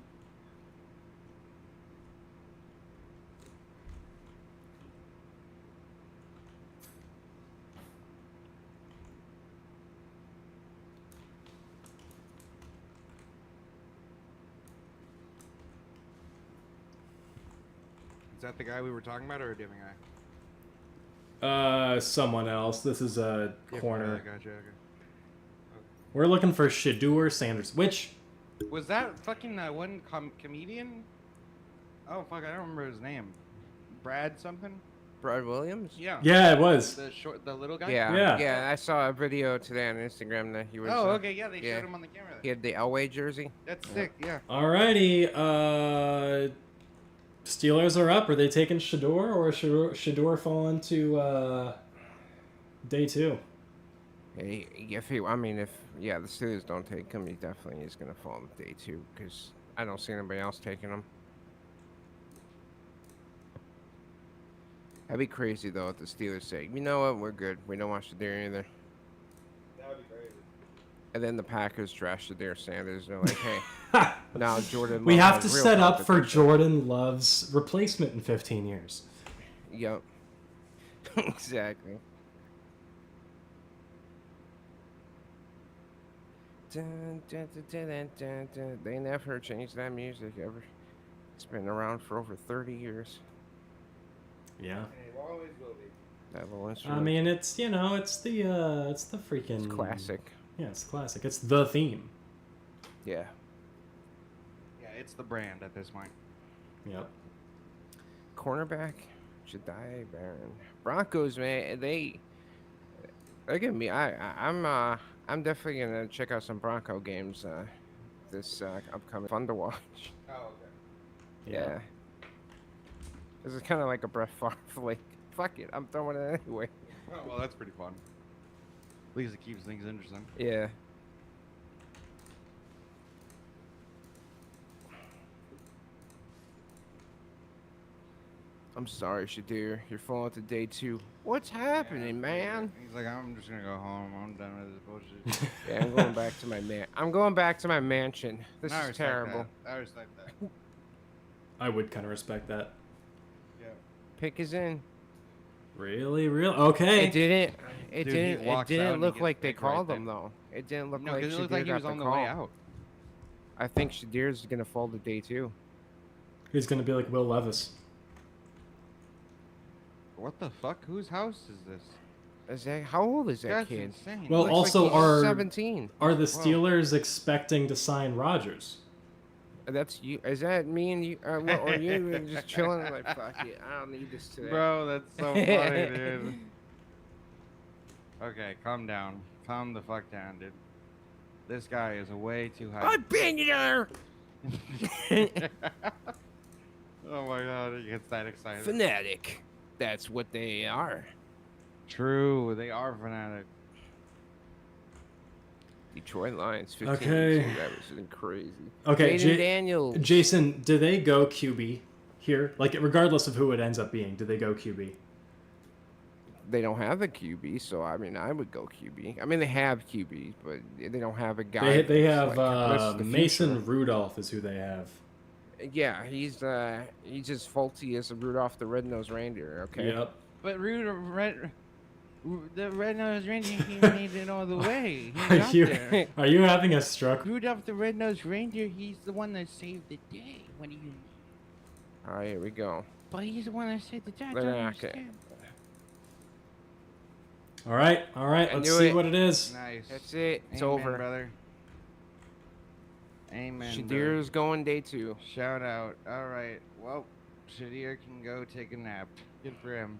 Is that the guy we were talking about, or a different guy? Someone else. This is a Different corner. guy, gotcha. Okay. We're looking for Shedeur Sanders. Which Was that fucking one comedian? Oh fuck, I don't remember his name. Brad something? Brad Williams? Yeah. yeah, it was. The little guy. Yeah, Yeah. yeah. I saw a video today on Instagram that he was. Oh, okay, yeah, they yeah. showed him on the camera. He had the Elway jersey. That's sick. Yeah. Alrighty, Steelers are up. Are they taking Shedeur or Shedeur falling to day 2? Hey, if the Steelers don't take him, he definitely is gonna fall on day 2 because I don't see anybody else taking him. That'd be crazy though if the Steelers say, you know what, we're good. We don't want Shedeur either. That would be crazy. And then the Packers trash Shedeur Sanders. They're like, hey, now Jordan. We Love have has to real set up for competition. Jordan Love's replacement in 15 years. Yep. Exactly. Dun, dun, dun, dun, dun, dun, dun. They never changed that music ever. It's been around for over 30 years. Yeah. It always will be. That little I instrument. mean, it's it's the freaking it's classic. Yeah, it's classic. It's the theme. Yeah. Yeah, it's the brand at this point. Yep. Cornerback, Jedi Baron. Broncos, man, they're gonna be. I'm definitely gonna check out some Bronco games. This upcoming, fun to watch. Oh, okay. Yeah. This is kind of like a Brett Favre. Like, fuck it, I'm throwing it anyway. Oh, well, that's pretty fun. At least it keeps things interesting. Yeah. I'm sorry, Shedeur. You're falling to day 2. What's happening, man? He's like, I'm just gonna go home. I'm done with this bullshit. Yeah, I'm going back to my I'm going back to my mansion. This I is respect terrible. That. I respect that. I would kind of respect that. Yeah. Pick is in. Really, real? Okay. It didn't. Dude, he It walks out didn't and look gets like they picked right called there. him though. It didn't look No, like because it looked Shedeur like he was got on the call. way out. I think Shadir's gonna fall to day 2. He's gonna be like Will Levis. What the fuck? Whose house is this? Is that how old is that That's kid? insane. Well, Looks also like he's are 17. are the Whoa. Steelers expecting to sign Rodgers? That's you. Is that me and you? Or you just chilling like fuck it? I don't need this today. Bro, that's so funny, dude. Okay, calm down. Calm the fuck down, dude. This guy is way too high. I've been there. Oh my god, he gets that excited. Fanatic. That's what they are. True, they are fanatic. Detroit Lions. 15 Okay. That was crazy. Okay, Jaden Daniels. Jason, do they go QB here? Like, regardless of who it ends up being, do they go QB? They don't have a QB, so I mean, I would go QB. I mean, they have QBs, but they don't have a guy. They that's have like, this is the Mason future. Rudolph is who they have. Yeah, he's as faulty as Rudolph the Red-Nosed Reindeer. Okay. Yep. But the red-nosed reindeer, he made it all the way. He Are got you there. are you having a stroke? Rudolph the red-nosed reindeer, he's the one that saved the day when he. All right, here we go. But he's the one that saved the day. I But, don't okay. understand. All right. I Let's knew see it. what it is. Nice. That's it. It's Amen, over. brother. Amen. Shadir's going day 2. brother. Shout out. All right. Well, Shadir can go take a nap. Good for him.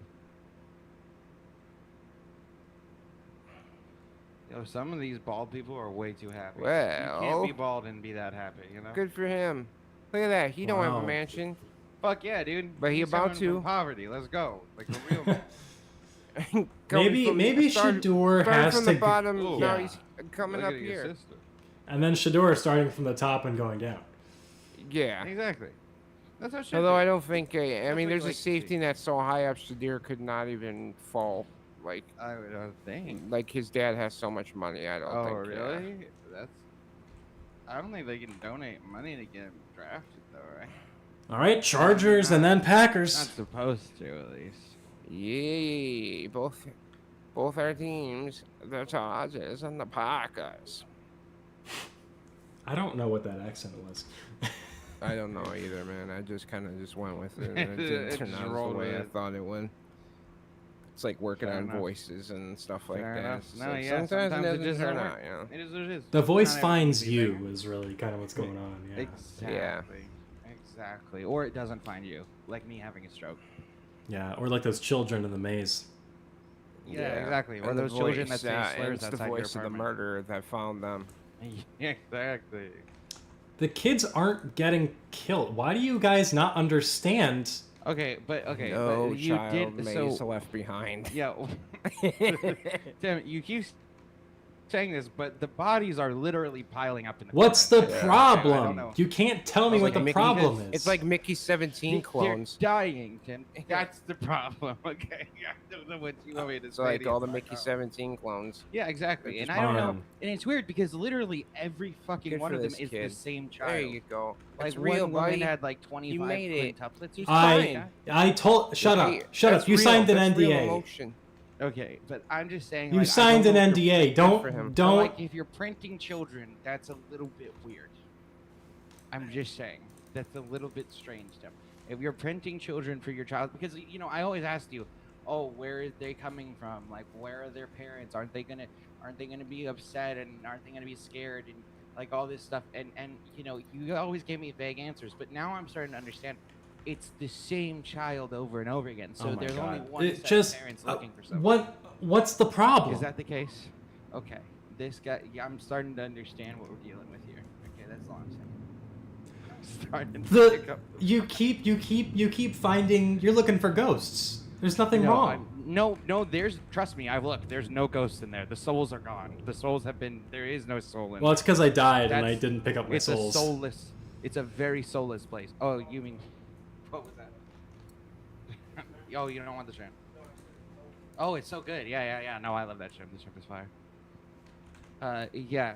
Yo, some of these bald people are way too happy. You can't Well. be bald and be that happy, you know? Good for him. Look at that. He don't have Wow. a mansion. Fuck yeah, dude. But he He's about coming from to. poverty. Let's go. Like a real man. Maybe Shedeur has from to the bottom. Ooh. Now Yeah. he's coming Look up at your here. sister. And then Shedeur starting from the top and going down. Yeah. Exactly. That's how shit Although I is. don't think. I That's mean, what there's you a like to see. safety net so high up, Shadir could not even fall. I would think. Like his dad has so much money. I don't Oh, think. really? That's. I don't think they can donate money to get him drafted, though, right? All right, Chargers and then Packers. Not supposed to, at least. Yeah, both our teams, the Chargers and the Packers. I don't know what that accent was. I don't know either, man. I just kind of just went with it, and it It didn't turn just out the rolled way with I it. thought it would. It's like working Fair on enough. voices and stuff like Fair that. enough. So No, yeah, sometimes it sometimes it doesn't just turn doesn't out, work. you know. It is what it is. The voice Not finds everything's you banger. is really kind of what's going on. Yeah. Exactly. Exactly. Or it doesn't find you, like me having a stroke. Yeah. Or like those children in the maze. Yeah, exactly. Or And the those children that voice, say and slurs it's the outside your voice of the apartment. murderer that found them. Yeah, exactly. The kids aren't getting killed. Why do you guys not understand? Okay, but No but you child did maze so. left behind. Yeah. Damn it, you keep saying this, but the bodies are literally piling up in the What's the corner. Yeah. I don't problem? know. You can't tell me It's what like the Mickey- problem is. It's like Mickey 17 They're clones. dying, Tim. That's the problem. Okay, I don't know what you want me to It's say. like to all you. the Mickey 17 clones. Yeah, exactly. They're And just I don't know. fun. And it's weird because literally every fucking Good one for of them this is kid. the same child. There you go. Like It's real, one woman buddy. had like 25 made it. quintuplets. Or I something. told. Shut Hey, up. Shut that's up. You real. signed an That's real NDA. emotion. Okay, but I'm just saying. You like, I signed don't an know if you're- NDA. for him. But, Don't. like, if you're printing children, that's a little bit weird. I'm just saying. That's a little bit strange, Tim. If you're printing children for your child, because, you know, I always ask you, oh, where are they coming from? Like, where are their parents? Aren't they gonna be upset, and aren't they gonna be scared, and like all this stuff? And you know, you always give me vague answers, but now I'm starting to understand. It's the same child over and over again. So Oh my there's only God. one It set just- of parents looking for something. What's the problem? Is that the case? Okay. This guy, yeah, I'm starting to understand what we're dealing with here. Okay, that's all I'm saying. I'm starting to pick The up. you keep finding. You're looking for ghosts. There's nothing No, wrong. no, there's, trust me, I've looked. There's no ghosts in there. The souls are gone. The souls have been, there is no soul in Well, it's because I died and I That's- didn't pick up my It's souls. a soulless, it's a very soulless place. Oh, you mean, what was that? Oh, you don't want the shrimp. Oh, it's so good. Yeah. No, I love that shrimp. The shrimp is fire. Yeah.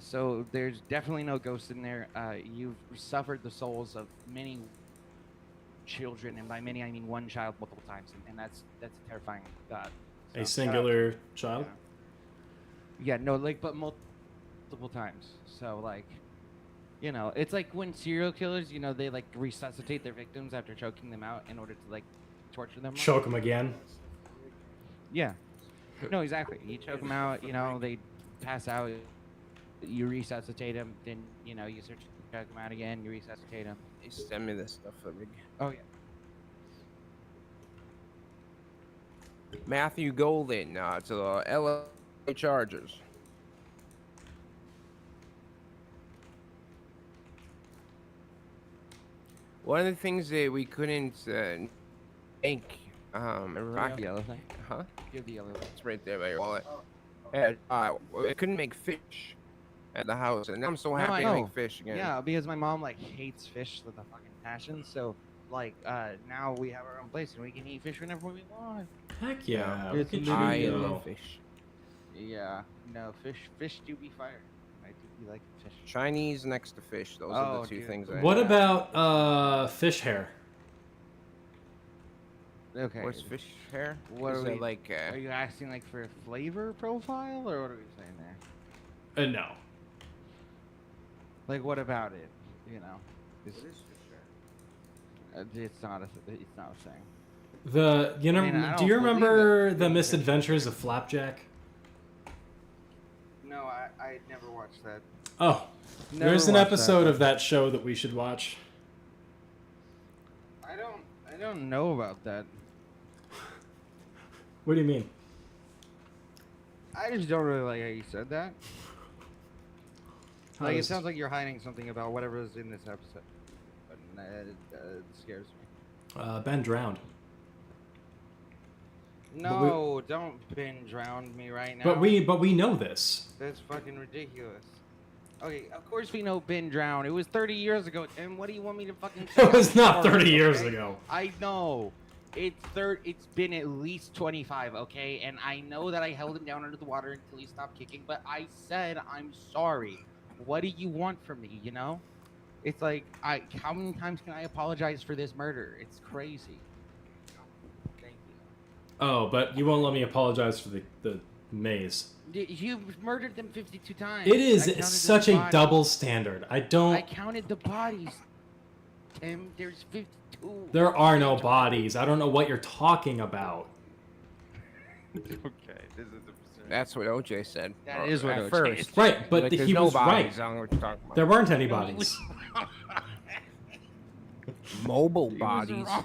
So there's definitely no ghosts in there. You've suffered the souls of many children, and by many I mean one child multiple times, and that's a terrifying thought. So, A singular child. Yeah, no, like, but multiple times. So, like, you know, it's like when serial killers, you know, they like resuscitate their victims after choking them out in order to like torture them. more. Choke him again. Yeah. No, exactly. You choke them out, you know, they pass out. You resuscitate them, then, you know, you choke them out again, you resuscitate them. Hey, send me this stuff, Rick. Oh, yeah. Matthew Golden to the LA Chargers. One of the things that we couldn't make, The yellow thing. huh? Give the yellow thing. It's right there by your wallet. I couldn't make fish at the house, and now I'm so No, happy I to know. make fish again. Yeah, because my mom, like, hates fish with a fucking passion, so, like, now we have our own place and we can eat fish whenever we want. Heck yeah. It's Look at I you go. love fish. Yeah, no, fish do be fire. I do be like fish. Chinese next to fish. Those are Oh, the two dude. things. I What have. about fish hair? Okay. What's fish hair? What Is are it we- like? Are you asking like for a flavor profile, or what are we saying there? No. Like, what about it? You know, it's not a thing. The you know I mean, I do don't you believe remember it. the misadventures of Flapjack? No, I never watched that. Oh, there's an episode of that show that we should watch. I don't know about that. What do you mean? I just don't really like how you said that. How Like, it does- sounds like you're hiding something about whatever is in this episode. But it scares me. Ben drowned. No, don't binge drown me right now. But we know this. That's fucking ridiculous. Okay, of course we know Ben drowned. It was 30 years ago. And what do you want me to fucking say? It was I'm not sorry, 30 years okay? ago. I know. It's been at least 25, okay? And I know that I held him down under the water until he stopped kicking, but I said I'm sorry. What do you want from me, you know? It's like, how many times can I apologize for this murder? It's crazy. Thank you. Oh, but you won't let me apologize for the maze. You've murdered them 52 times. It I is counted such the a bodies. double standard. I I don't. counted the bodies. Tim, there's 52. There are no bodies. I don't know what you're talking about. Okay, this is absurd. That's what OJ said. That is what at OJ first. said. Right, but Like, he there's no was right. bodies. I don't know what you're talking about. There weren't any bodies. Mobile He was bodies. wrong.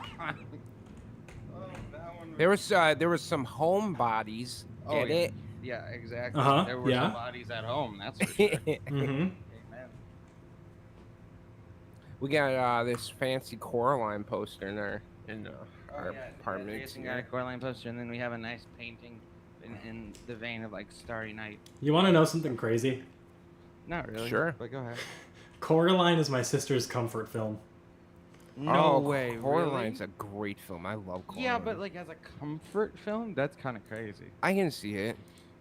Oh, that one There was some home bodies. Oh, Get it? Yeah, exactly. Uh-huh, There were yeah. some bodies at home, that's for sure. Mm-hmm. Amen. We got this fancy Coraline poster in our Oh, our yeah, apartment. Jason got a Coraline poster, and then we have a nice painting in the vein of like Starry Night. You want to know something crazy? Not really. Sure. But go ahead. Coraline is my sister's comfort film. No Oh, way. Coraline's really? a great film. I love Coraline. Yeah, but like as a comfort film, that's kind of crazy. I can see it.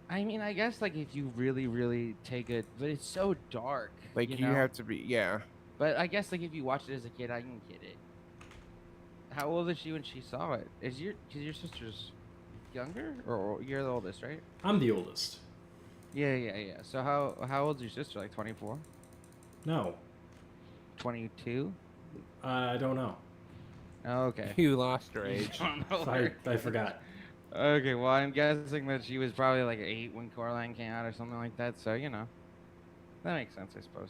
I mean, I guess like if you really, really take it, but it's so dark. Like you know? have to be, yeah. But I guess like if you watched it as a kid, I can get it. How old is she when she saw it? Cause your sister's younger, or you're the oldest, right? I'm the oldest. Yeah. So how old's your sister? Like 24, No, 22? I don't know. Oh, okay. You lost your age. don't know her. I forgot. Okay, well I'm guessing that she was probably like 8 when Coraline came out or something like that. So you know, that makes sense, I suppose.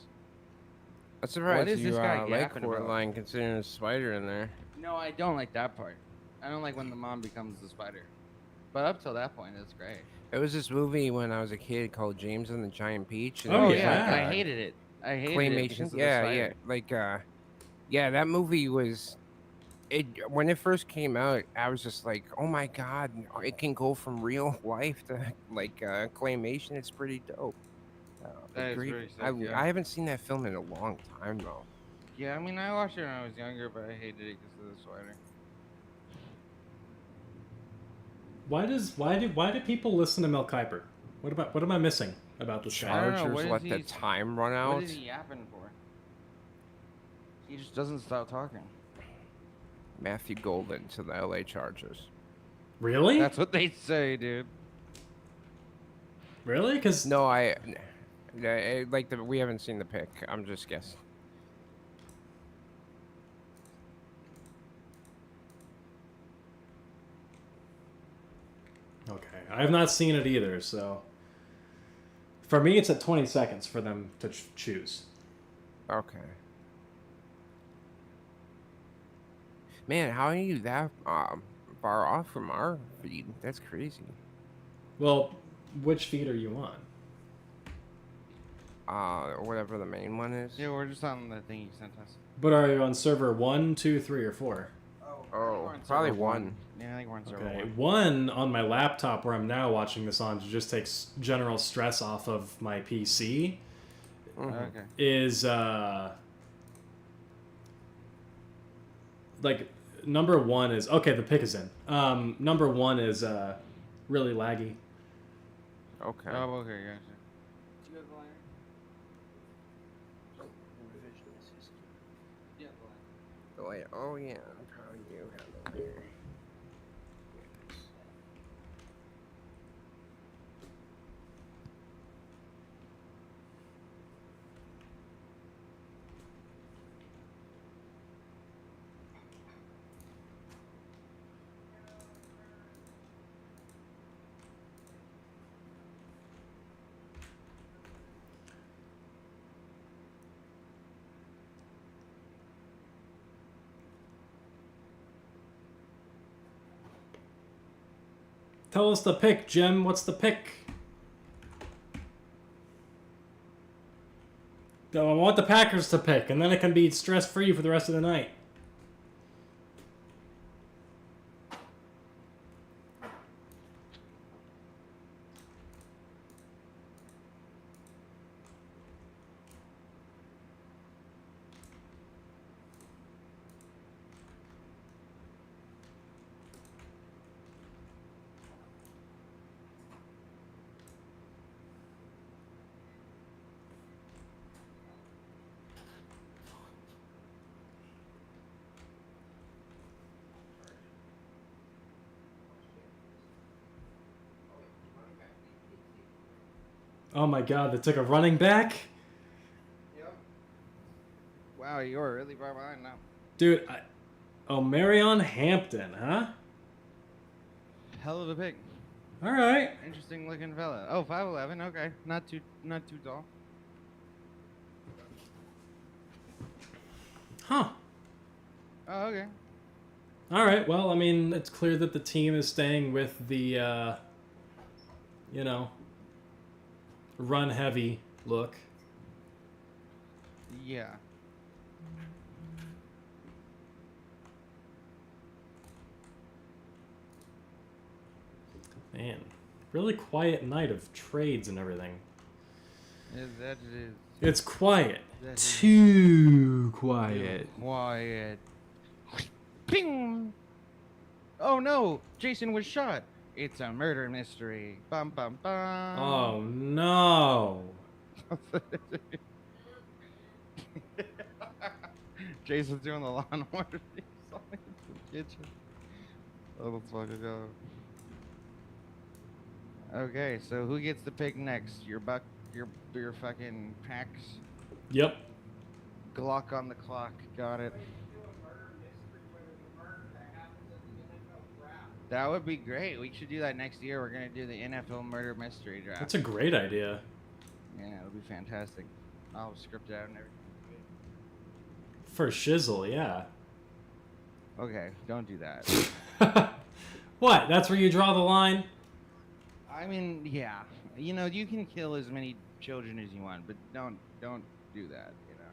I'm surprised is you this guy like yapping about? Coraline considering there's a spider in there. No, I don't like that part. I don't like when the mom becomes the spider. But up till that point, it's great. There was this movie when I was a kid called James and the Giant Peach. And Oh, it was yeah. like, I hated it. I hated it claymation. because of the Yeah, spider. yeah. Like, yeah, that movie was. It when it first came out, I was just like, oh my god, it can go from real life to like claymation. It's pretty dope. That is Agreed. pretty sick, yeah. I haven't seen that film in a long time though. Yeah, I mean, I watched it when I was younger, but I hated it because of the spider. Why do people listen to Mel Kiper? What am I missing about this I guy? don't know, Chargers what is let the he- time run What out. is he yapping for? He just doesn't stop talking. Matthew Golden to the LA Chargers. Really? That's what they say, dude. Really? Because No, we haven't seen the pick. I'm just guessing. okay, I have not seen it either. So for me, it's at 20 seconds for them to choose. Okay. Man, how are you that far off from our feed? That's crazy. Well, which feed are you on? Whatever the main one is. Yeah, we're just on the thing you sent us. But are you on server 1, 2, 3, or 4? Oh, probably one. Yeah, I think we're on server Okay, 1. 1 on my laptop where I'm now watching this on to just take general stress off of my PC Mhm. Okay. is like number 1 is okay. The pick is in. Number 1 is really laggy. Okay. Oh, okay, gotcha. Oh yeah, probably you have it here. Tell us the pick, Jim. What's the pick? I want the Packers to pick, and then it can be stress-free for the rest of the night. Oh my god, they took a running back? Wow, you're really far behind now. Dude, Marion Hampton, huh? Hell of a pick. All right. Interesting looking fella. Oh, 5'11", okay. Not too tall. Huh. Oh, okay. All right. Well, I mean, it's clear that the team is staying with the, you know, run heavy look. Yeah. Man, really quiet night of trades and everything. That is It's quiet. That is- Too quiet. quiet. Ping! Oh no! Jason was shot. It's a murder mystery. Bum bum bum. Oh no. Jason's doing the lawnmower. He's on in the kitchen. Oh, let's fucking go. Okay, so who gets to pick next? Your fucking packs. Yep. Glock on the clock. Got it. That would be great. We should do that next year. We're gonna do the NFL murder mystery draft. That's a great idea. Yeah, it'll be fantastic. I'll script it out and everything. For shizzle, yeah. Okay, don't do that. What? That's where you draw the line? I mean, yeah. You know, you can kill as many children as you want, but don't do that. You know.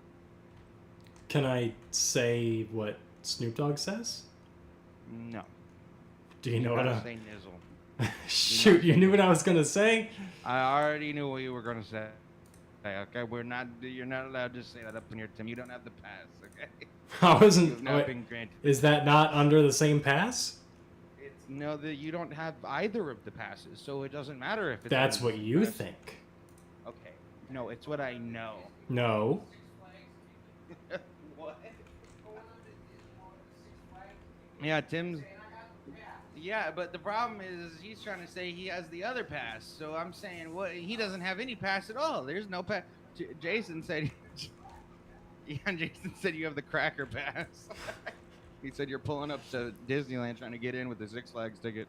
Can I say what Snoop Dogg says? No. Do you know what gotta I... say nizzle. Shoot, you knew what I was gonna say? I already knew what you were gonna say. Okay, you're not allowed to say that up in your Tim. You don't have the pass, okay? I wasn't... You've not wait, been granted. is that not under the same pass? It's no, that you don't have either of the passes, so it doesn't matter if it's. That's under what the you pass. think. Okay. No, it's what I know. No. What? Yeah, Tim's. Yeah, but the problem is he's trying to say he has the other pass. So I'm saying, what? He doesn't have any pass at all. There's no pass. Jason said. Yeah, Jason said you have the cracker pass. He said you're pulling up to Disneyland trying to get in with the Six Flags ticket.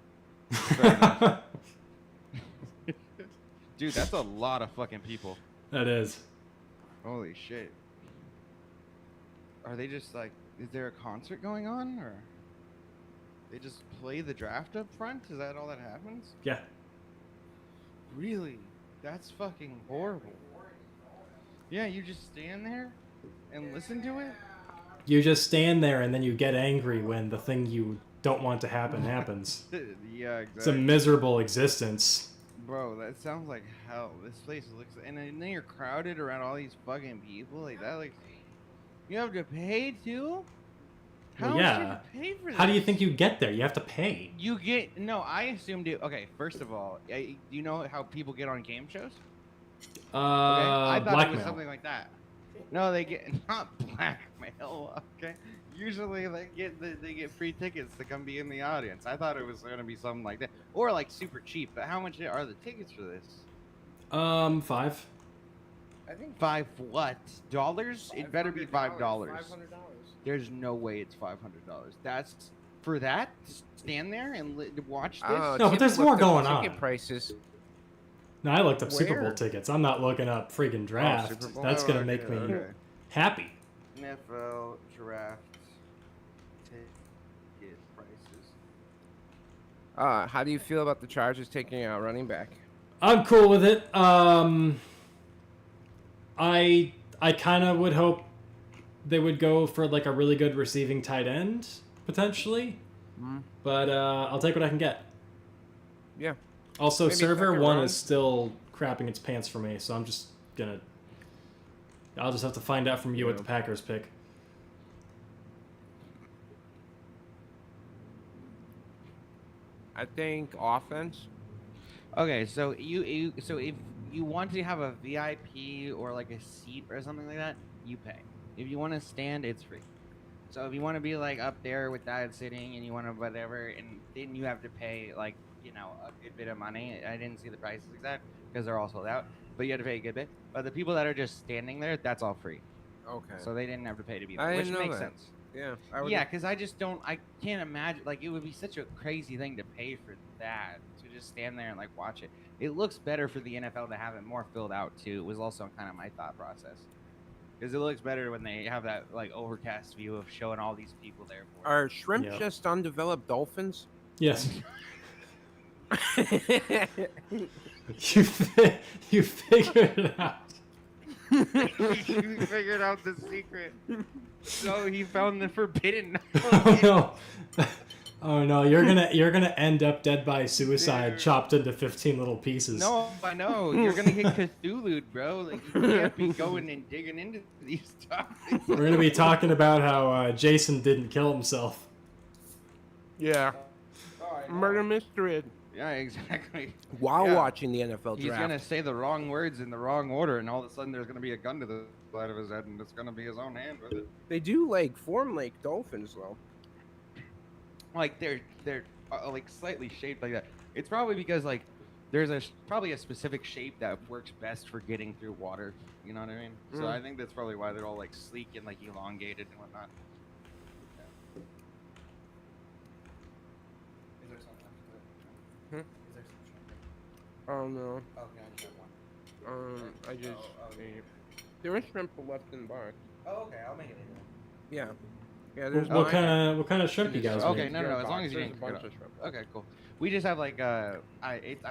Dude, that's a lot of fucking people. That is. Holy shit. Are they just like, is there a concert going on, or they just play the draft up front? Is that all that happens? Yeah. Really? That's fucking horrible. Yeah, you just stand there and listen to it? You just stand there and then you get angry when the thing you don't want to happen happens. Yeah, It's a exactly. miserable existence. Bro, that sounds like hell. This place looks, and then you're crowded around all these fucking people like that. Like, you have to pay too? How Well, much do you yeah. have to pay for this? How do you think you get there? You have to pay. You get no. I assumed it. Okay, first of all, do you know how people get on game shows? Okay, I thought it was Blackmail. something like that. No, they get not blackmail. Okay, usually they get free tickets to come be in the audience. I thought it was gonna be something like that, or like super cheap. But how much are the tickets for this? 5. I think $5 It better be $5. There's no way it's $500. That's for that. Stand there and watch this. Oh, No, but Tim there's looked more up the going on. Ticket prices. No, I looked up Super Bowl Where? tickets. I'm not looking up freaking draft. Super Bowl? That's gonna Oh, make me okay. happy. NFL draft ticket prices. How do you feel about the Chargers taking a running back? I'm cool with it. I kind of would hope they would go for like a really good receiving tight end potentially, but I'll take what I can get. Yeah. Also, Maybe server second 1 round. is still crapping its pants for me, so I'm just gonna. I'll just have to find out from you what Yeah. the Packers pick. I think offense. Okay, so so if you want to have a VIP or like a seat or something like that, you pay. If you want to stand, it's free. So if you want to be like up there with that sitting and you want to whatever, and then you have to pay like a good bit of money. I didn't see the prices exact because they're all sold out, but you have to pay a good bit. But the people that are just standing there, that's all free. Okay. So they didn't have to pay to be there, I which didn't know makes that. sense. Yeah. I Yeah, because I can't imagine, like, it would be such a crazy thing to pay for that, to just stand there and like watch it. It looks better for the NFL to have it more filled out too. It was also kind of my thought process because it looks better when they have that like overcast view of showing all these people there. For it. Are shrimp Yeah. just undeveloped dolphins? Yes. You figured it out. You figured out the secret. So he found the forbidden. Oh no. Oh no, you're gonna end up dead by suicide, Dude. chopped into 15 little pieces. No, I know. You're gonna get Cthulhu, bro. Like you can't be going and digging into these topics. We're gonna be talking about how Jason didn't kill himself. Yeah. Oh, I know. Murder mystery. Yeah, exactly. While Yeah. watching the NFL He's draft. gonna say the wrong words in the wrong order, and all of a sudden there's gonna be a gun to the side of his head, and it's gonna be his own hand with it. They do like form like dolphins though. Like they're like slightly shaped like that. It's probably because like there's probably a specific shape that works best for getting through water. You know what I mean? So Mm. I think that's probably why they're all like sleek and like elongated and whatnot. Is there something? Hmm? Is there some Oh no. Okay, I just have one. I just Oh, okay. there is shrimp left in the box. Oh, okay, I'll make it later. Yeah. Yeah, there's What mine. kind of shrimp you guys Okay, make? no, There's as a long as you box. didn't There's a cook it bunch up. of shrimp. Okay, cool. We just have like I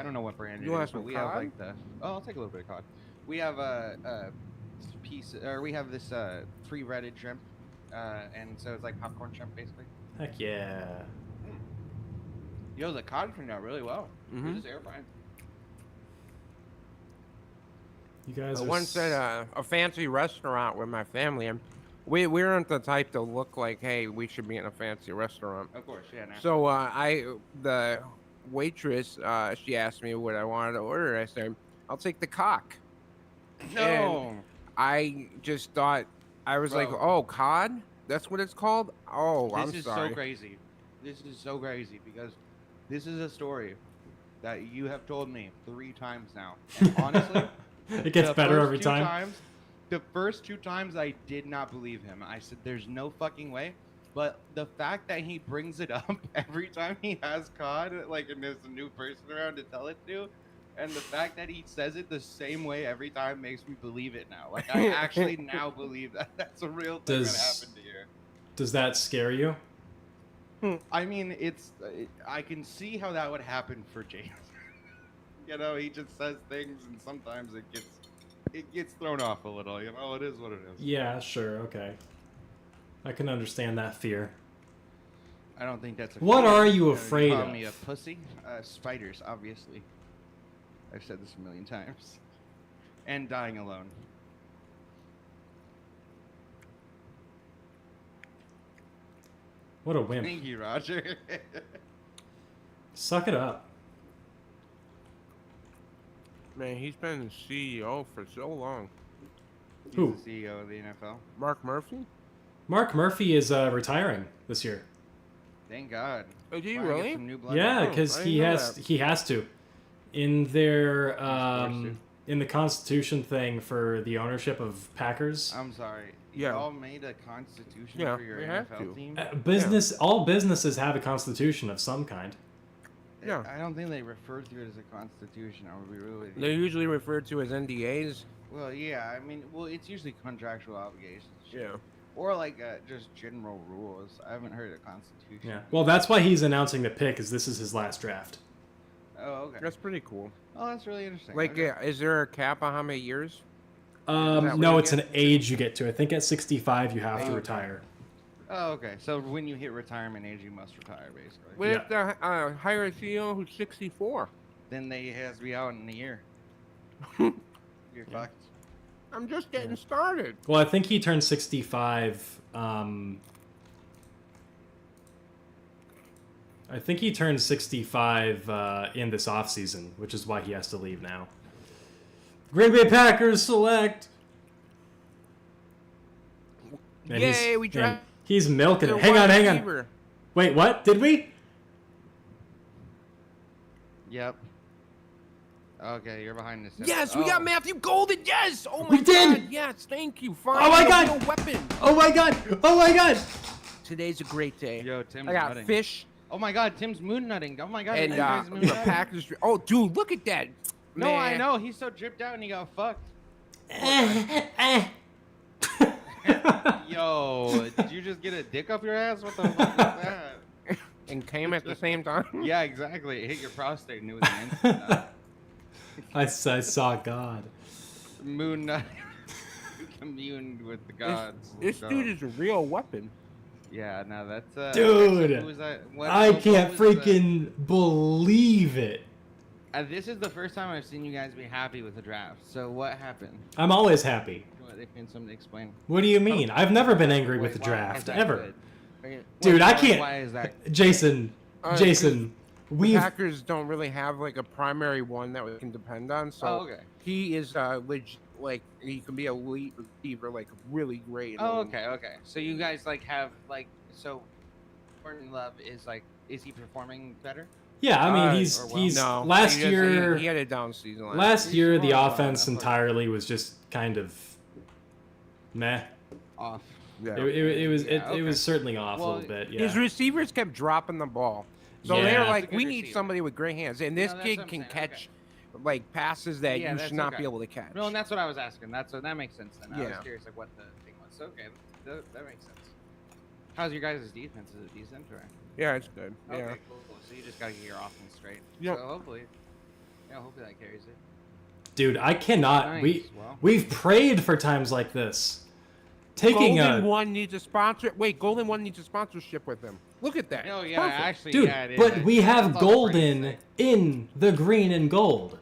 don't know what brand You it want is, but some we have cod? like the I'll take a little bit of cod. We have a piece or we have this pre-breaded shrimp, and so it's like popcorn shrimp basically. Heck yeah. Yo, the cod turned out really well. Mhm. We just air fried. You guys I are once at a fancy restaurant with my family, and we weren't the type to look like, hey, we should be in a fancy restaurant. Of course, yeah. No. So the waitress, she asked me what I wanted to order. I said, I'll take the cock. No. I just thought, I was like, Bro. oh, cod? That's what it's called? Oh, I'm This is sorry. so crazy. This is so crazy because this is a story that you have told me 3 times now. And honestly, it gets the better first every 2 time. times, the first 2 times I did not believe him. I said, "There's no fucking way." But the fact that he brings it up every time he has cod, like, and there's a new person around to tell it to, and the fact that he says it the same way every time makes me believe it now. Like, I actually now believe that that's a real thing that happened here. Does that scare you? I mean, I can see how that would happen for James. You know, he just says things, and sometimes it gets thrown off a little. You know, it is what it is. Yeah, sure, okay. I can understand that fear. I don't think that's a What fear. are you You afraid call of? me a pussy? Spiders, obviously. I've said this a million times. And dying alone. What a wimp. Thank you, Roger. Suck it up. Man, he's been CEO for so long. He's Who? the CEO of the NFL. Mark Murphy? Mark Murphy is retiring this year. Thank God. Oh, do you Finally get really? some new blood. Yeah, Oh, because I he didn't know has that. he has to. In their forced in the Constitution thing for the ownership of Packers, I'm sorry. Yeah. Y'all made a constitution Yeah, for your we have NFL to. team? all businesses have a constitution of some kind. Yeah. I don't think they refer to it as a constitution. I would be really. They're usually referred to as NDAs. Well, yeah. I mean, well, it's usually contractual obligations. Yeah. Or like just general rules. I haven't heard of constitution. Yeah. Well, that's why he's announcing the pick, is this is his last draft. Oh, okay. That's pretty cool. Oh, that's really interesting. Like, Okay. is there a cap on how many years? that what No, you it's get? an age you get to. I think at 65 you have to Okay. retire. Oh, okay. So when you hit retirement age, you must retire, basically. What if they hire a CEO who's 64? Then they has to be out in a year. You're fucked. I'm just getting started. Well, I think he turned 65. I think he turned 65 in this offseason, which is why he has to leave now. Green Bay Packers select. And Yay, we and drafted He's milking their it. Hang wide on. receiver. Wait, what? Did we? Yep. Okay, you're behind this. Yes, we got Matthew Golden. Yes. Oh my We did! God. Yes, thank you. Oh my God! No weapon. Oh my god! Oh my god! Today's a great day. Yo, Tim's I got wedding. fish, Oh my God, Tim's moon nutting. Oh my God, And this guy's moon the nutting. Packers. Oh, dude, look at that. No, I Man. know. He's so dripped out and he got fucked. Yo, did you just get a dick up your ass? What the fuck was that? And came at the same time. Yeah, exactly. It hit your prostate and it was an instant. I saw God. Moon nut. You communed with the gods. This So, dude is a real weapon. Yeah, no, that's Dude, who was that? I what can't was the- freaking believe it. This is the first time I've seen you guys be happy with the draft. So what happened? I'm always happy. What, if you something to explain. What do you mean? I've never been angry with Wait, the why is draft that ever. good? Okay, Dude, I why- can't- Why is that? Jason, The we've Packers don't really have like a primary one that we can depend on. So Oh, okay. he is like he can be a elite receiver, like really great. Oh, and- okay. So you guys like have like so. Jordan Love is he performing better? yeah. I mean, he's or well, he's No, last he just- year. he had a down season Last year, the Well, offense I'm like- entirely was just kind of meh. Off. Yeah. It was Yeah, it was okay. certainly off Well, a little bit. His Yeah. receivers kept dropping the ball. So Yeah. they're That's a like, good we need receiver. somebody with great hands. And this No, that's kid what I'm can saying, okay. catch like passes that Yeah, you that's should not okay. be able to catch. No, and that's what I was asking. That makes sense. Then I was Yeah. curious like what the thing was. Okay, that makes sense. How's your guys' defense? Is it decent or? Yeah, it's good. Yeah. Okay, cool. So you just gotta get your offense straight. Yep. So hopefully that carries it. Dude, I cannot. Nice. Well, We've prayed for times like this. Taking Golden a One needs a sponsor. Wait, Golden One needs a sponsorship with him. Look at that. oh yeah, Perfect. actually, dude, yeah, it is. but we have That's all the praise golden say. in the green and gold.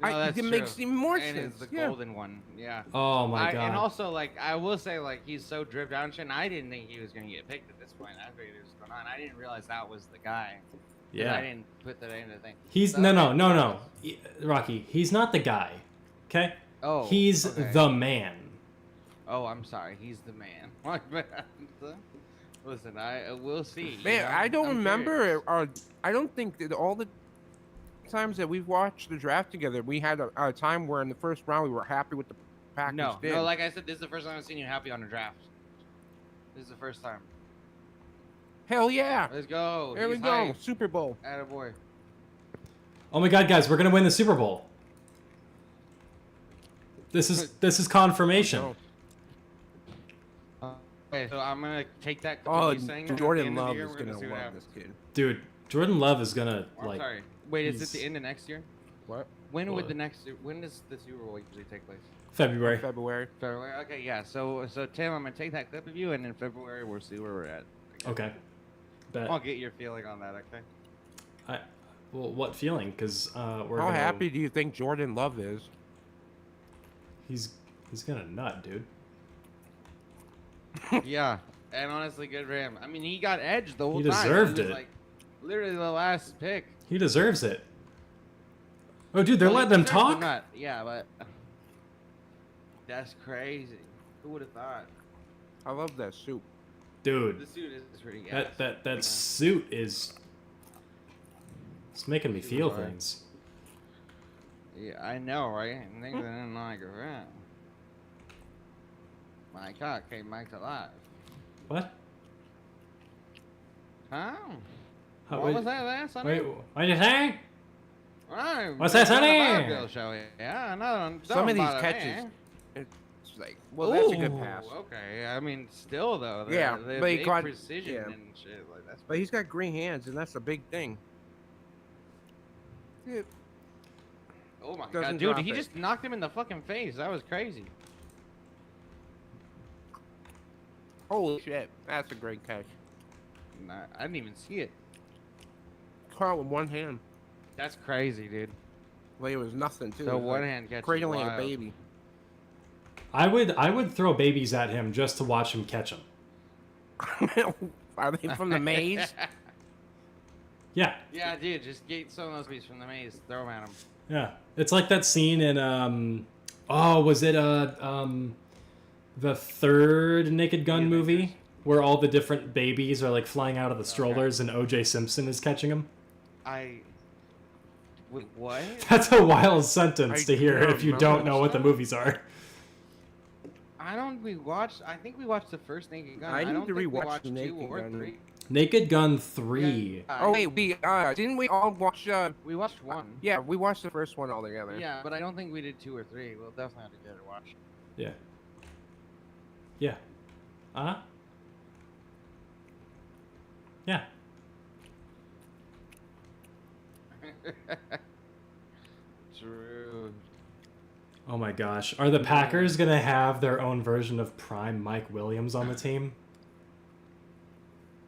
No, that's it makes true. even more And sense. it's the Yeah. golden one. Yeah. Oh my god. And also, like, I will say, like, he's so dripped out and shit. And I didn't think he was gonna get picked at this point. I figured it was going on. I didn't realize that was the guy. 'Cause I yeah. didn't put that into the thing. He's So, no. okay. Rocky, he's not the guy. Okay? Oh. He's okay. the man. Oh, I'm sorry. He's the man. My bad. Listen, we'll see. you Man, know? I don't I'm remember. curious. Or I don't think that all the times that we've watched the draft together, we had a time where in the first round we were happy with the Packers. No, did. no. Like I said, this is the first time I've seen you happy on a draft. This is the first time. Hell yeah! Let's go. There we He's go. hyped. Super Bowl. Attaboy. Oh my god, guys, we're gonna win the Super Bowl. This is confirmation. No. Okay, so I'm gonna take that. Oh, you're saying at the Jordan end of the Love year, is we're gonna see what love happens. this kid. Dude, Jordan Love is gonna I'm like sorry. Wait, is it he's- the end of next year? What? When What? would when does the Super Bowl usually take place? February. February. February. Okay, yeah. So Tim, I'm gonna take that clip of you, and in February we'll see where we're at. Okay. Bet. I'll get your feeling on that. Okay. Well, what feeling? Because we're How gonna, happy do you think Jordan Love is? He's gonna nut, dude. Yeah, and honestly, good for him. I mean, he got edged the whole He time. deserved was, it. Like, literally the last pick. He deserves it. Oh, dude, they're Well, he letting him deserves the talk. nut. Yeah, but that's crazy. Who would have thought? I love that suit. The Dude, suit is pretty gas. that suit is. It's making me feel Right. things. Yeah, I know, right? And things I didn't like around. My cock came back to life. What? Huh? How- What wait- was that last one? Wait, what'd you say? Right, What's that, another Sonny? vaudeville show here. Yeah, another. Some of these bada catches, bing. It's like, well, that's a good Ooh, pass. Okay, I mean, still though. Yeah, the but he big caught- precision yeah. and shit like that's. But he's got green hands, and that's a big thing. Dude, Oh my doesn't god, dude! drop He it. just knocked him in the fucking face. That was crazy. holy shit, that's a great catch. Nah, I didn't even see it. Caught with one hand. That's crazy, dude. Like it was nothing too. So It was one like hand catch. is cradling a wild. baby. I would throw babies at him just to watch him catch them. Are they from the maze? Yeah, Yeah, dude, just get some of those beats from the maze, throw them at him. yeah. It's like that scene in was it the third Naked Gun The movie Avengers? where all the different babies are like flying out of the strollers and O.J. Simpson is catching them? Wait, what? That's a wild sentence I to hear don't if you remember don't that know what the stuff. movies are. I think we watched the first Naked Gun. I need don't to think we rewatch watched the 2 Naked or Gun. 3. Naked Gun 3. Oh wait, we didn't we all watch? We watched one. Yeah, we watched the first one all together. Yeah, but I don't think we did 2 or 3. We'll definitely have to get it watched. Yeah. Yeah. Uh-huh. Yeah. True. Oh my gosh. Are the Packers going to have their own version of Prime Mike Williams on the team?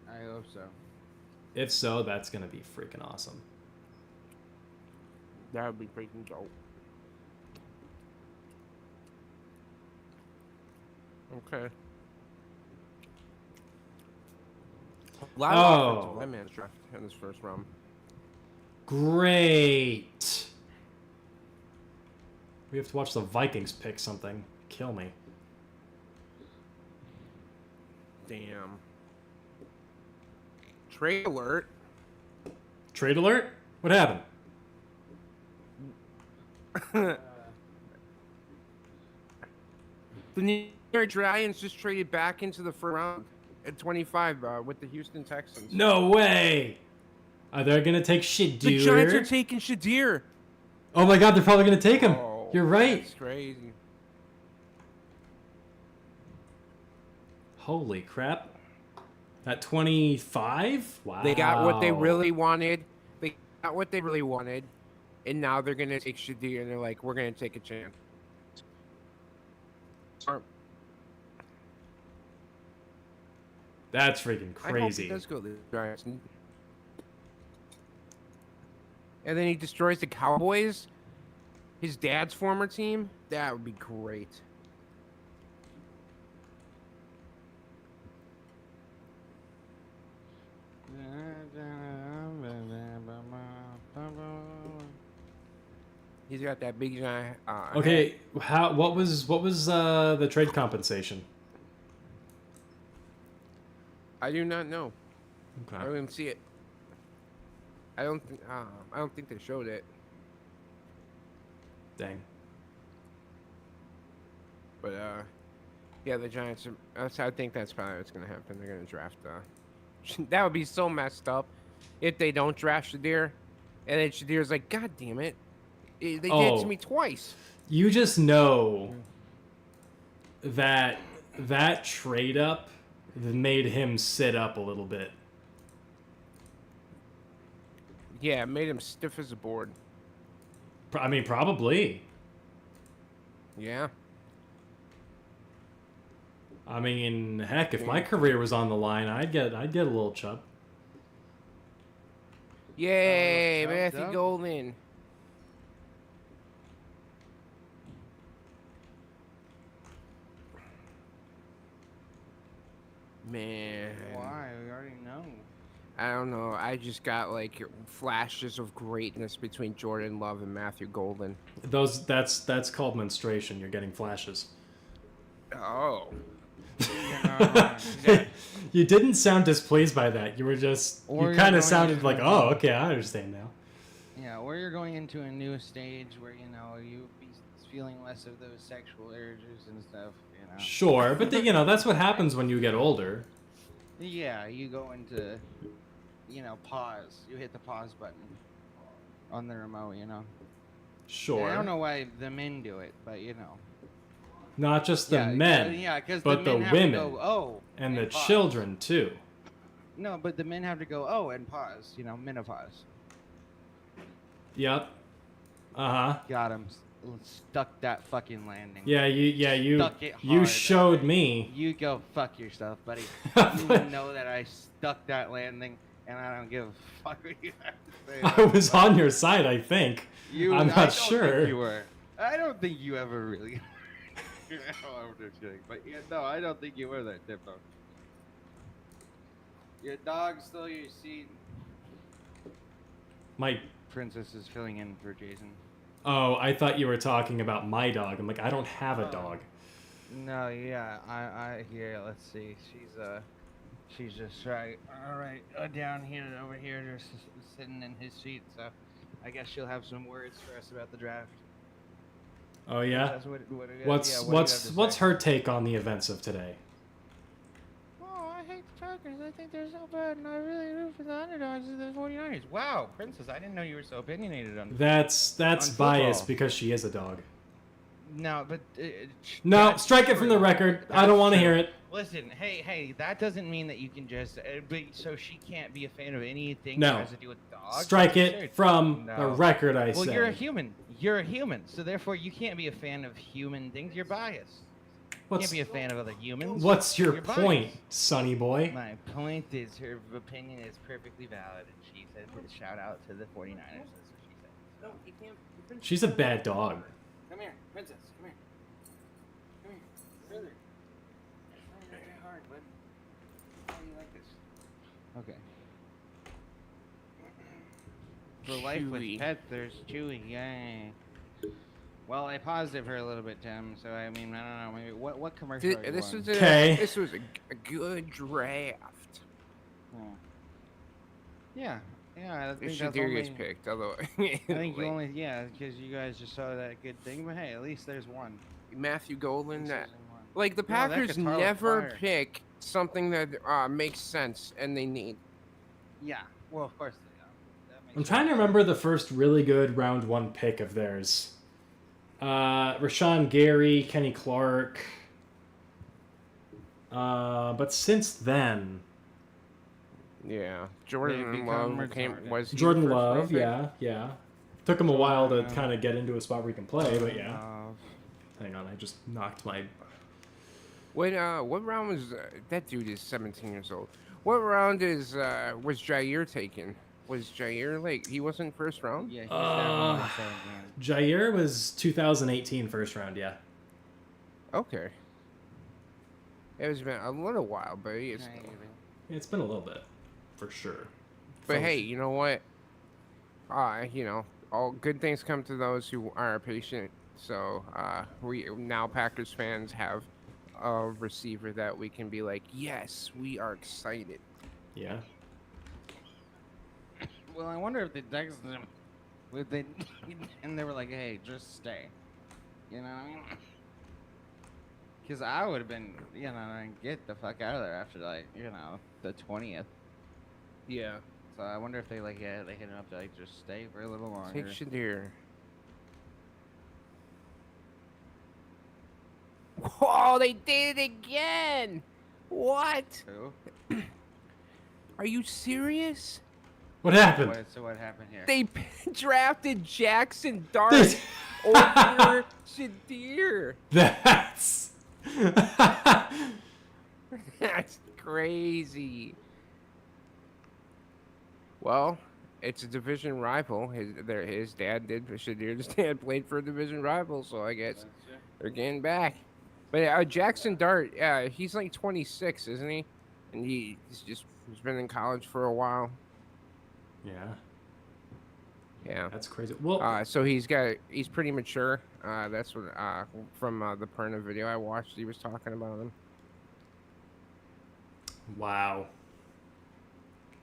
I hope so. If so, that's going to be freaking awesome. That would be freaking dope. Okay. A lot of offensive linemen drafted in this first round. Great. We have to watch the Vikings pick something. Kill me. Damn. Trade alert. Trade alert? What happened? The New York Giants just traded back into the first round at 25 with the Houston Texans. No way. Are they going to take Shadir? The Giants are taking Shadir. Oh my god, they're probably going to take him. Oh, You're right. That's crazy. Holy crap. At 25? Wow. They got what they really wanted. They got what they really wanted. And now they're going to take Shadir, and they're like, we're going to take a chance. That's freaking I hope crazy. he does go to the Giants. And then he destroys the Cowboys, his dad's former team. That would be great. He's got that big giant. Okay, what was the trade compensation? I do not know. I Okay. don't even see it. I don't think they showed it. Dang. But yeah, the Giants. I think that's probably what's gonna happen. They're gonna draft. That would be so messed up if they don't draft Shadir, and then Shadir's like, God damn it, they did it to me twice. You just know that trade up made him sit up a little bit. Yeah, it made him stiff as a board. I mean, probably. Yeah. I mean, heck, if my career was on the line, I'd get a little chub. Yay, Chubbed Matthew up. Golden. Man. Why? We already know. I don't know. I just got like flashes of greatness between Jordan Love and Matthew Golden. That's called menstruation. You're getting flashes. Oh. You didn't sound displeased by that. You were just Or you you're kind of going sounded into like, a- oh, okay, I understand now. Yeah, or you're going into a new stage where you be feeling less of those sexual urges and stuff. Sure, but that's what happens when you get older. Yeah, you go into, pause. You hit the pause button on the remote. Sure. I don't know why the men do it, but Not just the men, because but the men have to women go, oh, and the pause. children too. No, but the men have to go, oh, and pause. Menopause. Yep. Uh huh. Got him. Stuck that fucking landing. Yeah, you Stuck it you hard. showed me. You go fuck yourself, buddy. You But know that I stuck that landing, and I don't give a fuck what you have to say. I about was it. on your side, I think. You, I'm I not don't sure. Think you were. I don't think you ever really. I'm just kidding, but no, I don't think you were that Dippo. Your dog's still your seat. My Princess is filling in for Jason. oh, I thought you were talking about my dog. I'm like, I don't have a dog. No, yeah, I here. Let's see. She's just right. All right, down here, over here, just sitting in his seat. So, I guess she'll have some words for us about the draft. Oh yeah. That's what What's yeah, what do you have to what's say? her take on the events of today? Oh, I hate the Packers. I think they're so bad, and I really root for the underdogs of the 49ers. Wow, Princess, I didn't know you were so opinionated on. That's On biased football. because she is a dog. No, but No, that's strike it from the true. record. I don't That's want to true. hear it. Listen, hey, that doesn't mean that you can just. But so she can't be a fan of anything No. that has to do with dogs. Strike That's it absurd. from the No. record, I Well, say. you're a human. You're a human, so therefore you can't be a fan of human things. You're biased. You What's, can't be a fan of other humans. what's your You're point, biased. sonny boy? My point is her opinion is perfectly valid, and she said, "Shout out to the 49ers." That's what she said. No, you can't. She's a bad dog. Come here, princess. Come here. Come here. Further. Very hard, bud. How do you like this? Okay. For life with Chewy. pets, there's Chewy. Yay. Well, I paused it for a little bit, Tim. So I mean, I don't know. Maybe what commercial? are you This on? was a 'Kay. this was a good draft. Oh. Yeah. Yeah. I think If that's Shadir only. gets picked, although I think you only because you guys just saw that good thing. But hey, at least there's one. Matthew Golden. That Season one. like the No, that Packers guitar was never fire. pick something that makes sense and they need. Yeah. Well, of course they are. That makes I'm trying to sense. remember the first really good round one pick of theirs. Rashawn Gary, Kenny Clark. But since then, Yeah, Jordan become Love retarded. was he the Jordan first round Love, pick? yeah. Took him a while to Jordan kind of get into a spot where he can play, but yeah. Love. Hang on, I just knocked my. What round was that dude is 17 years old. What round is was Jair taken? Was Jair like he wasn't first round? Yeah, he's Uh, that one Jair was 2018 first round, yeah. Okay. It was been a little while, but he is. It's been a little bit, for sure. But From- hey, you know what? You know, all good things come to those who are patient. So we now Packers fans have a receiver that we can be like, yes, we are excited. Yeah. Well, I wonder if they texted him, would they, and they were like, "Hey, just stay," you know what I mean? Because I would have been, you know, and get the fuck out of there after like, you know, the 20th. Yeah. So I wonder if they like, yeah, they hit him up to like just stay for a little longer. Take Shadir. Whoa, they did it again! What? Who? Are you serious? What happened? So what happened here? They drafted Jackson Dart over Shadir. That's. That's crazy. Well, it's a division rival. His dad did. Shadir's dad played for a division rival, so I guess they're getting back. But Jackson Dart, yeah, he's like 26, isn't he? And he's been in college for a while. Yeah, Yeah. that's crazy. Well, So he's pretty mature. That's what from the Perna video I watched. He was talking about him. wow.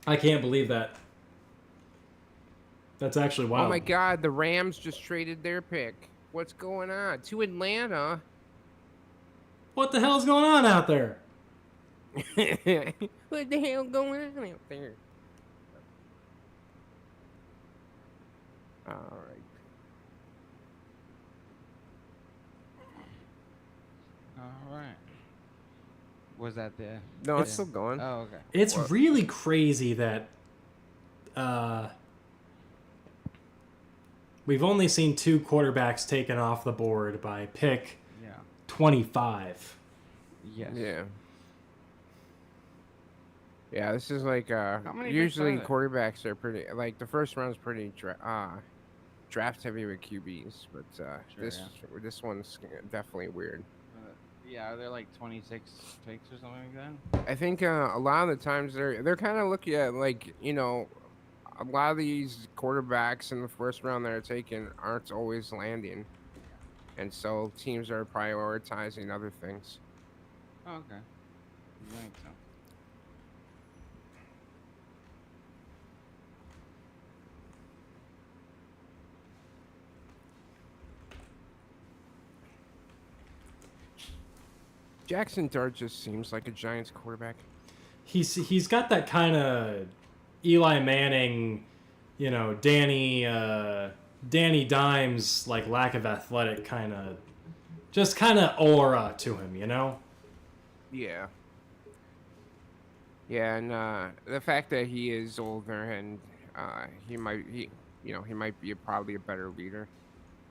I can't believe that. That's actually wild. Oh my God, the Rams just traded their pick. What's going on? To Atlanta. What the hell's going on out there? What the hell going on out there? All right. All right. Was that the? No, it's It's- still going. Oh, okay. It's What? really crazy that we've only seen 2 quarterbacks taken off the board by pick Yeah. 25. Yes. Yeah. Yeah, this is like many picks usually are there? quarterbacks are pretty like the first round's pretty draft heavy with QBs, but this one's definitely weird. Yeah, they're like 26 picks or something like that. I think a lot of the times they're kind of looking at like a lot of these quarterbacks in the first round that are taken aren't always landing, and so teams are prioritizing other things. Oh, okay. That makes sense. Jackson Dart just seems like a Giants quarterback. he's got that kind of Eli Manning, Danny Dimes like lack of athletic kind of aura to him, Yeah. Yeah, and the fact that he is older and he might be probably a better leader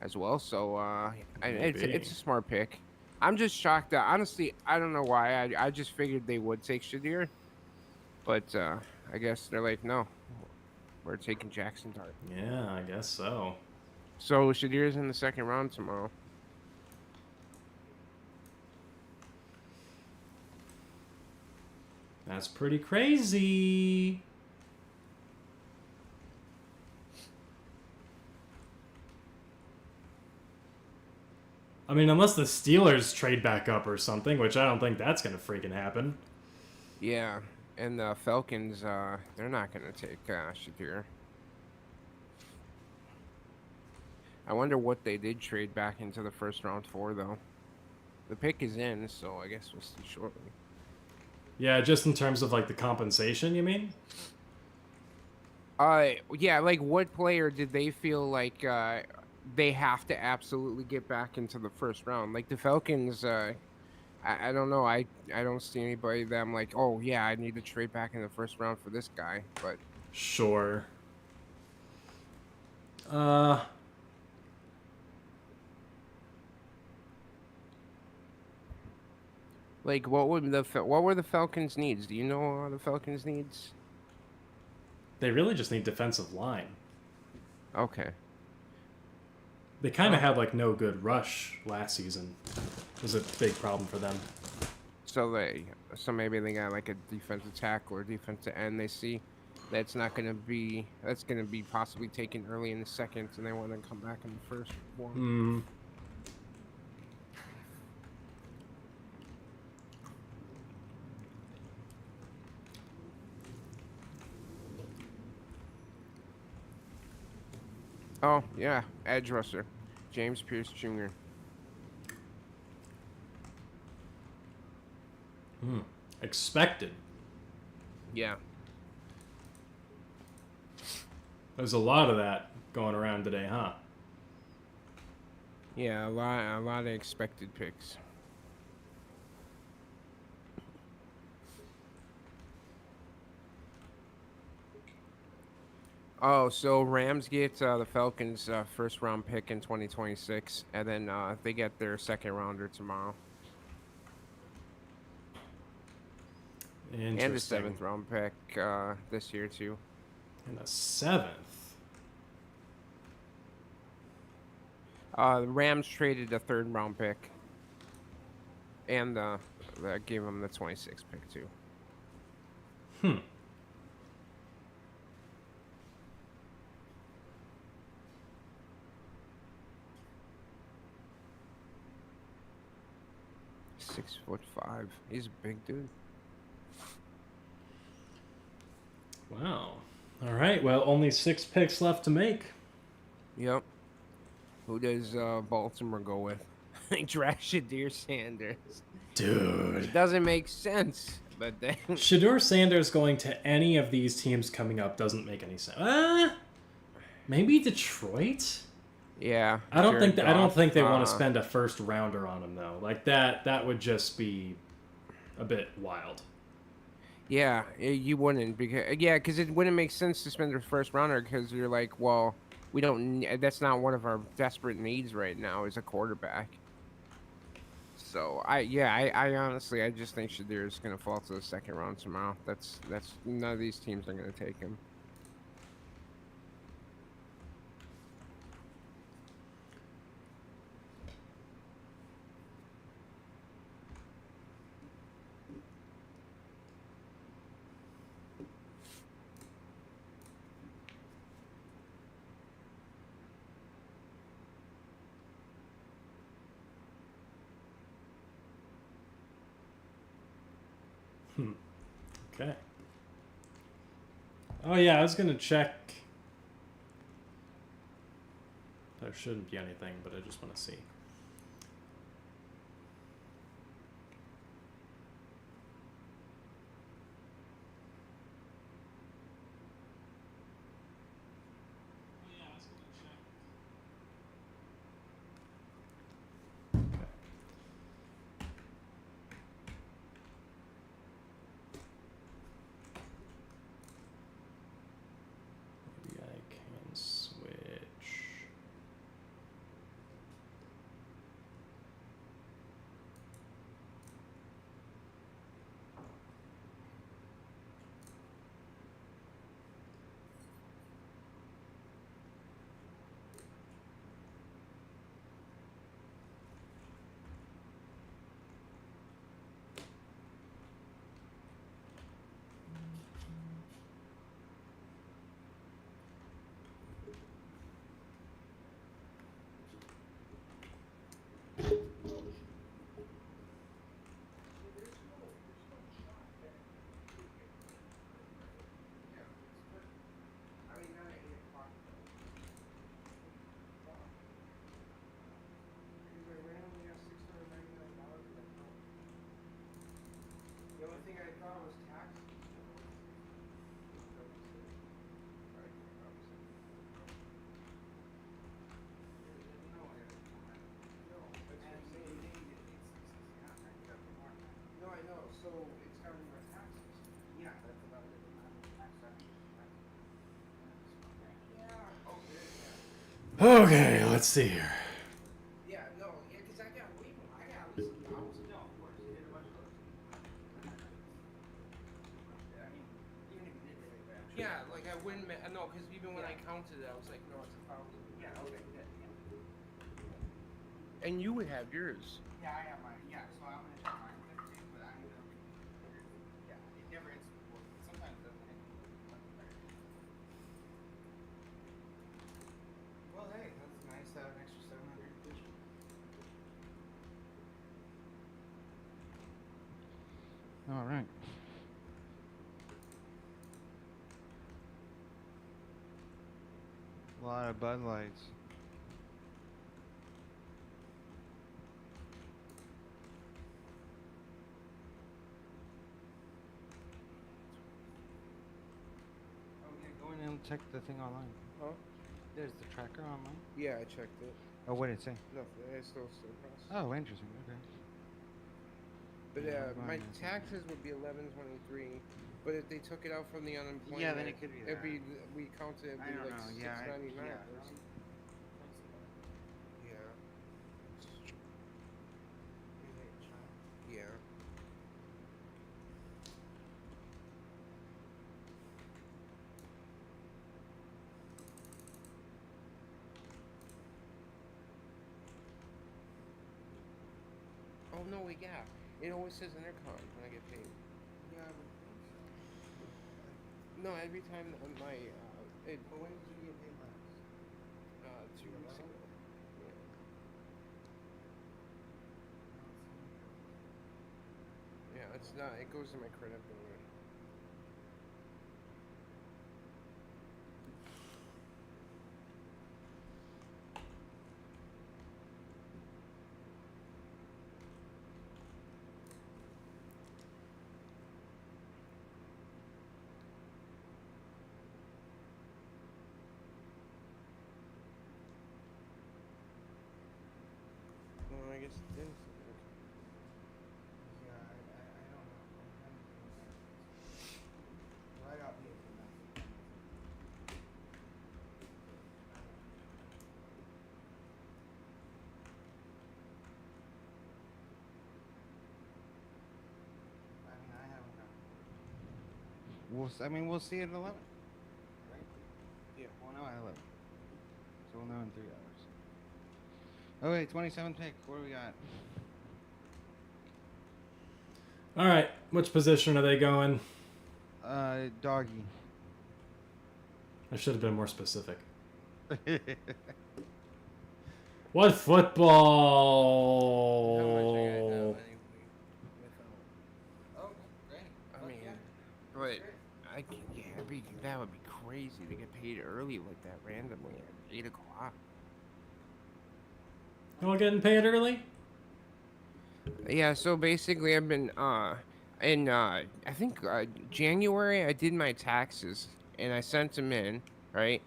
as well. So it's Maybe. a smart pick. I'm just shocked that honestly I don't know why I just figured they would take Shadir, but I guess they're like no, we're taking Jackson Dart. Yeah, I guess so. So Shadir's in the second round tomorrow. That's pretty crazy. I mean, unless the Steelers trade back up or something, which I don't think that's going to freaking happen. Yeah, and the Falcons they're not gonna take Shadir. I wonder what they did trade back into the first round for though. The pick is in, so I guess we'll see shortly. Yeah, just in terms of like the compensation, you mean? Yeah, like what player did they feel like they have to absolutely get back into the first round? Like the Falcons, I don't know. I don't see anybody that I'm like, oh yeah, I need to trade back in the first round for this guy. But Sure. like, what were the Falcons' needs? Do you know the Falcons' needs? They really just need defensive line. Okay. They kind of had like no good rush last season. It was a big problem for them. So maybe they got like a defensive tackle or defensive end. They see that's gonna be possibly taken early in the second, and they want to come back in the first one. Hmm. Oh yeah, edge rusher, James Pierce Jr. Expected. Yeah. There's a lot of that going around today, huh? Yeah, a lot of expected picks. Oh, so Rams get the Falcons' first round pick in 2026, and then they get their second rounder tomorrow, and the Interesting. 7th round pick this year too. And a 7th. The Rams traded a 3rd round pick, and gave them the 26th pick too. Hmm. .6'5". He's a big dude. Wow. All right. Well, only 6 picks left to make. Yep. Who does Baltimore go with? They draft Shadir Sanders. Dude. It doesn't make sense, but then Shadur Sanders going to any of these teams coming up doesn't make any sense. Maybe Detroit? yeah. I don't Jared think they Goff, want to spend a first rounder on him though. Like that would just be a bit wild. Yeah, you wouldn't because it wouldn't make sense to spend a first rounder because you're like, well, we don't. That's not one of our desperate needs right now. Is a quarterback. So I honestly I just think Shadir is gonna fall to the second round tomorrow. That's none of these teams are gonna take him. Okay. Oh yeah, I was gonna check. There shouldn't be anything, but I just want to see. Okay, let's see here. Yeah, no, yeah, because I got way more. I got at least 1,000. No, of course, you did a bunch of those. I mean, even if you did really bad. Yeah, like I wouldn't. No, because even when I counted it, I was like, no, it's 1,000. Yeah, okay, yeah. And you would have yours. Yeah, I have mine. Yeah, so I'm gonna check mine with everything, but I need to. Yeah, it never hits. Well, sometimes it doesn't hit. Well, hey, that's nice to have an extra 700 vision. All right. A lot of Bud Lights. Oh yeah, go in and check the thing online. Huh? There's the tracker online. Yeah, I checked it. Oh, what did it say? Nothing. It's still processing. Oh, interesting. Okay. But Yeah, I'm my going to- taxes would be 1123. But if they took it out from the unemployment, Yeah, then it could be it'd that. be we counted it'd I be don't like know. 699. Yeah, Yeah. Yeah. Oh no, yeah. It always says intercom when I get paid. Yeah, I would think so. No, every time on my it But when did you get paid last? 2 weeks ago. Yeah. Yeah, it's not. It goes to my credit builder. Well, I guess it is. Yeah, I don't know. Well, I got paid for nothing. I mean, I haven't got. I mean, we'll see at 11. Right? Yeah. We'll know at 11. So we'll know in 3 hours. Okay, 27th pick. What do we got? All right, which position are they going? Doggy. I should have been more specific. What football? How much I got now anyway? Oh, great. I mean, but that would be crazy to get paid early like that randomly at 8 o'clock. You all getting paid early? Yeah, so basically I've been in I think January I did my taxes and I sent them in, right?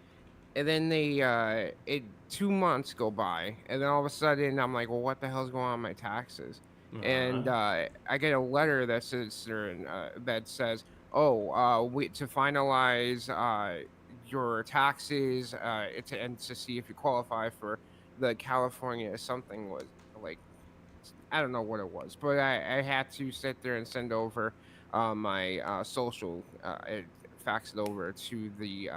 And then they 2 months go by and then all of a sudden I'm like, well, what the hell's going on with my taxes? And I get a letter that says to finalize your taxes and to see if you qualify for the California something was like I don't know what it was, but I had to sit there and send over my social, fax it over to the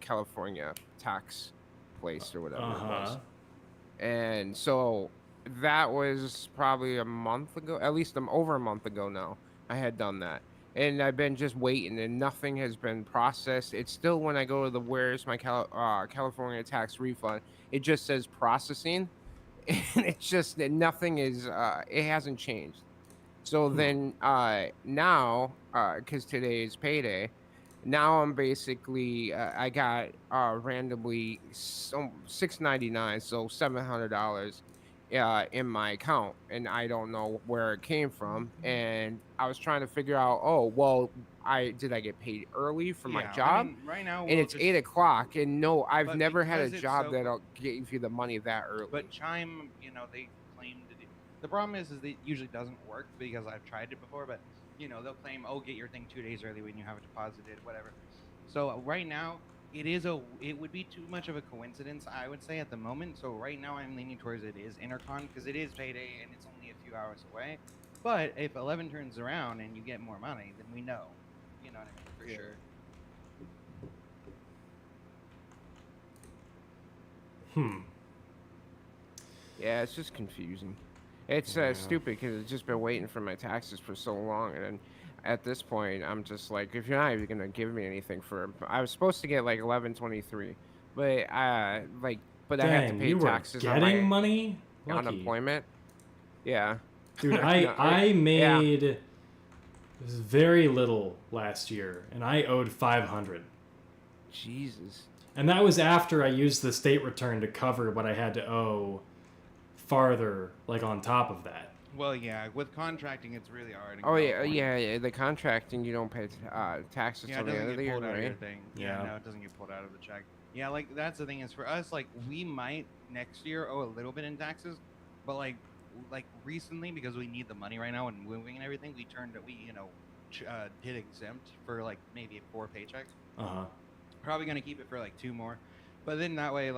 California tax place or whatever it was. And so that was probably a month ago, at least over a month ago now. I had done that. And I've been just waiting, and nothing has been processed. It's still when I go to the where's my California tax refund, it just says processing. And it's just that nothing is it hasn't changed. So then now because today is payday, now I'm basically I got randomly $699, so $700 in my account, and I don't know where it came from. And I was trying to figure out, oh well, did I get paid early for my job? I mean, right now, And it's 8 o'clock, and no, I've But never had a because it's job so- that'll give you the money that early. But Chime, they claim to do. The problem is it usually doesn't work because I've tried it before. But they'll claim, oh, get your thing 2 days early when you have it deposited, whatever. So right now, it would be too much of a coincidence, I would say, at the moment. So right now I'm leaning towards it is Intercon because it is payday and it's only a few hours away. But if 11 turns around and you get more money, then we know. You know what I mean? For sure. Yeah, it's just confusing. It's Yeah. stupid because it's just been waiting for my taxes for so long, and then at this point, I'm just like, if you're not even gonna give me anything for, I was supposed to get like 1123, but but I have to Dang, pay you were taxes on getting my money? Lucky. unemployment. Yeah. Dude, No, I made very little last year, and I owed 500. Jesus. And that was after I used the state return to cover what I had to owe farther, like on top of that. Well, yeah, with contracting, it's really hard. in Oh yeah, California. yeah. The contracting, you don't pay taxes Yeah, till it the end doesn't of the get year, pulled out of your right? thing. Yeah. No, it doesn't get pulled out of the check. Yeah, like that's the thing is for us, like we might next year owe a little bit in taxes, but like recently because we need the money right now and moving and everything, we did exempt for like maybe 4 paychecks. Uh-huh. Probably gonna keep it for like 2 more, but then that way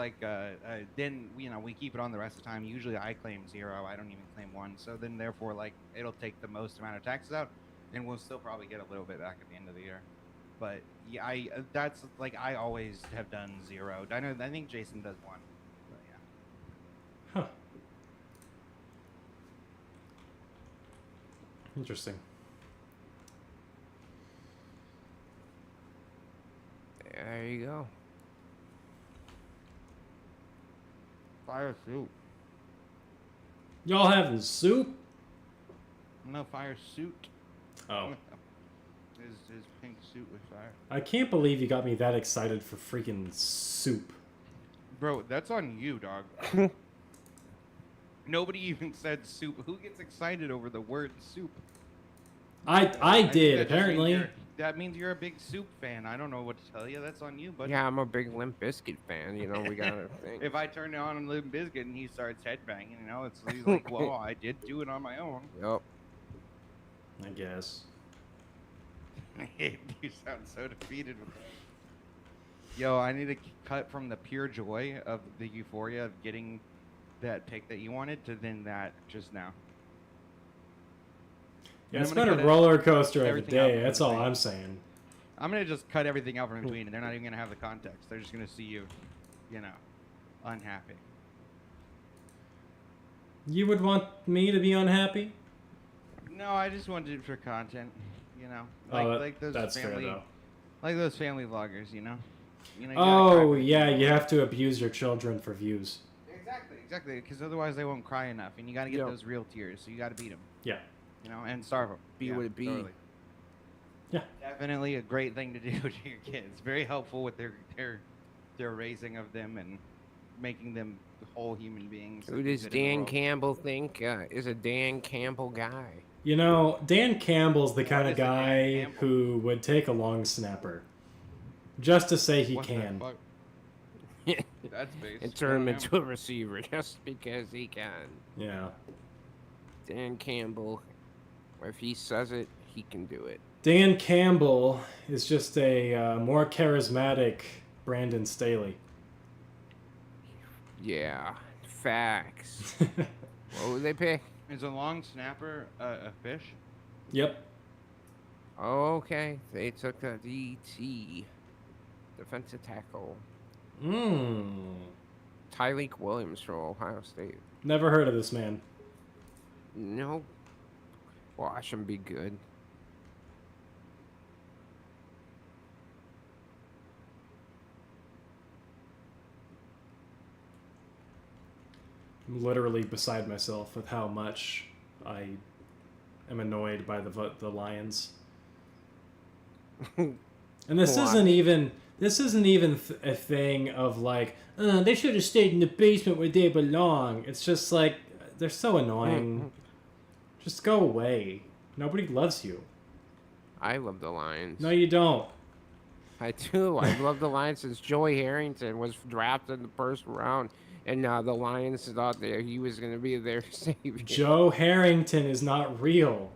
then we keep it on the rest of the time. Usually I claim 0. I don't even claim 1. So then therefore like it'll take the most amount of taxes out, and we'll still probably get a little bit back at the end of the year. But yeah, that's like I always have done 0. I think Jason does 1. But yeah. Huh. Interesting. There you go. Fire soup. Y'all having soup? No fire suit. Oh. His pink suit with fire. I can't believe you got me that excited for freaking soup. Bro, that's on you, dog. Nobody even said soup. Who gets excited over the word soup? I think that did, just means apparently. that means you're a big soup fan. I don't know what to tell you. That's on you, but Yeah, I'm a big Limp Bizkit fan. You know, we gotta think. if I turn on Limp Bizkit and he starts headbanging, he's like, well, I did do it on my own. Yup. I guess. You sound so defeated with that. Yo, I need to cut from the pure joy of the euphoria of getting that pick that you wanted to then that just now. Yeah, And it's I'm been gonna a cut roller coaster of a everything out day. from That's all between. I'm saying. I'm gonna just cut everything out from between, and they're not even gonna have the context. They're just gonna see you, unhappy. You would want me to be unhappy? No, I just wanted it for content, like those that's family, fair, though. like those family vloggers, you gotta Oh, cry. yeah, you have to abuse your children for views. Exactly, because otherwise they won't cry enough, and you gotta get Yep. those real tears. So you gotta beat them, Yeah. and starve them. Be what it be. Totally. Yeah. Definitely a great thing to do to your kids. Very helpful with their raising of them and making them whole human beings. Who that does fit in the Dan world. Campbell think is a Dan Campbell guy? You know, Dan Campbell's the What kind of is a Dan guy Campbell? who would take a long snapper just to say he What the can. fuck? That's based. And turn him into a receiver just because he can. Yeah. Dan Campbell, if he says it, he can do it. Dan Campbell is just a more charismatic Brandon Staley. Yeah, facts. What would they pick? Is a long snapper a fish? Yep. Okay, they took a DT, defensive tackle, Tyleek Williams from Ohio State. Never heard of this man. Nope. Watch him be good. I'm literally beside myself with how much I am annoyed by the Lions. And this Why? isn't even a thing of like, they should have stayed in the basement where they belong. It's just like they're so annoying. Just go away. Nobody loves you. I love the Lions. No, you don't. I do. I love the Lions since Joey Harrington was drafted in the first round, and the Lions thought that he was going to be their savior. Joe Harrington is not real.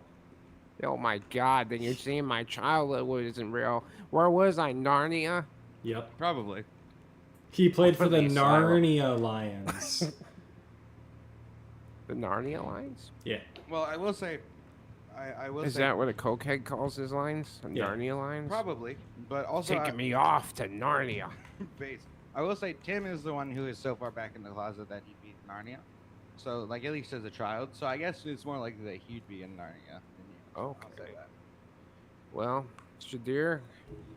Oh my God! Then you're saying my childhood wasn't real. Where was I? Narnia. Yep. Probably. He played for the Hopefully Asylum. Narnia Lions. The Narnia lines? Yeah. Well, I will say, I will Is say that what a cokehead calls his lines? The Yeah. Narnia lines? probably, but also Taking me off to Narnia. base. I will say Tim is the one who is so far back in the closet that he beat Narnia. So, like, at least as a child. So I guess it's more likely that he'd be in Narnia than you. I'll say Okay. that. Well, Shadir,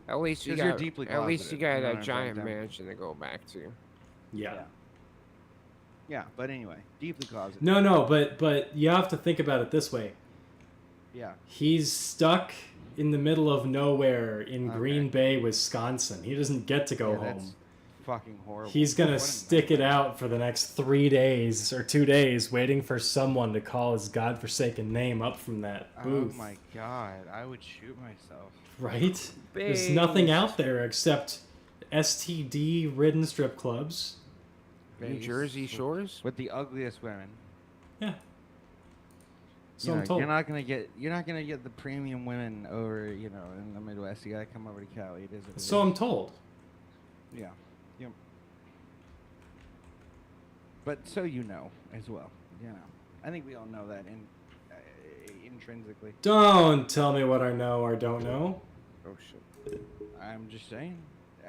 at least you 'Cause you're got deeply at least you closeted, got you know a what I'm giant saying, Tim? mansion to go back to. Yeah. Yeah, but anyway, deeply closeted. No, but you have to think about it this way. Yeah. He's stuck in the middle of nowhere in Okay. Green Bay, Wisconsin. He doesn't get to go Yeah, that's home. fucking horrible. He's gonna What a stick it nightmare. out for the next 3 days or 2 days, waiting for someone to call his godforsaken name up from that booth. Oh my god, I would shoot myself. Right? There's nothing out there except STD-ridden strip clubs. New Base Jersey Shores? with the ugliest women. Yeah. So You know, I'm told. you're not gonna get the premium women over, you know, in the Midwest. You gotta come over to Cali. It is what it So is. I'm told. Yeah. Yep. But so you know as well. You know. I think we all know that intrinsically. Don't tell me what I know or don't know. Oh shit. I'm just saying.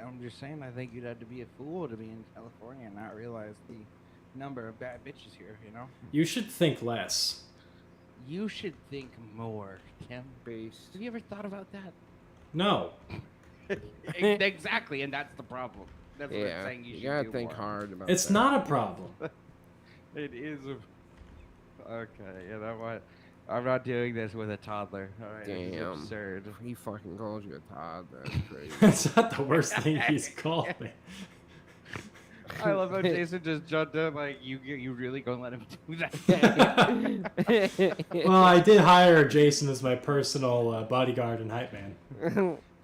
I think you'd have to be a fool to be in California and not realize the number of bad bitches here, you know? You should think less. You should think more, Tim. Based. Have you ever thought about that? No. Exactly, and that's the problem. That's what I'm Yeah. saying you You should gotta do think more. hard about It's that. not a problem. It is a... Okay, you know what? I'm not doing this with a toddler. All right, this is Damn. absurd. He fucking calls you a Todd. That's crazy. That's not the worst thing he's called me. I love how Jason just jumped up like, you really gonna let him do that? Well, I did hire Jason as my personal bodyguard and hype man.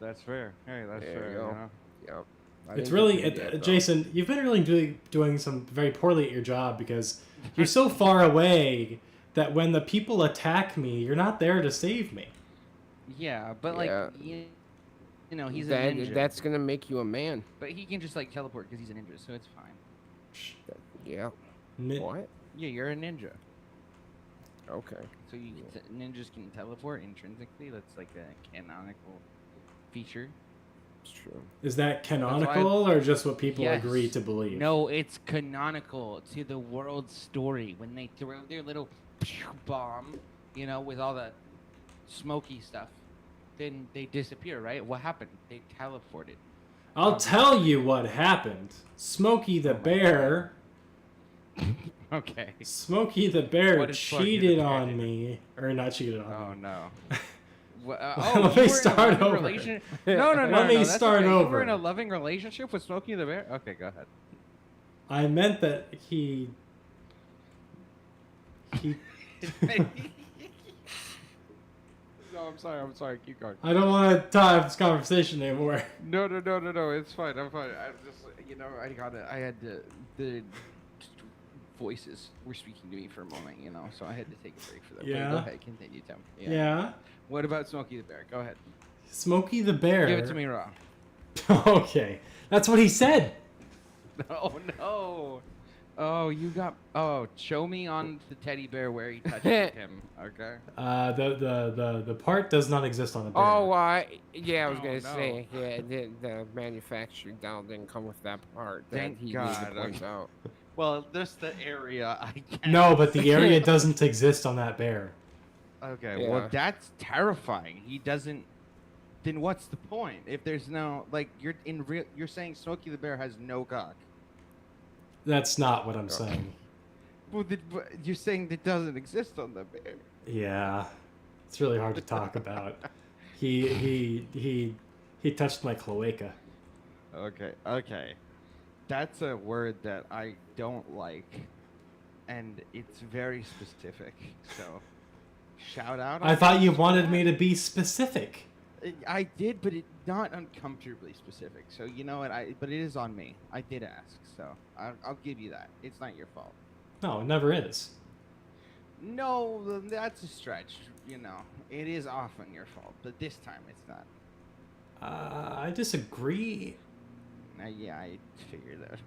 That's fair. Hey, that's There fair. you go. You know? Yep. I It's didn't really, get that, though. Jason, you've been really doing some very poorly at your job because you're so far away that when the people attack me, you're not there to save me. Yeah, but like, Yeah. you know, he's that, a ninja. That's gonna make you a man. But he can just like teleport because he's a ninja, so it's fine. Yeah. Ni- What? Yeah, you're a ninja, Okay. so you can ninjas can teleport intrinsically. That's like a canonical feature. It's true. Is that canonical or just what people Yes. agree to believe? No, it's canonical to the world story when they throw their little bomb, you know, with all the smoky stuff. Then they disappear, right? What happened? They teleported. I'll tell you what happened. Smokey the Bear. Okay. Smokey the Bear What did Smokey the cheated Bear on do? me. Or not cheated on Oh me. no. Let you me were in a start loving over. relation- No, Let no, me that's start okay. You over. were in a loving relationship with Smokey the Bear? Okay, go ahead. I meant that he. No, I'm sorry. Keep going. I don't want to have this conversation anymore. No. It's fine. I'm fine. I just, you know, I had the voices were speaking to me for a moment, you know, so I had to take a break for that. But Yeah. Go ahead, continue, Tim. Yeah. What about Smokey the Bear? Go ahead. Smokey the Bear. Give it to me raw. Okay. That's what he said. Oh no. Oh, you got. Oh, show me on the teddy bear where he touched him. Okay. The part does not exist on the bear. Oh, yeah, I was Oh, gonna no. say, yeah, the manufacturing doll didn't come with that part that Thank he God, needed to point okay. out. Well, just the area. I guess. No, but the area doesn't exist on that bear. Okay. Yeah. Well, that's terrifying. He doesn't. Then what's the point? If there's no like, you're saying Smokey the Bear has no cock. That's not what I'm saying. Well, you're saying that doesn't exist on the bear. Yeah. It's really hard to talk about. He touched my cloaca. Okay. That's a word that I don't like, and it's very specific. So, shout out. I thought you wanted me to be specific. I did, but it's not uncomfortably specific. So you know what? But it is on me. I did ask, so I'll give you that. It's not your fault. No, it never is. No, that's a stretch. You know, it is often your fault, but this time it's not. I disagree. Yeah, I figured that.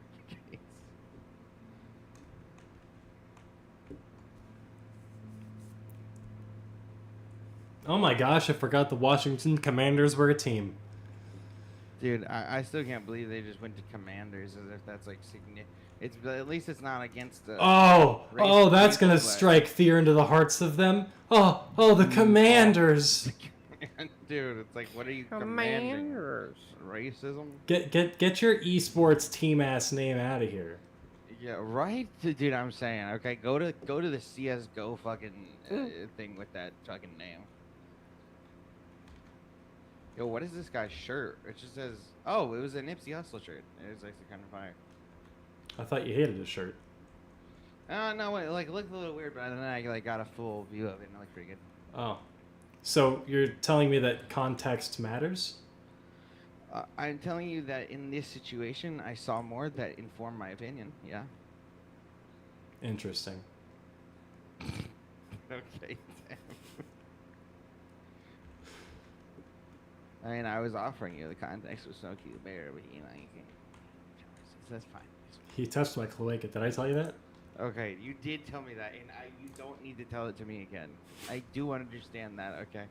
Oh my gosh, I forgot the Washington Commanders were a team. Dude, I still can't believe they just went to Commanders as if that's like significant. It's at least it's not against the. Oh, that's gonna but- strike fear into the hearts of them. Oh, the Commanders. Dude, it's like, what are you commanding? Commanders. Racism? Get your esports team ass name out of here. Yeah, right, dude. I'm saying, okay, go to the CS:GO fucking thing with that fucking name. Yo, what is this guy's shirt? It just says, oh, it was a Nipsey Hussle shirt. It was actually kind of fire. I thought you hated his shirt. No, wait, like, it looked a little weird, but then I like got a full view of it and it looked pretty good. Oh. So you're telling me that context matters? I'm telling you that in this situation, I saw more that informed my opinion. Yeah. Interesting. Okay. I mean, I was offering you the context with Snow Cube Bear, but you know, you can't. That's fine. He touched my cloaca. Did I tell you that? Okay, you did tell me that, and you don't need to tell it to me again. I do understand that. Okay.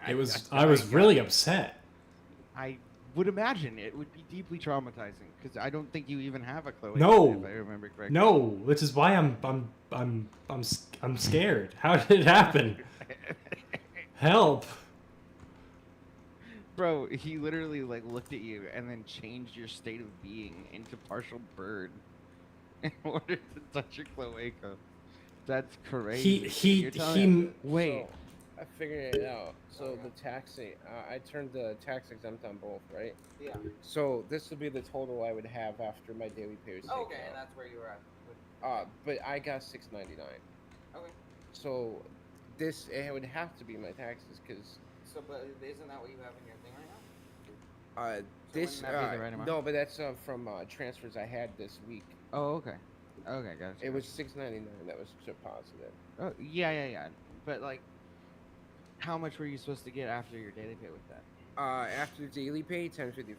I was really upset. I would imagine it would be deeply traumatizing because I don't think you even have a cloaca. No. If I remember correctly. No, which is why I'm scared. How did it happen? Help. Bro, he literally like looked at you and then changed your state of being into partial bird in order to touch your cloaca. That's crazy. Wait. So, I figured it out. So the taxi, I turned the tax exempt on both, right? Yeah. So this would be the total I would have after my daily pay was taken Okay, and out. that's where you were at. But I got $6.99. Okay. So this it would have to be my taxes because So, but isn't that what you have in your thing right now? this wouldn't that be the right amount? no, but that's from transfers I had this week. Oh, okay. Okay, gotcha. It was $6.99 that was deposited. Oh, yeah. But like, how much were you supposed to get after your daily pay with that? After daily pay, $10.55.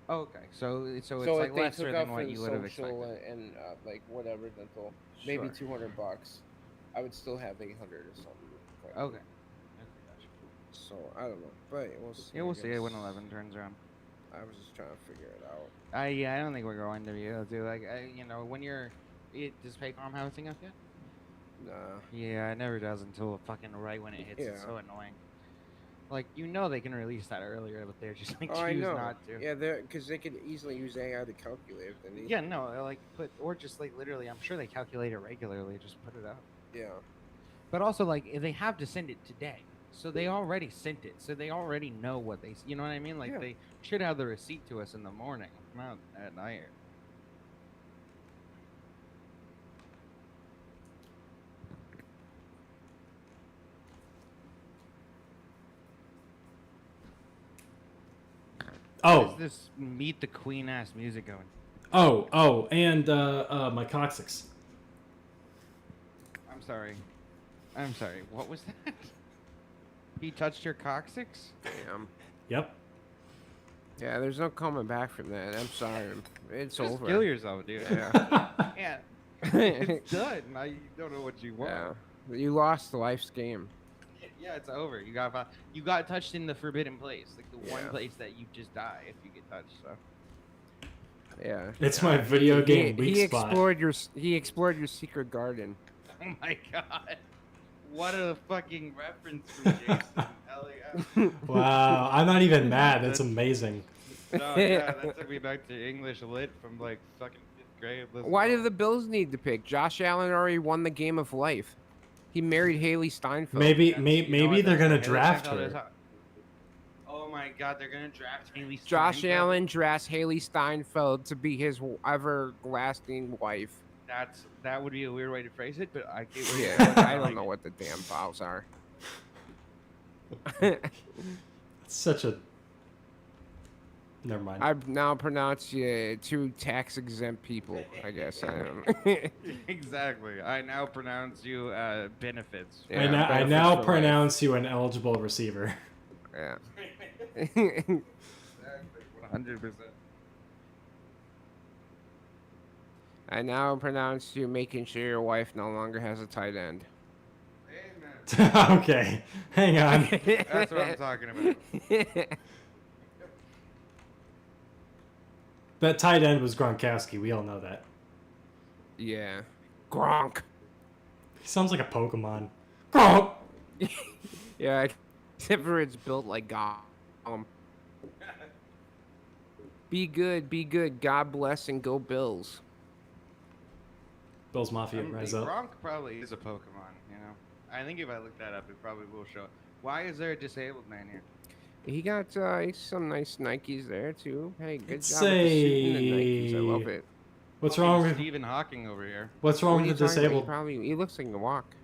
Oh, okay. So it's So like if they lesser took than out what for you would have social expected. and like whatever dental, maybe Sure. $200, I would still have 800 or something. But- Okay. Okay, gotcha. So I don't know, but we'll see. Yeah, I we'll see it when guess. 11 turns around. I was just trying to figure it out. Yeah, I don't think we're going to be able to. Like, you know, when you're, does Paycom have a thing up yet? Nah. Yeah, it never does until fucking right when it hits. It's Yeah. so annoying. Like, you know, they can release that earlier, but they're just like Oh, I choose know. not to. Yeah, because they could easily use AI to calculate if they need. Yeah, no, like, or just like literally, I'm sure they calculate it regularly. Just put it out. Yeah. But also, like, they have to send it today, so they already sent it, so they already know what they. You know what I mean? Like, Yeah. they should have the receipt to us in the morning, not at night. Oh, Where's this meet the queen ass music going? and my coccyx. I'm sorry. I'm sorry. What was that? He touched your coccyx? Damn. Yep. Yeah, there's no coming back from that. I'm sorry. It's Just over. kill yourself, dude. Yeah. Yeah. It's done. Now you don't know what you want. Yeah. You lost life's game. Yeah, it's over. You got touched in the forbidden place, like the one Yeah. place that you just die if you get touched. So. Yeah. It's my video game he weak spot. He explored your secret garden. Oh my god. What a fucking reference from Jason. Hell yeah. Wow, I'm not even mad. That's amazing. No, yeah, that took me back to English lit from like fucking 5th grade. Listen, Why do the Bills need to pick? Josh Allen already won the game of life. He married Haley Steinfeld. Maybe You know maybe what, they're gonna Haley draft Steinfeld is her. hot. Oh my god, they're gonna draft Haley Josh Steinfeld? Allen drafts Haley Steinfeld to be his everlasting wife. That would be a weird way to phrase it, but I get where you're Yeah, going. I like don't know it. what the damn vowels are. It's such a. Never mind. I now pronounce you two tax exempt people. I guess I don't know. Exactly. I now pronounce you benefits. Yeah, I benefits now for life. pronounce you an eligible receiver. Yeah. Exactly. 100%. I now pronounce you making sure your wife no longer has a tight end. Okay, hang on. That's what I'm talking about. That tight end was Gronkowski. We all know that. Yeah. Gronk. He sounds like a Pokemon. Gronk. Yeah, except for it's built like Gollum. Be good. God bless and go Bills. Bills Mafia, rise up. Gronk probably is a Pokemon, you know. I think if I look that up, it probably will show. Why is there a disabled man here? He got some nice Nikes there too. Hey, good Let's job with the suit and the Nikes. I love it. What's wrong with Stephen Hawking over here? What's wrong What are with you the talking about? disabled? He looks like he can walk.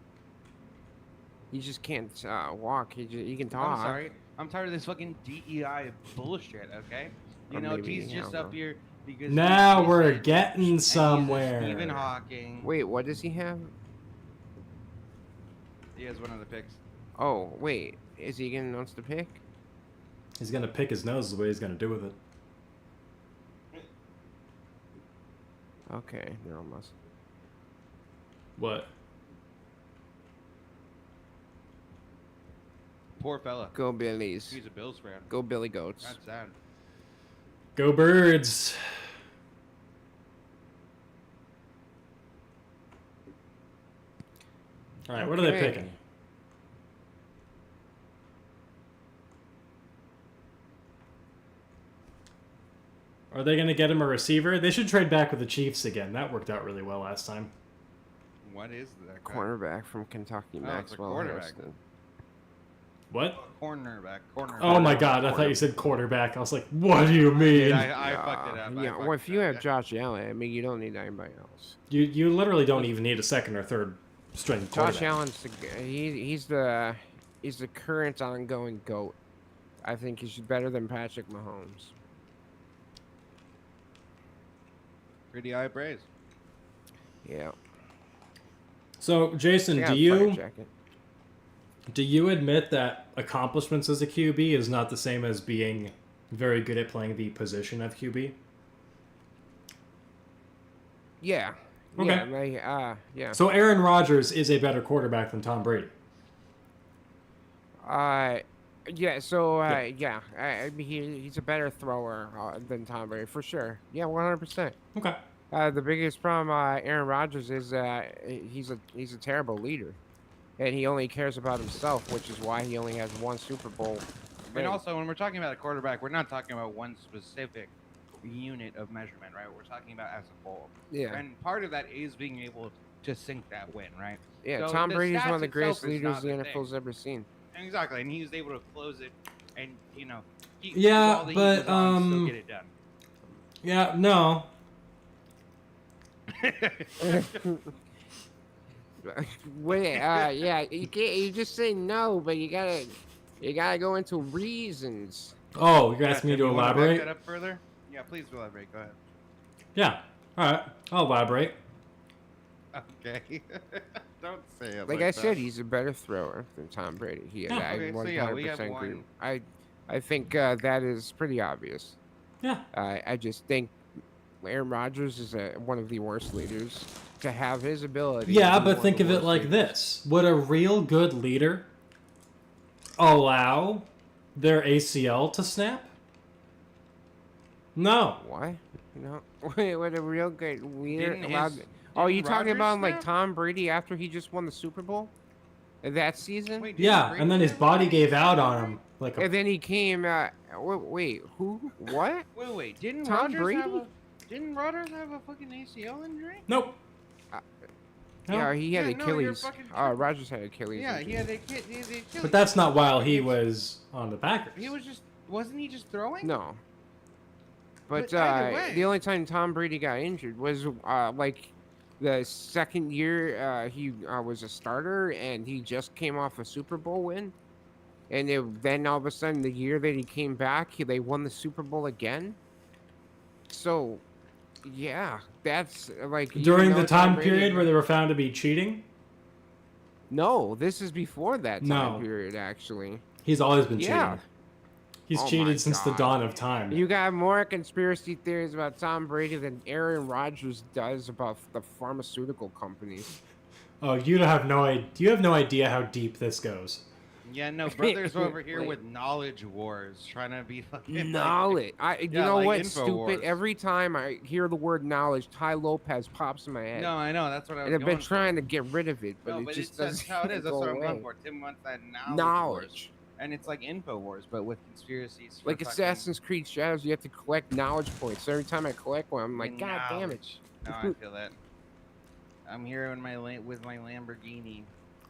He just can't walk. He can talk. I'm sorry. I'm tired of this fucking DEI bullshit. Okay. You Or know, maybe, he's yeah, just I up don't here because Now he's we're rich, getting and he's a somewhere. Stephen Hawking. Wait, what does he have? He has one of the picks. Oh, wait. Is he gonna announce the pick? He's gonna pick his nose is what he's gonna do with it. Okay, they're almost. What? Poor fella. Go Billies. He's a Bills fan. Go Billy Goats. That's sad. Go Birds. All right, what are they Okay. picking? Are they going to get him a receiver? They should trade back with the Chiefs again. That worked out really well last time. What is that? guy? Cornerback from Kentucky, Oh, it's a Maxwell quarterback. Harrison. What? Cornerback. Oh my God! I thought you said quarterback. I was like, what do you mean? I fucked it up. I Yeah, fucked well, if it you up, have yeah. Josh Allen, I mean, you don't need anybody else. You literally don't even need a second or third string quarterback. Josh Allen's he's the current ongoing GOAT. I think he's better than Patrick Mahomes. Pretty high praise. Yeah. So, Jason, Yeah, do fire you jacket. admit that accomplishments as a QB is not the same as being very good at playing the position of QB? Yeah. Okay. Yeah, yeah. So Aaron Rodgers is a better quarterback than Tom Brady. Yeah. So, yeah. I mean, he's a better thrower than Tom Brady for sure. Yeah, 100%. Okay. The biggest problem, Aaron Rodgers is he's a terrible leader, and he only cares about himself, which is why he only has one Super Bowl. And ring. also, when we're talking about a quarterback, we're not talking about one specific unit of measurement, right? We're talking about as a whole. Yeah. And part of that is being able to sink that win, right? Yeah, So Tom the Brady is one of stats the greatest itself is leaders not the the thing. NFL's ever seen. Exactly, and he's able to close it, and keep Yeah, all the heat but, was on, still get it done. Yeah, no. Wait, yeah, you just say no, but you gotta go into reasons. Oh, you're asking me If to you wanna back elaborate? that up further? Yeah, please elaborate. Go ahead. Yeah. All right. I'll elaborate. Okay. Don't say it Like like I that. said, he's a better thrower than Tom Brady. Yeah, okay, so yeah, we have agree. one. I think that is pretty obvious. Yeah. I just think Aaron Rodgers is one of the worst leaders to have his ability. Yeah, to be but one think the of it worst like leaders. this. Would a real good leader allow their ACL to snap? No. What? No. Wait, what a real good leader Didn't allowed. his- Oh, you didn't talking Rodgers about like snap? Tom Brady after he just won the Super Bowl? That season? Wait, didn't Yeah, Brady and then his have body an gave ACL out on injury? him. Like And then he came. Wait, who? What? Wait, didn't Tom Rodgers Brady? didn't Rodgers have a fucking ACL injury? Nope. No. Yeah, he had Yeah, no, you're Achilles. fucking tripping. Rogers had Achilles. Yeah, injury. he had the Achilles. But that's not while he was on the Packers. He was just wasn't he just throwing? No. But, But either way- the only time Tom Brady got injured was like the second year he was a starter and he just came off a Super Bowl win. And then all of a sudden, the year that he came back, they won the Super Bowl again. So, yeah, that's like even During though the Tom time Brady- period where they were found to be cheating, No, this is before that time No. period, actually. he's always been cheating. Yeah. He's Oh my cheated since the God. dawn of time. You got more conspiracy theories about Tom Brady than Aaron Rodgers does about the pharmaceutical companies. Oh, you have no idea. You have no idea how deep this goes. Yeah, no, brothers over here Wait. with knowledge wars, trying to be fucking Knowledge. You Yeah, know like what? Info Stupid. Wars. Every time I hear the word knowledge, Ty Lopez pops in my head. No, I know. That's what I was and I've been going trying to get rid of it, but No, it but just that's doesn't how it is. That's go what I'm away. going for. Tim wants that knowledge. Knowledge. And it's like Info Wars, but with conspiracies. for Like fucking- Assassin's Creed Shadows, you have to collect knowledge points. Every time I collect one, I'm like, God damn it. No, I feel that. I'm here in my with my Lamborghini,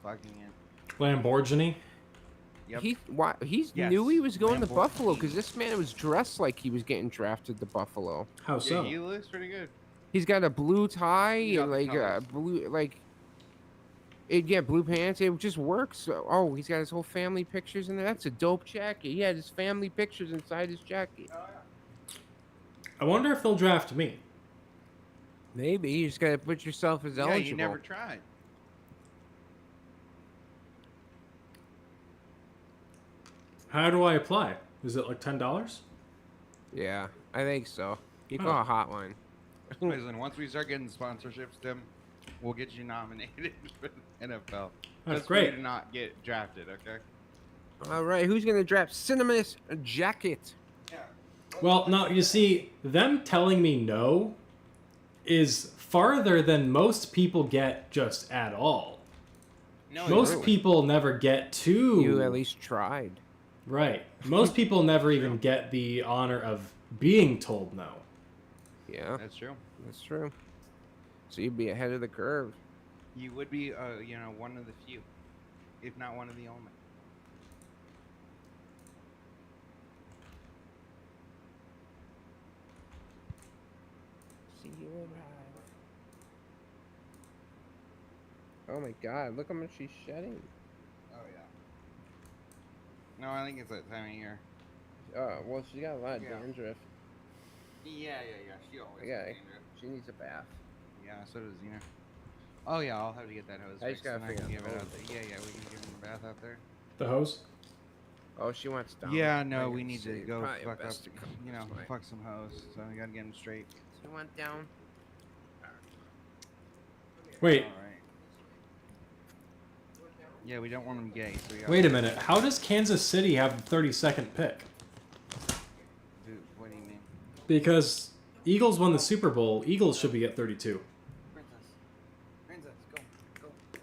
fucking it. Lamborghini. Yep. He Yes, knew he was going to Lamborghini. Buffalo because this man was dressed like he was getting drafted to Buffalo. How Yeah, so? he looks pretty good. He's got a blue tie He got and the like colors. blue blue pants. It just works. Oh, he's got his whole family pictures in there. That's a dope jacket. He had his family pictures inside his jacket. I wonder if they'll draft me. Maybe you just gotta put yourself as Yeah, eligible. you never tried. How do I apply? Is it like $10? Yeah, I think so. You Oh. call a hotline. Listen, once we start getting sponsorships, Tim, we'll get you nominated for the NFL. That's Just for you great. to not get drafted, okay? All right, who's gonna draft Cinemas jacket? Well, no, you see, them telling me no is farther than most people get just at all. No, Most really? people never get to. You at least tried. Right. Most people never even get the honor of being told no. Yeah, That's true. that's true. So you'd be ahead of the curve. You would be, one of the few, if not one of the only. See you arrive. Oh my God! Look how much she's shedding. Oh yeah. No, I think it's that time of year. Oh well, she got a lot of Yeah. dandruff. Yeah. She always. Yeah, she needs a bath. Yeah, so does Zena. Oh yeah, I'll have to get that hose. I just fixed gotta and I figure can out give the it out hose. there. Yeah, we can give him a bath out there. The hose? Oh, she wants down. Yeah, no, I we can need to see. go Probably fuck up. best to come this way. Fuck some hose. So we gotta get him straight. She went down. Wait, All right. Yeah, we don't want him gay. So we gotta wait a minute. How does Kansas City have the 32nd pick? Dude, what do you mean? Because Eagles won the Super Bowl. Eagles should be at 32. Princess, go, go, go.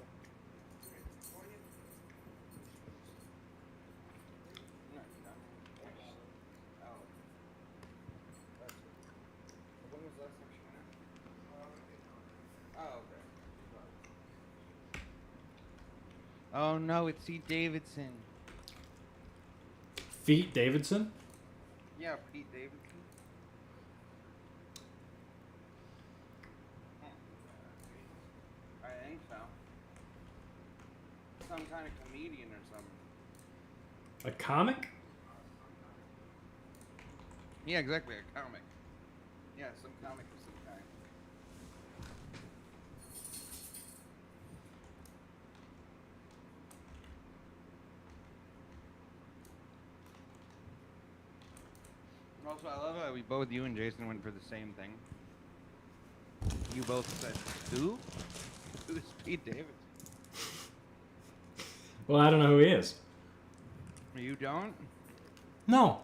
When was the last time she went out? Oh, okay. Oh no, it's C. Davidson. Feet Davidson? Yeah, Pete Davidson. I think so. Some kind of comedian or something. A comic? Yeah, exactly, a comic. Yeah, some comic of some kind. Also, I love how you and Jason went for the same thing. You both said, who? Who's Pete Davidson? Well, I don't know who he is. You don't? No.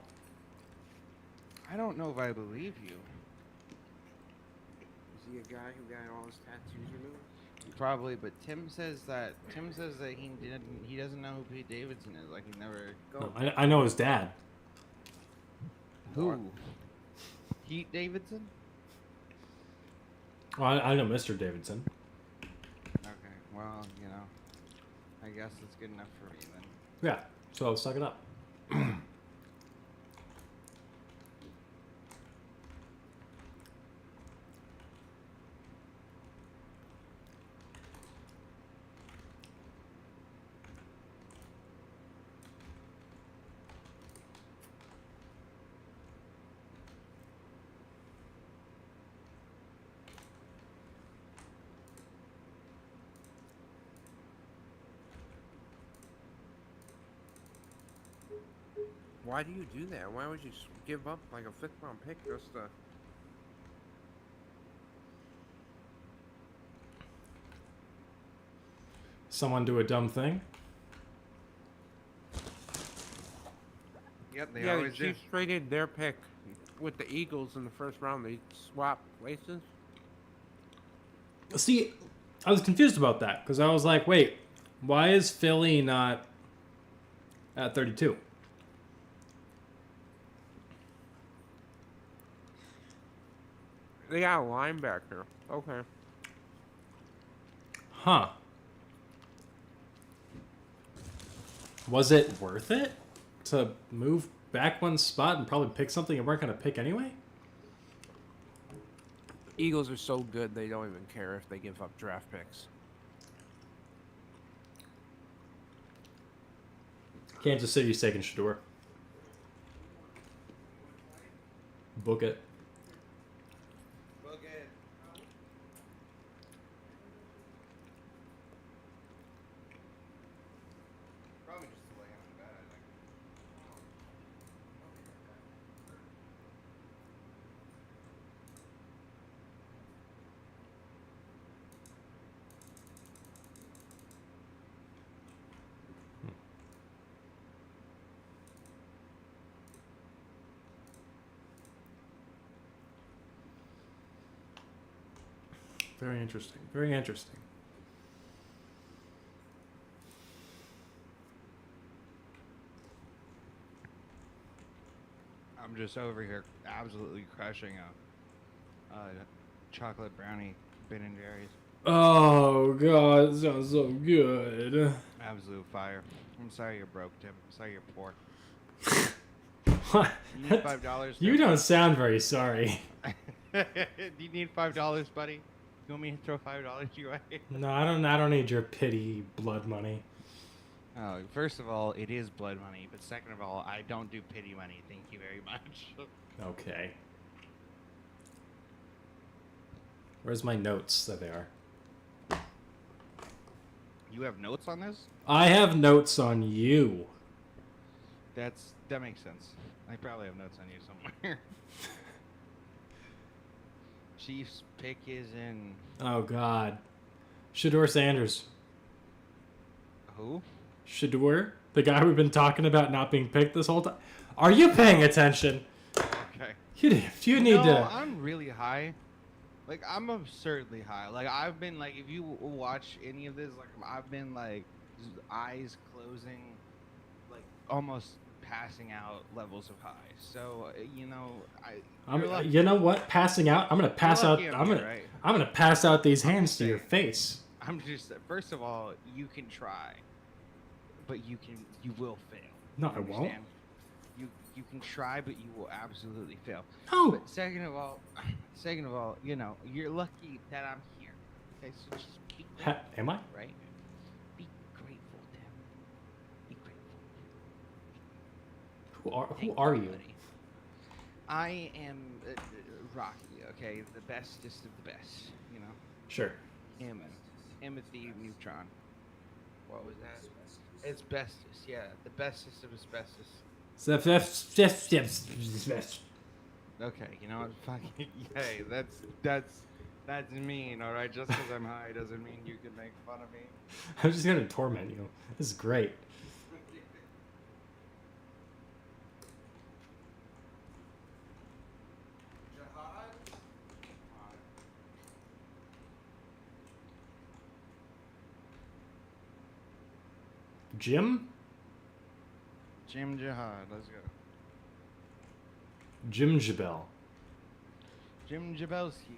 I don't know if I believe you. Is he a guy who got all his tattoos removed? Probably, but Tim says that he doesn't know who Pete Davidson is. Like he never. No, I know his dad. Who? Pete Davidson? Well, I know Mr. Davidson. Okay, well, I guess it's good enough for me then. Yeah, so suck it up. Why do you do that? Why would you give up like a 5th round pick just to? Someone do a dumb thing? Yep, they Yeah, the always do. Chiefs traded their pick with the Eagles in the 1st round. They swapped places. See, I was confused about that because I was like, wait, why is Philly not at 32? They got a linebacker. Okay. Huh. Was it worth it to move back one spot and probably pick something you weren't going to pick anyway? Eagles are so good they don't even care if they give up draft picks. Kansas City's taking Shador. Book it. Book it. Probably just lay him in bed, I think. Very interesting. Very interesting. I'm just over here absolutely crushing a chocolate brownie Ben and Jerry's. Oh, God. It sounds so good. Absolute fire. I'm sorry you're broke, Tim. I'm sorry you're poor. What? You need $5. You don't sound very sorry. Do you need $5, buddy? You want me to throw $5 your way? No, I don't need your pity blood money. Oh, first of all, it is blood money, but second of all, I don't do pity money. Thank you very much. Okay. Where's my notes? There they are. You have notes on this? I have notes on you. That makes sense. I probably have notes on you somewhere. Chiefs pick is in Oh, God. Shador Sanders. who? Shador? The guy we've been talking about not being picked this whole time? Are you paying attention? Okay. You need No, to... I'm really high. Like, I'm absurdly high. Like, I've been, like, if you watch any of this, like, I've been, like, eyes closing, like, almost passing out levels of high. So, you know, you're lucky. You know what? Passing out. I'm gonna pass You're out. lucky I'm here, gonna. right? I'm gonna pass out these I'm hands just to your saying. face. I'm just, first of all, you can try, but you will fail. No, You I won't. understand? You can try, but you will absolutely fail. No. But second of all, you know, you're lucky that I'm here. Okay, so just be grateful, Am I? right? Be grateful, Tim. Be grateful. Who are you? buddy. I am Rocky. Okay, the bestest of the best. You know, Sure. Timothy Neutron. What was that? It's bestest. Yeah, the bestest of asbestos. Okay, you know what? Fucking yay. That's mean. All right, just because I'm high doesn't mean you can make fun of me. I'm just gonna torment you. This is great. Jim? Jim Jihad, let's go. Jim Jabel. Jim Jabelski.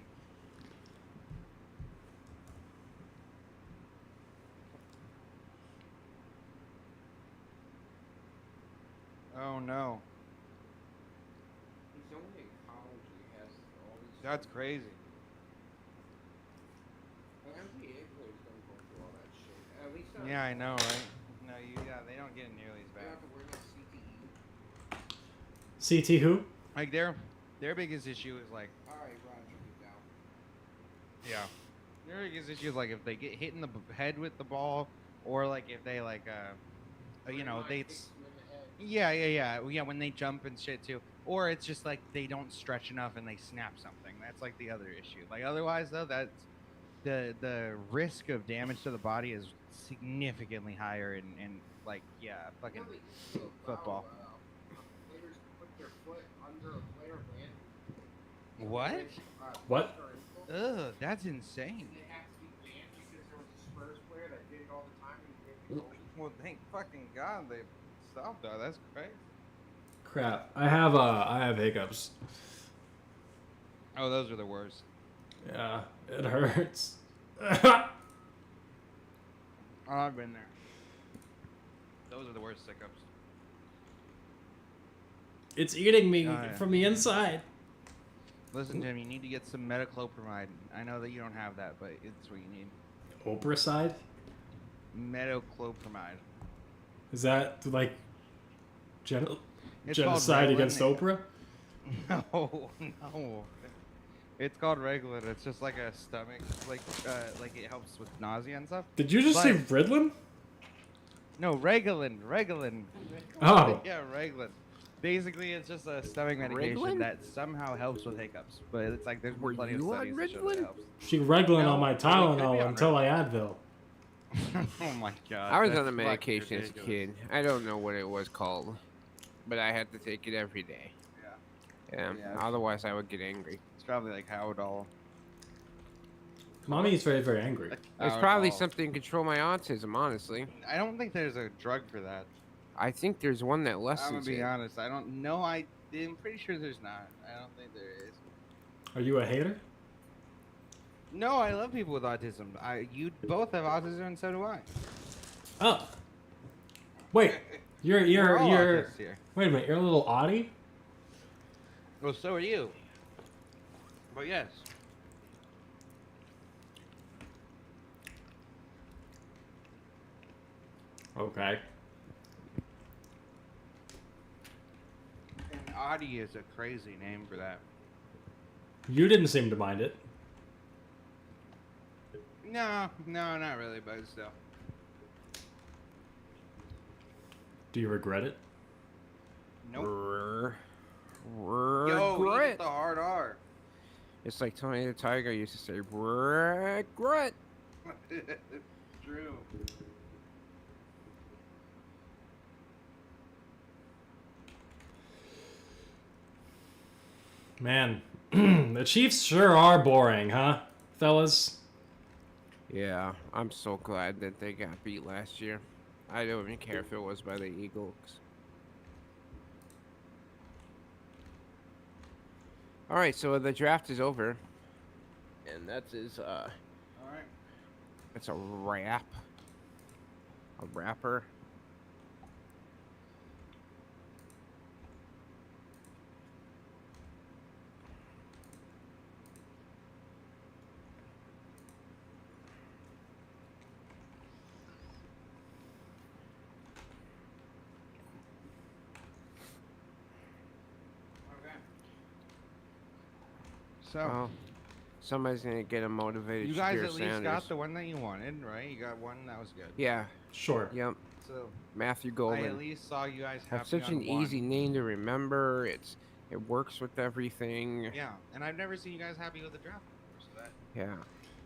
Oh no, He's only in college and he has all these. that's crazy. Well, NBA players don't go through all that shit. At least not. Yeah, I know, right? No, they don't get nearly as They bad. have to wear that CTE. CT who? Like their biggest issue is like, All right, Roger, get down. yeah, their biggest issue is like if they get hit in the head with the ball, or like if they like, you know, they. Yeah, when they jump and shit too. Or it's just like they don't stretch enough and they snap something. That's like the other issue. Like otherwise though, that's the risk of damage to the body is significantly higher in like fucking football. Players put their foot under a player banned. What? What? Ugh, that's insane. They have to be banned because there was a Spurs player that did it all the time and he did it. Well, thank fucking God they stopped that. That's crazy. Crap. I have hiccups. Oh, those are the worst. Yeah, it hurts. Oh, I've been there. Those are the worst hiccups. It's eating me Oh, yeah. from the inside. Listen, Jim, you need to get some metoclopramide. I know that you don't have that, but it's what you need. Oprah side? Metoclopramide. Is that like It's called genocide Reglan. against Oprah? No. It's called Reglan. It's just like a stomach, like it helps with nausea and stuff. Did you just say But- Ritalin? No, Reglan. Oh. Yeah, Reglan. Basically, it's just a stomach medication Reglan? that somehow helps with hiccups. But it's like there's Were plenty of you on studies that show that it Ritalin? helps. She Reglan No, on my it could be on Tylenol until I Advil. Oh my God. I was that's on a fucking medication as a ridiculous. kid. I don't know what it was called, but I had to take it every day. Yeah. Yeah. Otherwise, I would get angry. It's probably like Howdall. Mommy is very, very angry. It's probably something to control my autism, honestly. I don't think there's a drug for that. I think there's one that I'm gonna lessens be it. honest. I don't know. I'm pretty sure there's not. I don't think there is. Are you a hater? No, I love people with autism. You both have autism, and so do I. Oh. Wait. You're We're all you're autists here. wait a minute, you're a little Audie? Well, so are you. But yes. Okay. And Audie is a crazy name for that. You didn't seem to mind it. No, not really, but still. Do you regret it? Nope. Yo, Yo, eat the hard R. It's like Tony the Tiger used to say, regret. True. Man, the Chiefs sure are boring, huh, fellas? Yeah, I'm so glad that they got beat last year. I don't even care if it was by the Eagles. All right, so the draft is over, and that is All right. it's a wrap. A wrapper. Okay. So, Well, somebody's gonna get a motivated. you guys Shakir at least Sanders. got the one that you wanted, right? You got one that was good. Yeah. Sure. Yep. So, Matthew I at Golden. least saw you guys That's happy such on an one. easy name to remember. It works with everything. Yeah, and I've never seen you guys happy with the draft before, so that. Yeah.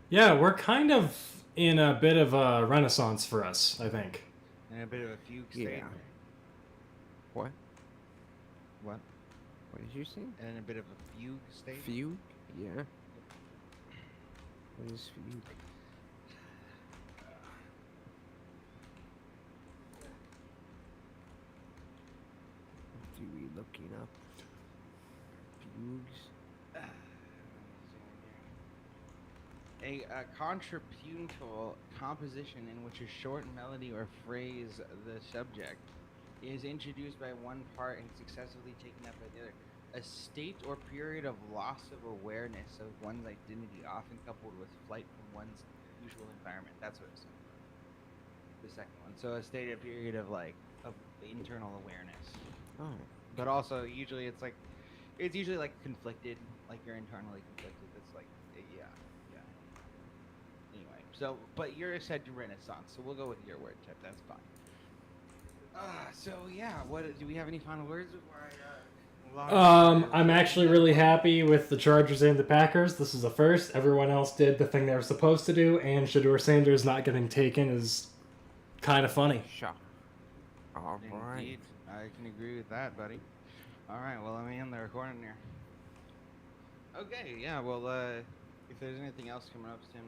Yeah, we're kind of in a bit of a renaissance for us, I think. And a bit of a fugue state. Yeah. What? What? What did you say? And a bit of a fugue state. Fugue? Yeah. What is fugue? What are we looking up? Fugues? A contrapuntal composition in which a short melody or phrase, the subject, is introduced by one part and successively taken up by the other. A state or period of loss of awareness of one's identity, often coupled with flight from one's usual environment. That's what it's saying. The second one. So a state or period of of internal awareness. Oh. But also usually it's usually like conflicted, like you're internally conflicted. It's like yeah. Anyway, so but you're said Renaissance, so we'll go with your word type. That's fine. So yeah, what do we have any final words before I log into I'm the- actually really happy with the Chargers and the Packers. This is a first. Everyone else did the thing they were supposed to do, and Shador Sanders not getting taken is kind of funny. Sure. All right. Indeed, I can agree with that, buddy. All right, well, let me end the recording here. Okay, yeah, well, if there's anything else coming up, Tim,